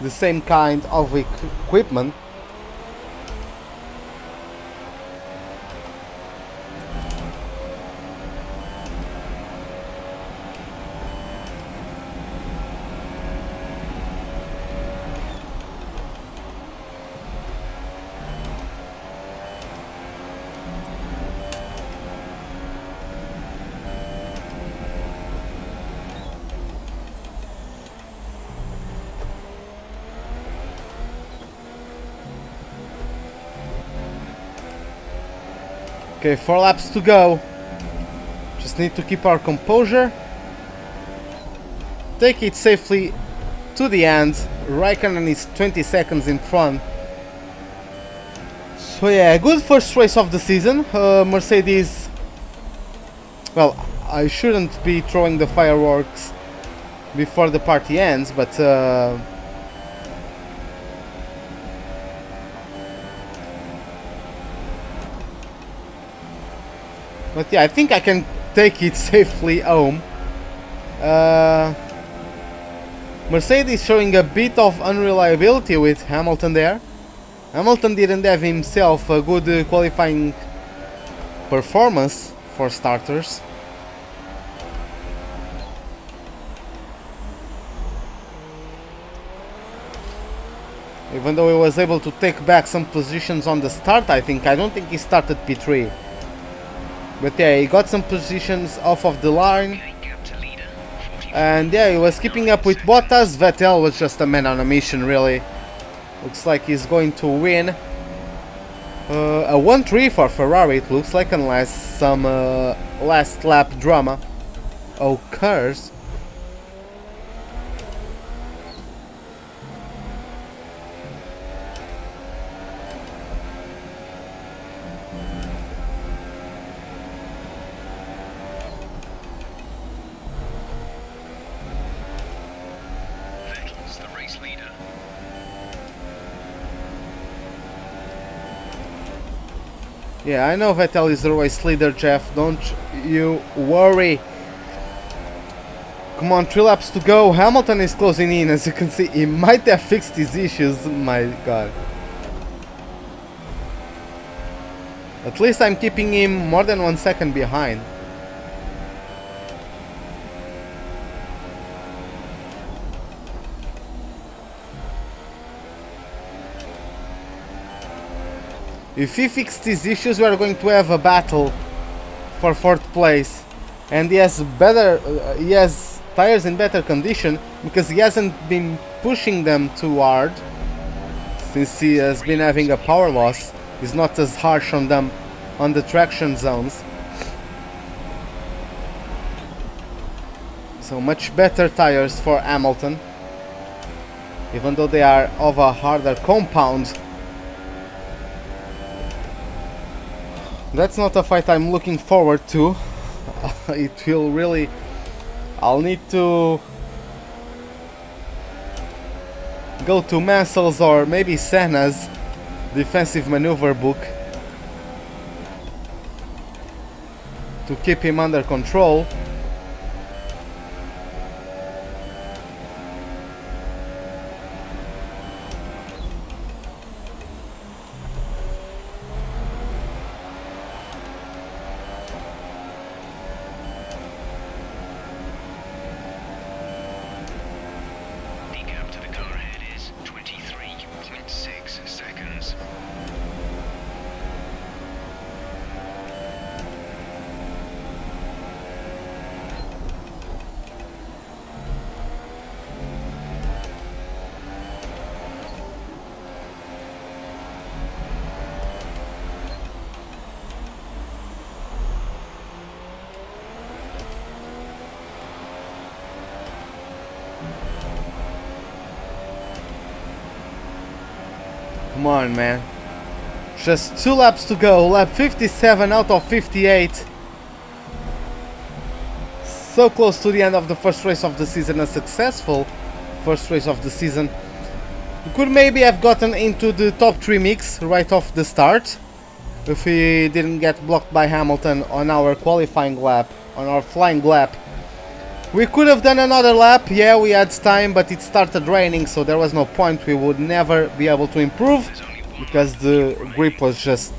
the same kind of equipment. Okay, 4 laps to go. Just need to keep our composure. Take it safely to the end. Raikkonen is 20 seconds in front. So yeah, good first race of the season. Mercedes Well, I shouldn't be throwing the fireworks before the party ends, but yeah, I think I can take it safely home. Mercedes showing a bit of unreliability with Hamilton there. Hamilton didn't have himself a good qualifying performance for starters. Even though he was able to take back some positions on the start, I don't think he started P3. But yeah, he got some positions off of the line. And yeah, he was keeping up with Bottas. Vettel was just a man on a mission, really. Looks like he's going to win. A 1-3 for Ferrari, it looks like, unless some last lap drama occurs. Yeah, I know Vettel is the race leader, Jeff. Don't you worry. Come on, 3 laps to go. Hamilton is closing in. As you can see, he might have fixed his issues. My God. At least I'm keeping him more than 1 second behind. If he fixed his issues, we are going to have a battle for 4th place. And he has tires in better condition because he hasn't been pushing them too hard. Since he has been having a power loss, he's not as harsh on them on the traction zones. So much better tires for Hamilton, even though they are of a harder compound. That's not a fight I'm looking forward to. It will really... I'll need to go to Mansell's or maybe Senna's defensive maneuver book to keep him under control. Come on, man. Just 2 laps to go. Lap 57 out of 58. So close to the end of the first race of the season. A successful first race of the season. We could maybe have gotten into the top 3 mix right off the start if we didn't get blocked by Hamilton on our qualifying lap, on our flying lap. We could have done another lap, yeah, we had time, but it started raining, so there was no point. We would never be able to improve because the grip was just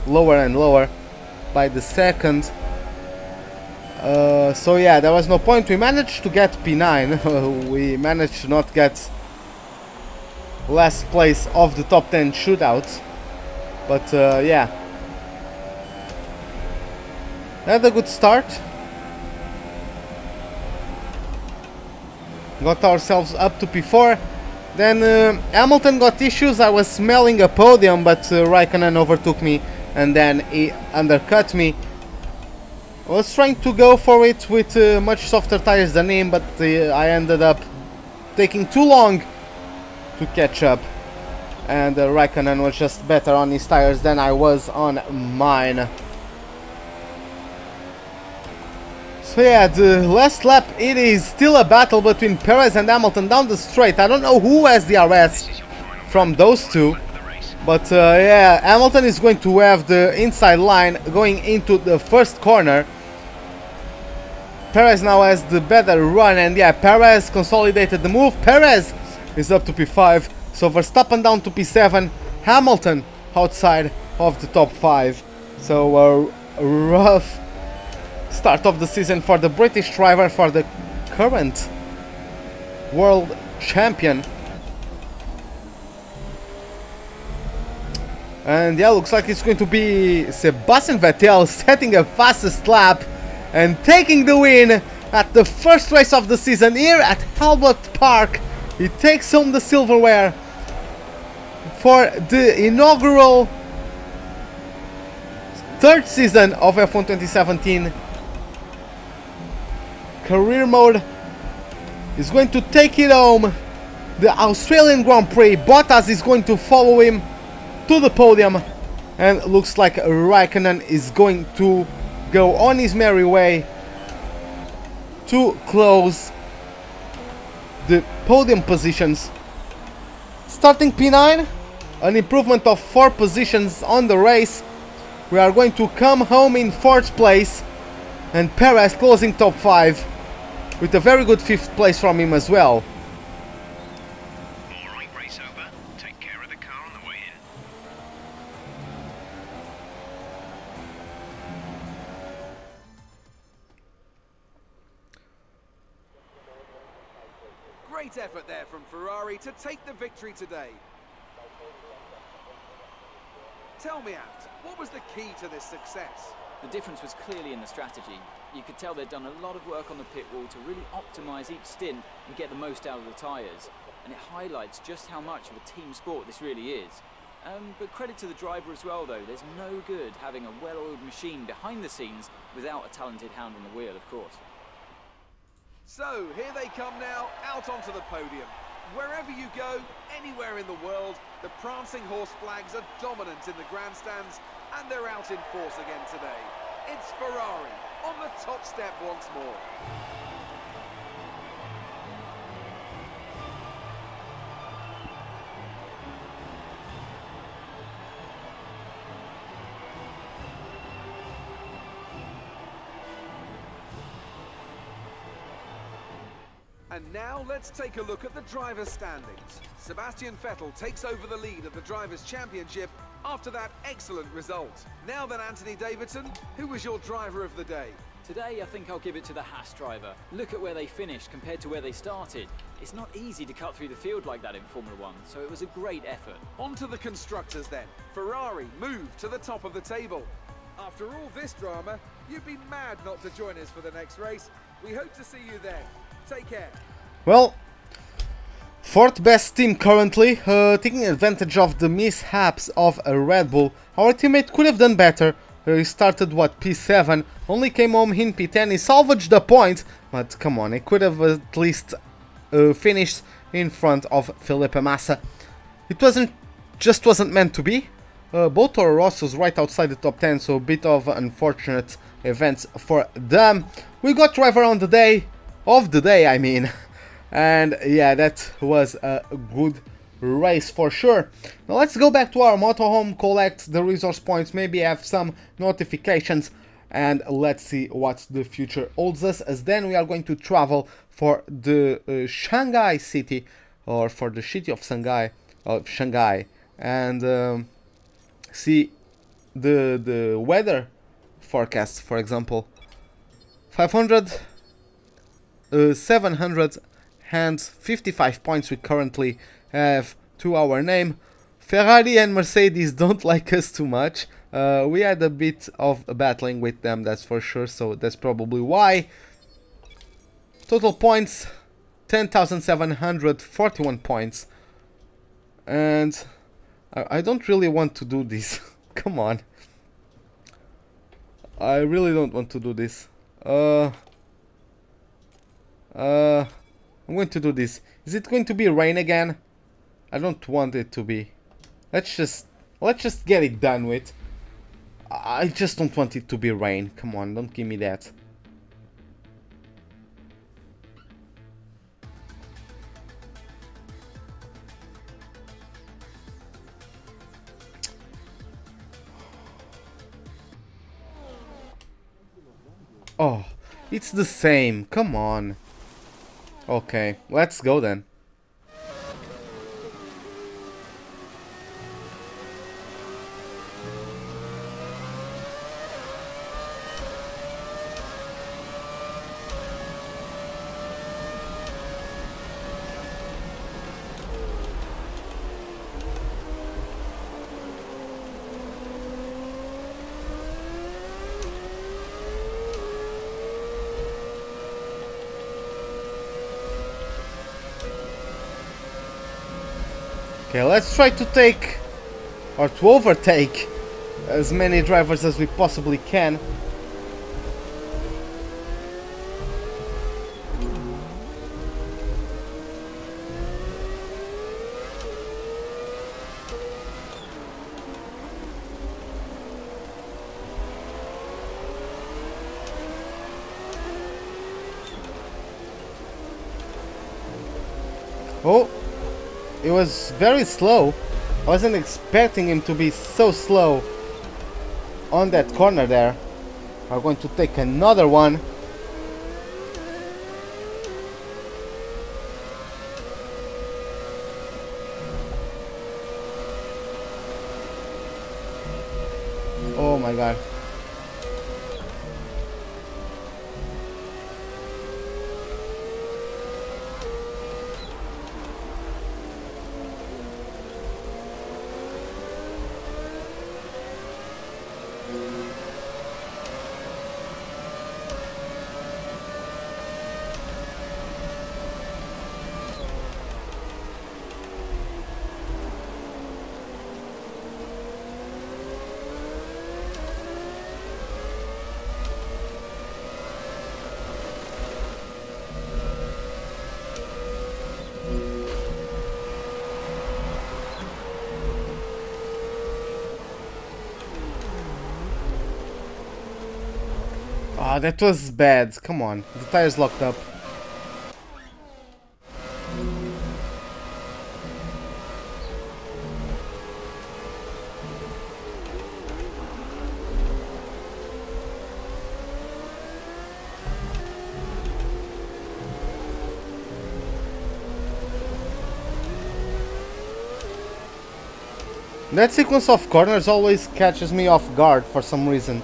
lower and lower by the second. So yeah, there was no point. We managed to get P9. We managed to not get last place of the top 10 shootout. But yeah, had a good start. Got ourselves up to P4. Then Hamilton got issues. I was smelling a podium, but Raikkonen overtook me and then he undercut me. I was trying to go for it with much softer tires than him, but I ended up taking too long to catch up. And Raikkonen was just better on his tires than I was on mine. So yeah, the last lap, it is still a battle between Perez and Hamilton down the straight. I don't know who has the RS from those two, but yeah, Hamilton is going to have the inside line going into the first corner. Perez now has the better run, and yeah, Perez consolidated the move. Perez is up to P5, so Verstappen down to P7, Hamilton outside of the top 5. So a rough start of the season for the British driver, for the current world champion. And yeah, looks like it's going to be Sebastian Vettel setting a fastest lap and taking the win at the first race of the season here at Albert Park. He takes home the silverware for the inaugural third season of F1 2017. Career mode is going to take it home. The Australian Grand Prix. Bottas is going to follow him to the podium, and looks like Raikkonen is going to go on his merry way to close the podium positions. Starting P9, an improvement of 4 positions on the race. We are going to come home in 4th place, and Perez closing top 5 with a very good 5th place from him as well. Alright, race over. Take care of the car on the way in. Great effort there from Ferrari to take the victory today. Tell me, Ant, what was the key to this success? The difference was clearly in the strategy. You could tell they'd done a lot of work on the pit wall to really optimise each stint and get the most out of the tyres. And it highlights just how much of a team sport this really is. But credit to the driver as well, though. There's no good having a well-oiled machine behind the scenes without a talented hand on the wheel, of course. So, here they come now, out onto the podium. Wherever you go, anywhere in the world, the prancing horse flags are dominant in the grandstands, and they're out in force again today. It's Ferrari on the top step once more. And now let's take a look at the drivers' standings. Sebastian Vettel takes over the lead of the Drivers' Championship after that excellent result. Now then, Anthony Davidson, who was your driver of the day? Today, I think I'll give it to the Haas driver. Look at where they finished compared to where they started. It's not easy to cut through the field like that in Formula 1, so it was a great effort. On to the constructors then. Ferrari moved to the top of the table. After all this drama, you'd be mad not to join us for the next race. We hope to see you then. Take care. Well, 4th best team currently, taking advantage of the mishaps of a Red Bull. Our teammate could have done better. He started, what, P7, only came home in P10. He salvaged the point, but come on, he could have at least finished in front of Felipe Massa. It wasn't meant to be. Both Toro Rossos right outside the top 10, so a bit of unfortunate events for them. We got driver on the day. Of the day, I mean. And yeah, that was a good race for sure. Now let's go back to our motorhome, collect the resource points, maybe have some notifications, and let's see what the future holds us, as then we are going to travel for the Shanghai city, or for the city of Shanghai, and see the weather forecast. For example, 755 points we currently have to our name. Ferrari and Mercedes don't like us too much. We had a bit of battling with them, that's for sure, so that's probably why. Total points 10,741 points, and I don't really want to do this. Come on, I really don't want to do this. I'm going to do this. Is it going to be rain again? I don't want it to be. Let's just get it done with. I just don't want it to be rain. Come on, don't give me that. Oh, it's the same. Come on. Okay, let's go then. Okay, let's try to take, or to overtake, as many drivers as we possibly can. Oh! It was very slow. I wasn't expecting him to be so slow on that corner there. I'm going to take another one. Oh my god. Ah, that was bad. Come on. The tire's locked up. That sequence of corners always catches me off guard for some reason.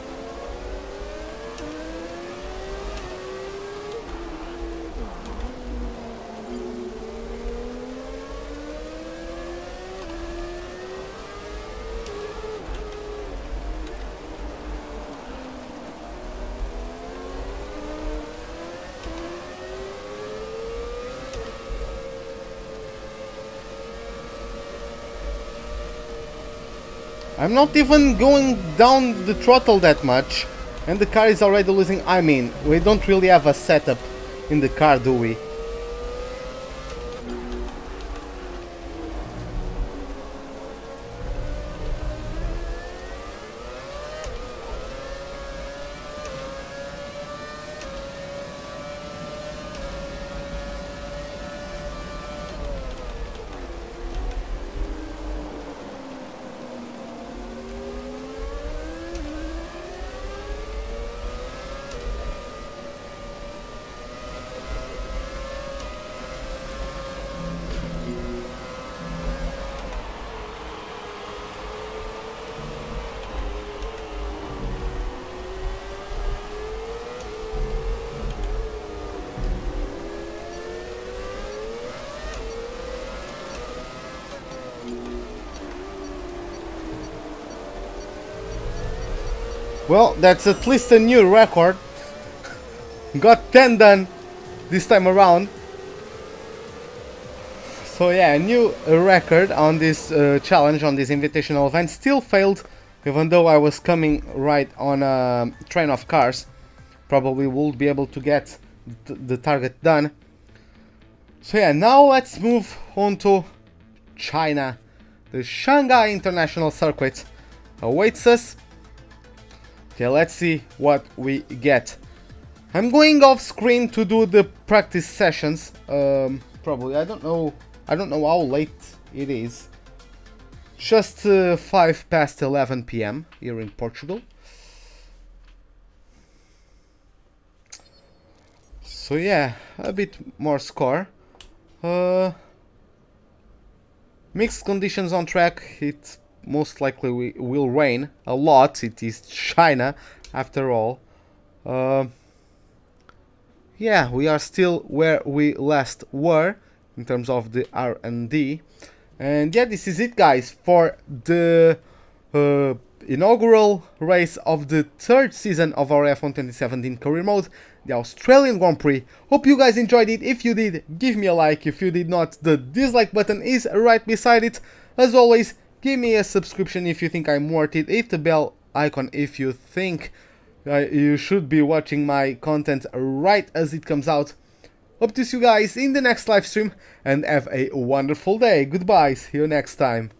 I'm not even going down the throttle that much, and the car is already losing. I mean, we don't really have a setup in the car, do we? Well, that's at least a new record. Got 10 done this time around. So yeah, a new record on this challenge, on this invitational event. Still failed, even though I was coming right on a train of cars. Probably will be able to get the target done. So yeah, now let's move on to China. The Shanghai International Circuit awaits us. Okay, let's see what we get. I'm going off screen to do the practice sessions. Probably, I don't know how late it is. Just 5 past 11 p.m. here in Portugal. So yeah, a bit more score. Mixed conditions on track. It most likely will rain a lot. It is China after all. Yeah, we are still where we last were in terms of the R&D. And yeah, this is it, guys, for the inaugural race of the third season of our F1 2017 career mode, the Australian Grand Prix. Hope you guys enjoyed it. If you did, give me a like. If you did not, the dislike button is right beside it. As always, give me a subscription if you think I'm worth it. Hit the bell icon if you think you should be watching my content right as it comes out. Hope to see you guys in the next live stream and have a wonderful day. Goodbye, see you next time.